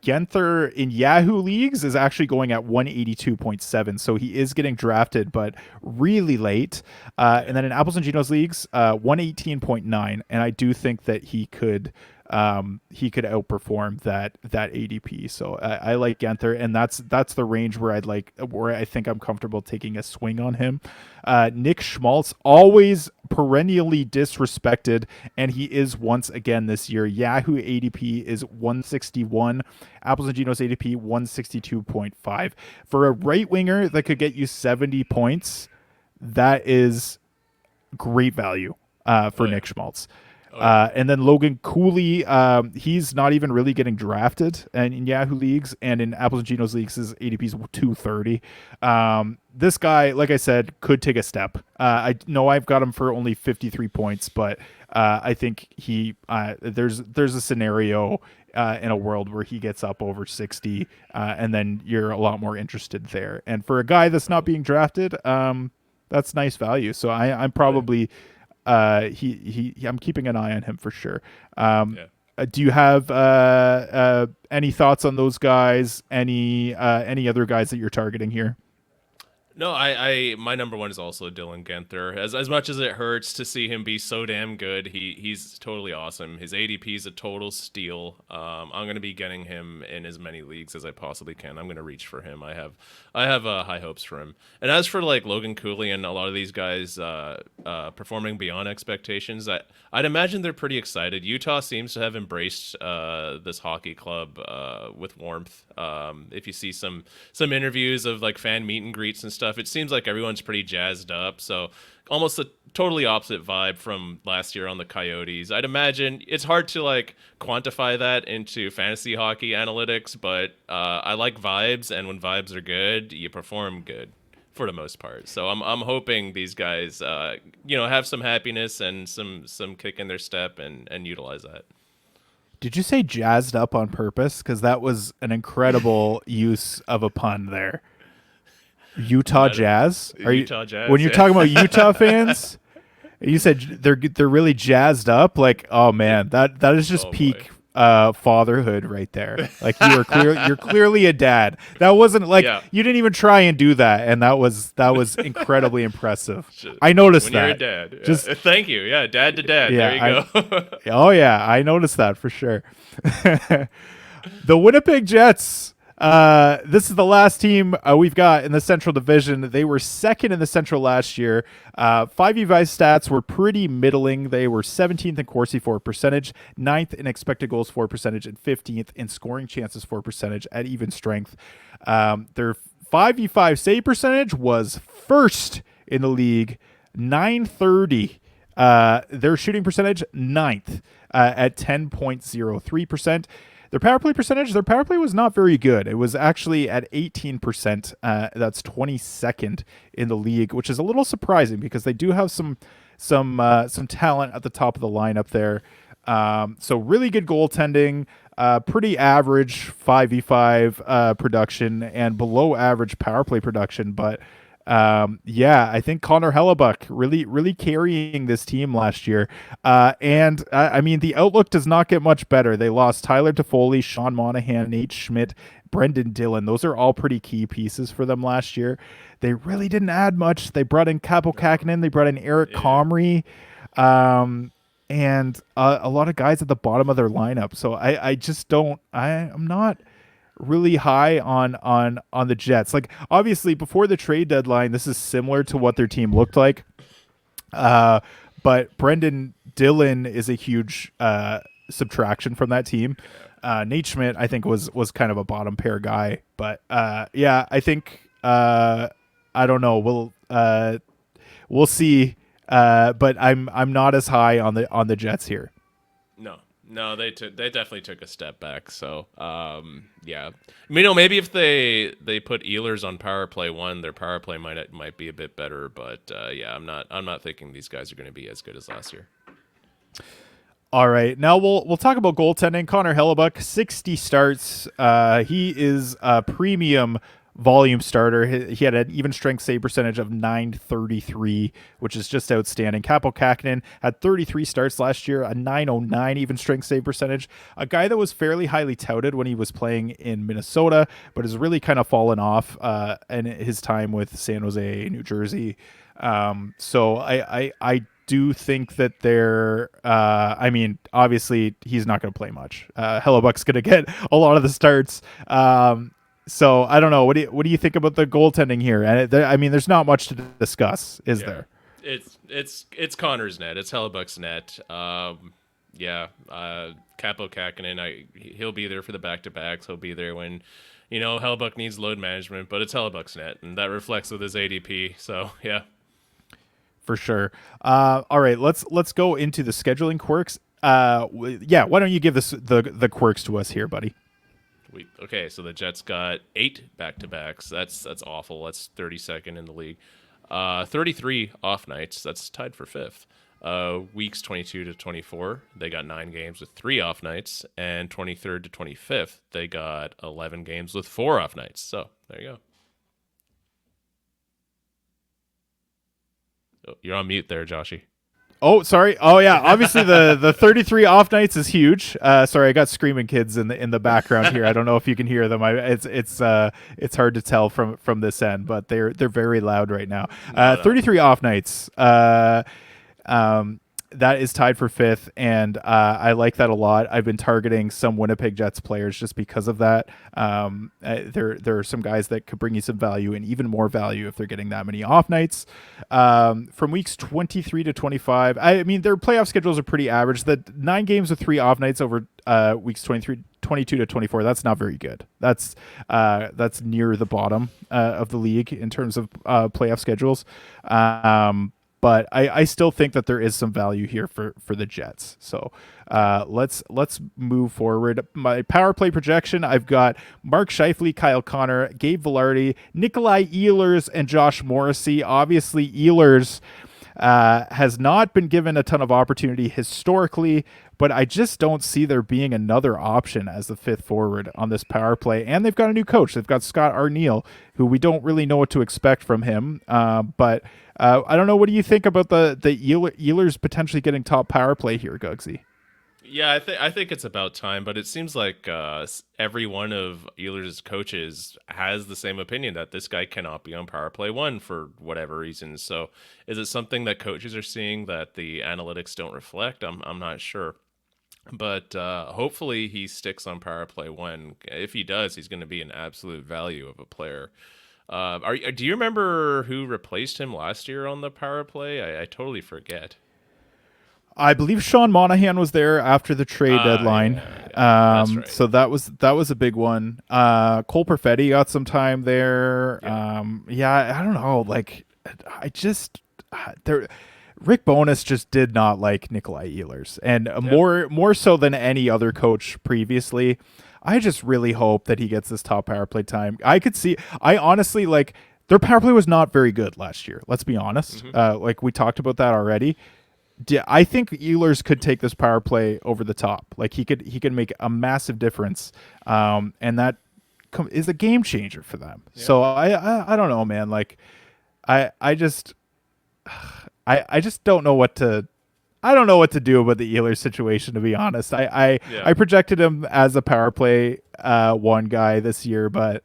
Genther in Yahoo leagues is actually going at 182.7, so he is getting drafted, but really late. And then in Apples and Genos leagues, 118.9, and I do think that he could outperform that ADP. So I like Genther, and that's the range where I think I'm comfortable taking a swing on him. Nick Schmaltz, always perennially disrespected, and he is once again this year. Yahoo ADP is 161. Apples and Genos ADP 162.5. For a right winger that could get you 70 points, that is great value for Nick Schmaltz. And then Logan Cooley, he's not even really getting drafted in Yahoo leagues, and in Apples and Genos leagues, his ADP is 230. This guy, like I said, could take a step. I know I've got him for only 53 points, but I think there's a scenario in a world where he gets up over 60, and then you're a lot more interested there. And for a guy that's not being drafted, that's nice value. So I'm probably. I'm keeping an eye on him for sure. Do you have any thoughts on those guys? Any other guys that you're targeting here? No, my number 1 is also Dylan Genther. As much as it hurts to see him be so damn good, he's totally awesome. His ADP is a total steal. I'm going to be getting him in as many leagues as I possibly can. I'm going to reach for him. I have high hopes for him. And as for like Logan Cooley and a lot of these guys performing beyond expectations, I'd imagine they're pretty excited. Utah seems to have embraced this hockey club with warmth. If you see some interviews of like fan meet and greets and stuff, it seems like everyone's pretty jazzed up. So almost a totally opposite vibe from last year on the Coyotes. I'd imagine it's hard to like quantify that into fantasy hockey analytics, but I like vibes, and when vibes are good, you perform good for the most part. So I'm hoping these guys have some happiness and some kick in their step and utilize that. Did you say jazzed up on purpose? Because that was an incredible use of a pun there. Utah Jazz? Utah Jazz. When you're talking about Utah fans, you said they're really jazzed up. Like, oh man, that is just peak fatherhood right there. Like you're clearly a dad. That wasn't like you didn't even try and do that, and that was incredibly impressive. I noticed when that. You're a dad. Just thank you. Yeah, dad to dad. Yeah, there you go. Oh yeah, I noticed that for sure. The Winnipeg Jets. This is the last team we've got in the Central Division. They were second in the Central last year. 5v5 stats were pretty middling. They were 17th in Corsi for percentage, 9th in expected goals for percentage, and 15th in scoring chances for percentage at even strength. Their 5v5 save percentage was first in the league, 930. Their shooting percentage, ninth at 10.03%. Their power play was not very good. It was actually at 18%. That's 22nd in the league, which is a little surprising because they do have some talent at the top of the lineup there. So really good goaltending, pretty average 5v5 production, and below average power play production. But I think Connor Hellebuck really carrying this team last year. And I mean, the outlook does not get much better. They lost Tyler Toffoli, Sean Monahan, Nate Schmidt, Brendan Dillon. Those are all pretty key pieces for them last year. They really didn't add much. They brought in Kaapo Kähkönen. They brought in Eric Comrie. And a lot of guys at the bottom of their lineup. So I'm not really high on the Jets. Like, obviously before the trade deadline, this is similar to what their team looked like. But Brendan Dillon is a huge subtraction from that team. Nate Schmidt, I think, was kind of a bottom pair guy. But I think I don't know. We'll see. But I'm not as high on the Jets here. No, they definitely took a step back. So, yeah. I mean, maybe if they put Ehlers on power play 1, their power play might be a bit better. But I'm not thinking these guys are going to be as good as last year. All right, now we'll talk about goaltending. Connor Hellebuck, 60 starts. He is a premium volume starter. He had an even strength save percentage of 933, which is just outstanding. Kaapo Kähkönen had 33 starts last year, a 909 even strength save percentage. A guy that was fairly highly touted when he was playing in Minnesota, but has really kind of fallen off in his time with San Jose, New Jersey. So I do think that they're I mean, obviously he's not going to play much. Hellebuck's going to get a lot of the starts. So I don't know. What do you think about the goaltending here? And I mean, there's not much to discuss, is there? It's Connor's net. It's Hellebuck's net. Kaapo Kähkönen, he'll be there for the back-to-backs. He'll be there when, Hellebuck needs load management, but it's Hellebuck's net, and that reflects with his ADP. So yeah, for sure. All right, let's go into the scheduling quirks. Why don't you give the quirks to us here, buddy? So the Jets got 8 back-to-backs. That's awful. That's 32nd in the league. 33 off nights. That's tied for 5th. Weeks 22 to 24, they got 9 games with 3 off nights, and 23rd to 25th, they got 11 games with 4 off nights. So there you go. Oh, you're on mute there, Joshy. Oh, sorry. Oh, yeah. Obviously, the 33 off nights is huge. Sorry, I got screaming kids in the background here. I don't know if you can hear them. It's hard to tell from this end, but they're very loud right now. 33 off nights. That is tied for 5th, and I like that a lot. I've been targeting some Winnipeg Jets players just because of that. There are some guys that could bring you some value, and even more value if they're getting that many off nights. From weeks 23 to 25, I mean, their playoff schedules are pretty average. The 9 games with 3 off nights over weeks 22 to 24, that's not very good. That's near the bottom of the league in terms of playoff schedules. But I still think that there is some value here for the Jets. So let's move forward. My power play projection, I've got Mark Scheifele, Kyle Connor, Gabe Vilardi, Nikolai Ehlers, and Josh Morrissey. Obviously, Ehlers has not been given a ton of opportunity historically, but I just don't see there being another option as the 5th forward on this power play. And they've got a new coach. They've got Scott Arniel, who we don't really know what to expect from him. But I don't know. What do you think about the Ehlers potentially getting top power play here, Gugsy? Yeah, I think it's about time, but it seems like every one of Ehlers' coaches has the same opinion that this guy cannot be on power play 1 for whatever reason. So is it something that coaches are seeing that the analytics don't reflect? I'm not sure. But hopefully he sticks on power play one. If he does, he's going to be an absolute value of a player. Do you remember who replaced him last year on the power play? I totally forget. I believe Sean Monahan was there after the trade deadline. Yeah, that's right. So that was a big one. Cole Perfetti got some time there. Yeah. I don't know. Like, I just there. Rick Bowness just did not like Nikolai Ehlers, and Yep. more so than any other coach previously. I just really hope that he gets this top power play time. I honestly like their power play was not very good last year. Let's be honest. Hmm. Like we talked about that already. I think Ehlers could take this power play over the top. Like he could make a massive difference, and that is a game changer for them. Yep. So I don't know, man. Like I just I just don't know what to. I don't know what to do about the Ehlers situation, to be honest. Yeah. I projected him as a power play one guy this year, but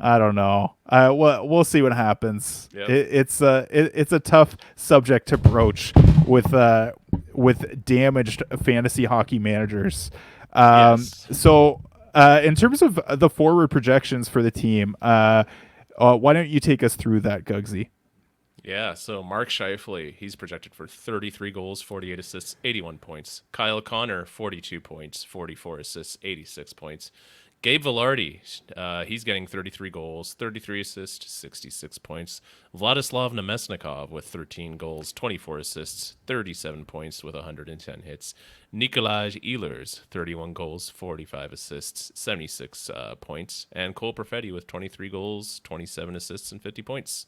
I don't know. We'll see what happens. Yep. It's a tough subject to broach with damaged fantasy hockey managers. Yes. So in terms of the forward projections for the team, why don't you take us through that, Gugsy? Yeah, so Mark Scheifele, he's projected for 33 goals, 48 assists, 81 points. Kyle Connor, 42 points, 44 assists, 86 points. Gabe Vilardi, he's getting 33 goals, 33 assists, 66 points. Vladislav Nemesnikov with 13 goals, 24 assists, 37 points with 110 hits. Nikolaj Ehlers, 31 goals, 45 assists, 76 points. And Cole Perfetti with 23 goals, 27 assists, and 50 points.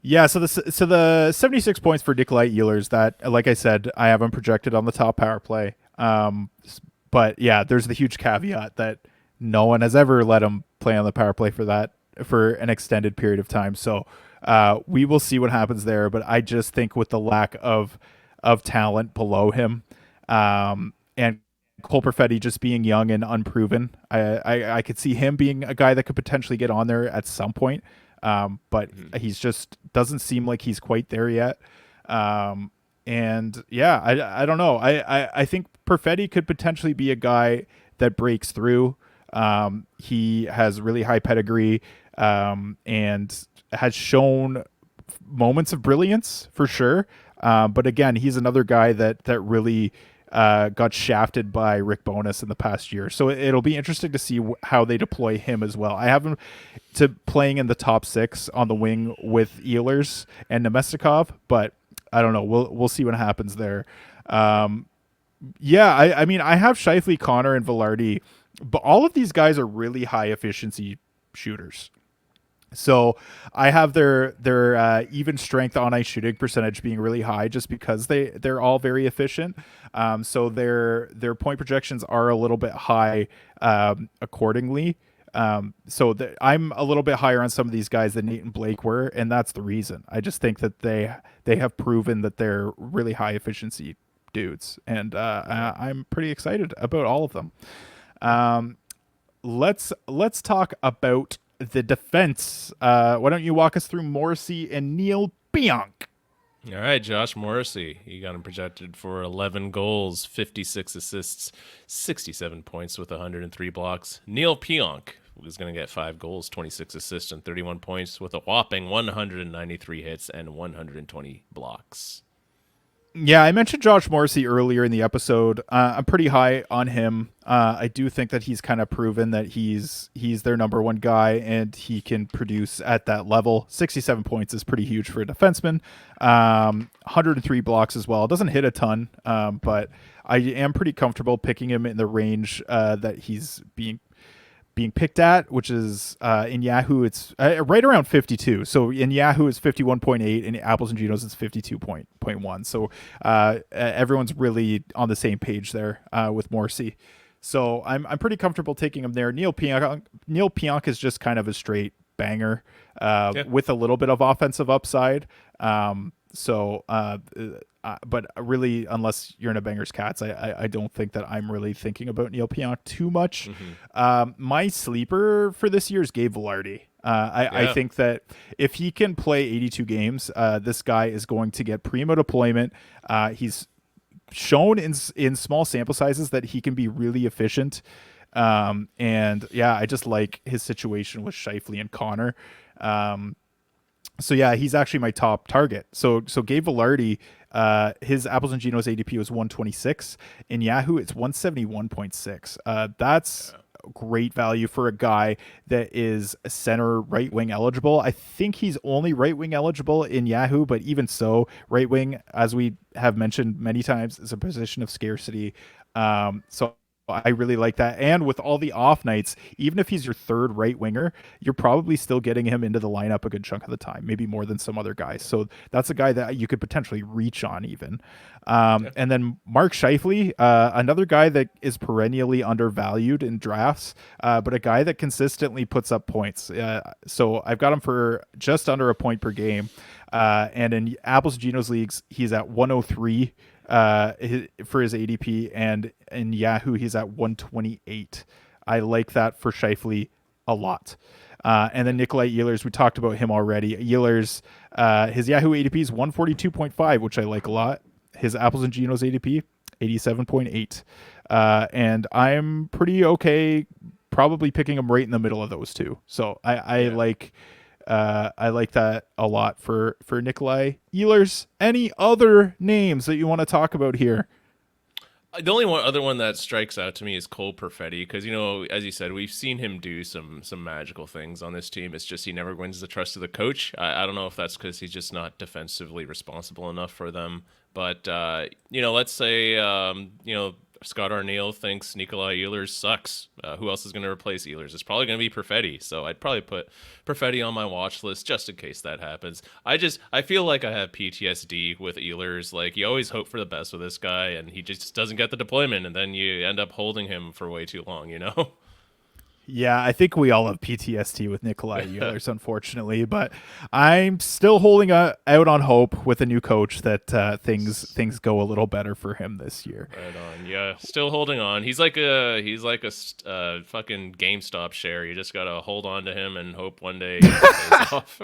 Yeah, so the 76 points for Nikolai Ehlers, that, like I said, I have him projected on the top power play. But yeah, there's the huge caveat that no one has ever let him play on the power play for an extended period of time. So we will see what happens there. But I just think with the lack of talent below him, and Cole Perfetti just being young and unproven, I could see him being a guy that could potentially get on there at some point. But he's just doesn't seem like he's quite there yet. And yeah, I don't know. I think Perfetti could potentially be a guy that breaks through. He has really high pedigree, and has shown moments of brilliance for sure. But again, he's another guy that really got shafted by Rick Bowness in the past year. So it'll be interesting to see how they deploy him as well. I have him to playing in the top 6 on the wing with Ehlers and Nemestikov, but I don't know. We'll see what happens there. I mean, I have Scheifele, Connor, and Vilardi, but all of these guys are really high efficiency shooters. So I have their even strength on ice shooting percentage being really high just because they're all very efficient. So their point projections are a little bit high accordingly. I'm a little bit higher on some of these guys than Nate and Blake were, and that's the reason. I just think that they have proven that they're really high efficiency dudes, and I'm pretty excited about all of them. Let's talk about the defense. Why don't you walk us through Morrissey and Neil Pionk? All right, Josh Morrissey. You got him projected for 11 goals, 56 assists, 67 points with 103 blocks. Neil Pionk was going to get 5 goals, 26 assists, and 31 points with a whopping 193 hits and 120 blocks. Yeah, I mentioned Josh Morrissey earlier in the episode. I'm pretty high on him. I do think that he's kind of proven that he's their number one guy and he can produce at that level. 67 points is pretty huge for a defenseman. 103 blocks as well. Doesn't hit a ton, but I am pretty comfortable picking him in the range that he's being picked at, which is in Yahoo, it's right around 52. So in Yahoo, it's 51.8, and Apples and Ginos, it's 52.1. So everyone's really on the same page there with Morrissey. So I'm pretty comfortable taking him there. Neil Pionk is just kind of a straight banger with a little bit of offensive upside. But really, unless you're in a Bangers Cats, I don't think that I'm really thinking about Neil Pionk too much. My sleeper for this year is Gabe Vilardi. I think that if he can play 82 games, this guy is going to get primo deployment. He's shown in small sample sizes that he can be really efficient. And yeah, I just like his situation with Scheifele and Connor. So yeah, he's actually my top target. So Gabe Vilardi, his Apples and Ginos ADP was 126. In Yahoo, it's 171.6. That's great value for a guy that is center right wing eligible. I think he's only right wing eligible in Yahoo, but even so, right wing, as we have mentioned many times, is a position of scarcity. So I really like that. And with all the off nights, even if he's your third right winger, you're probably still getting him into the lineup a good chunk of the time, maybe more than some other guys. So that's a guy that you could potentially reach on even. And then Mark Scheifele, another guy that is perennially undervalued in drafts, but a guy that consistently puts up points. So I've got him for just under a point per game. And in Apples and Ginos leagues, he's at 103 for his ADP, and in Yahoo he's at 128. I like that for Scheifele a lot. And then Nikolai Ehlers, we talked about him already. Ehlers, his Yahoo ADP is 142.5, which I like a lot. His Apples and Ginos ADP 87.8. And I'm pretty okay probably picking him right in the middle of those two. So I like that a lot for Nikolai Ehlers. Any other names that you want to talk about here? The only other one that strikes out to me is Cole Perfetti, because, you know, as you said, we've seen him do some magical things on this team. It's just he never wins the trust of the coach. I don't know if that's because he's just not defensively responsible enough for them. But, you know, let's say, you know, Scott Arniel thinks Nikolai Ehlers sucks. Who else is going to replace Ehlers? It's probably going to be Perfetti. So I'd probably put Perfetti on my watch list just in case that happens. I feel like I have PTSD with Ehlers. Like, you always hope for the best with this guy, and he just doesn't get the deployment, and then you end up holding him for way too long, you know? Yeah, I think we all have PTSD with Nikolai Ehlers, unfortunately, but I'm still holding out on hope with a new coach that things go a little better for him this year. Right on, yeah, still holding on. He's like a fucking GameStop share. You just gotta hold on to him and hope one day he pays off.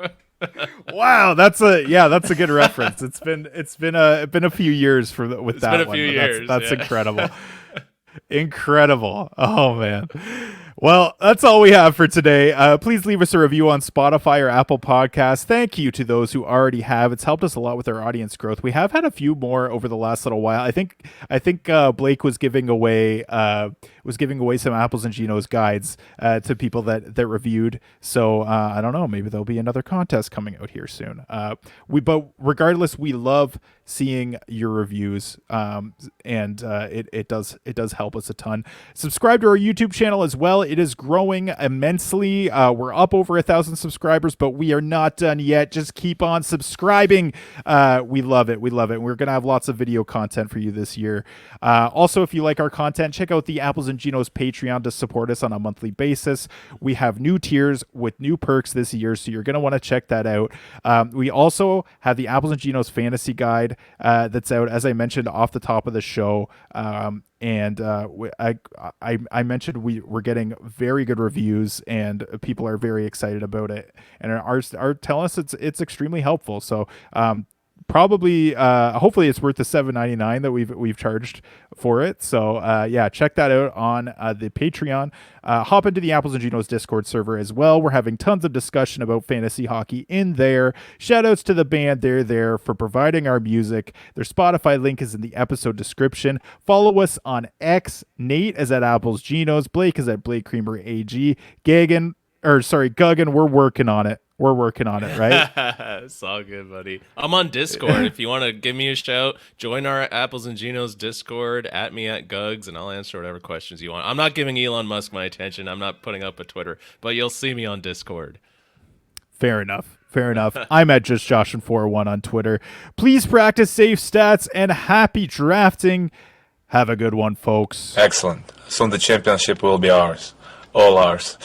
Wow, that's a good reference. It's been a few years with that one. It's been a few years. That's yeah. Incredible. Incredible. Oh man. Well, that's all we have for today. Please leave us a review on Spotify or Apple Podcasts. Thank you to those who already have. It's helped us a lot with our audience growth. We have had a few more over the last little while. I think Blake was giving away some Apples and Ginos guides to people that reviewed. So I don't know. Maybe there'll be another contest coming out here soon. But regardless, we love seeing your reviews, and it does help us a ton. Subscribe to our YouTube channel as well. It is growing immensely. We're up over 1,000 subscribers, but we are not done yet. Just keep on subscribing. We love it. We're gonna have lots of video content for you this year. Also, if you like our content, check out the Apples and Ginos Patreon to support us on a monthly basis. We have new tiers with new perks this year, so you're gonna want to check that out. We also have the Apples and Ginos Fantasy Guide that's out, as I mentioned off the top of the show. And I mentioned we're getting very good reviews, and people are very excited about it, and are telling us it's extremely helpful. So probably hopefully it's worth the $7.99 that we've charged for it. So yeah, check that out on the Patreon. Hop into the Apples and Ginos Discord server as well. We're having tons of discussion about fantasy hockey in there. Shout outs to the band They're There for providing our music. Their Spotify link is in the episode description. Follow us on X. Nate is at Apples Ginos. Blake is at Blake Creamer AG. Gagan, we're working on it. We're working on it, right? It's all good, buddy. I'm on Discord. If you want to give me a shout, join our Apples and Ginos Discord, at me at Gugs, and I'll answer whatever questions you want. I'm not giving Elon Musk my attention. I'm not putting up a Twitter, but you'll see me on Discord. Fair enough. I'm at JustJoshin401 on Twitter. Please practice safe stats and happy drafting. Have a good one, folks. Excellent. Soon the championship will be ours. All ours.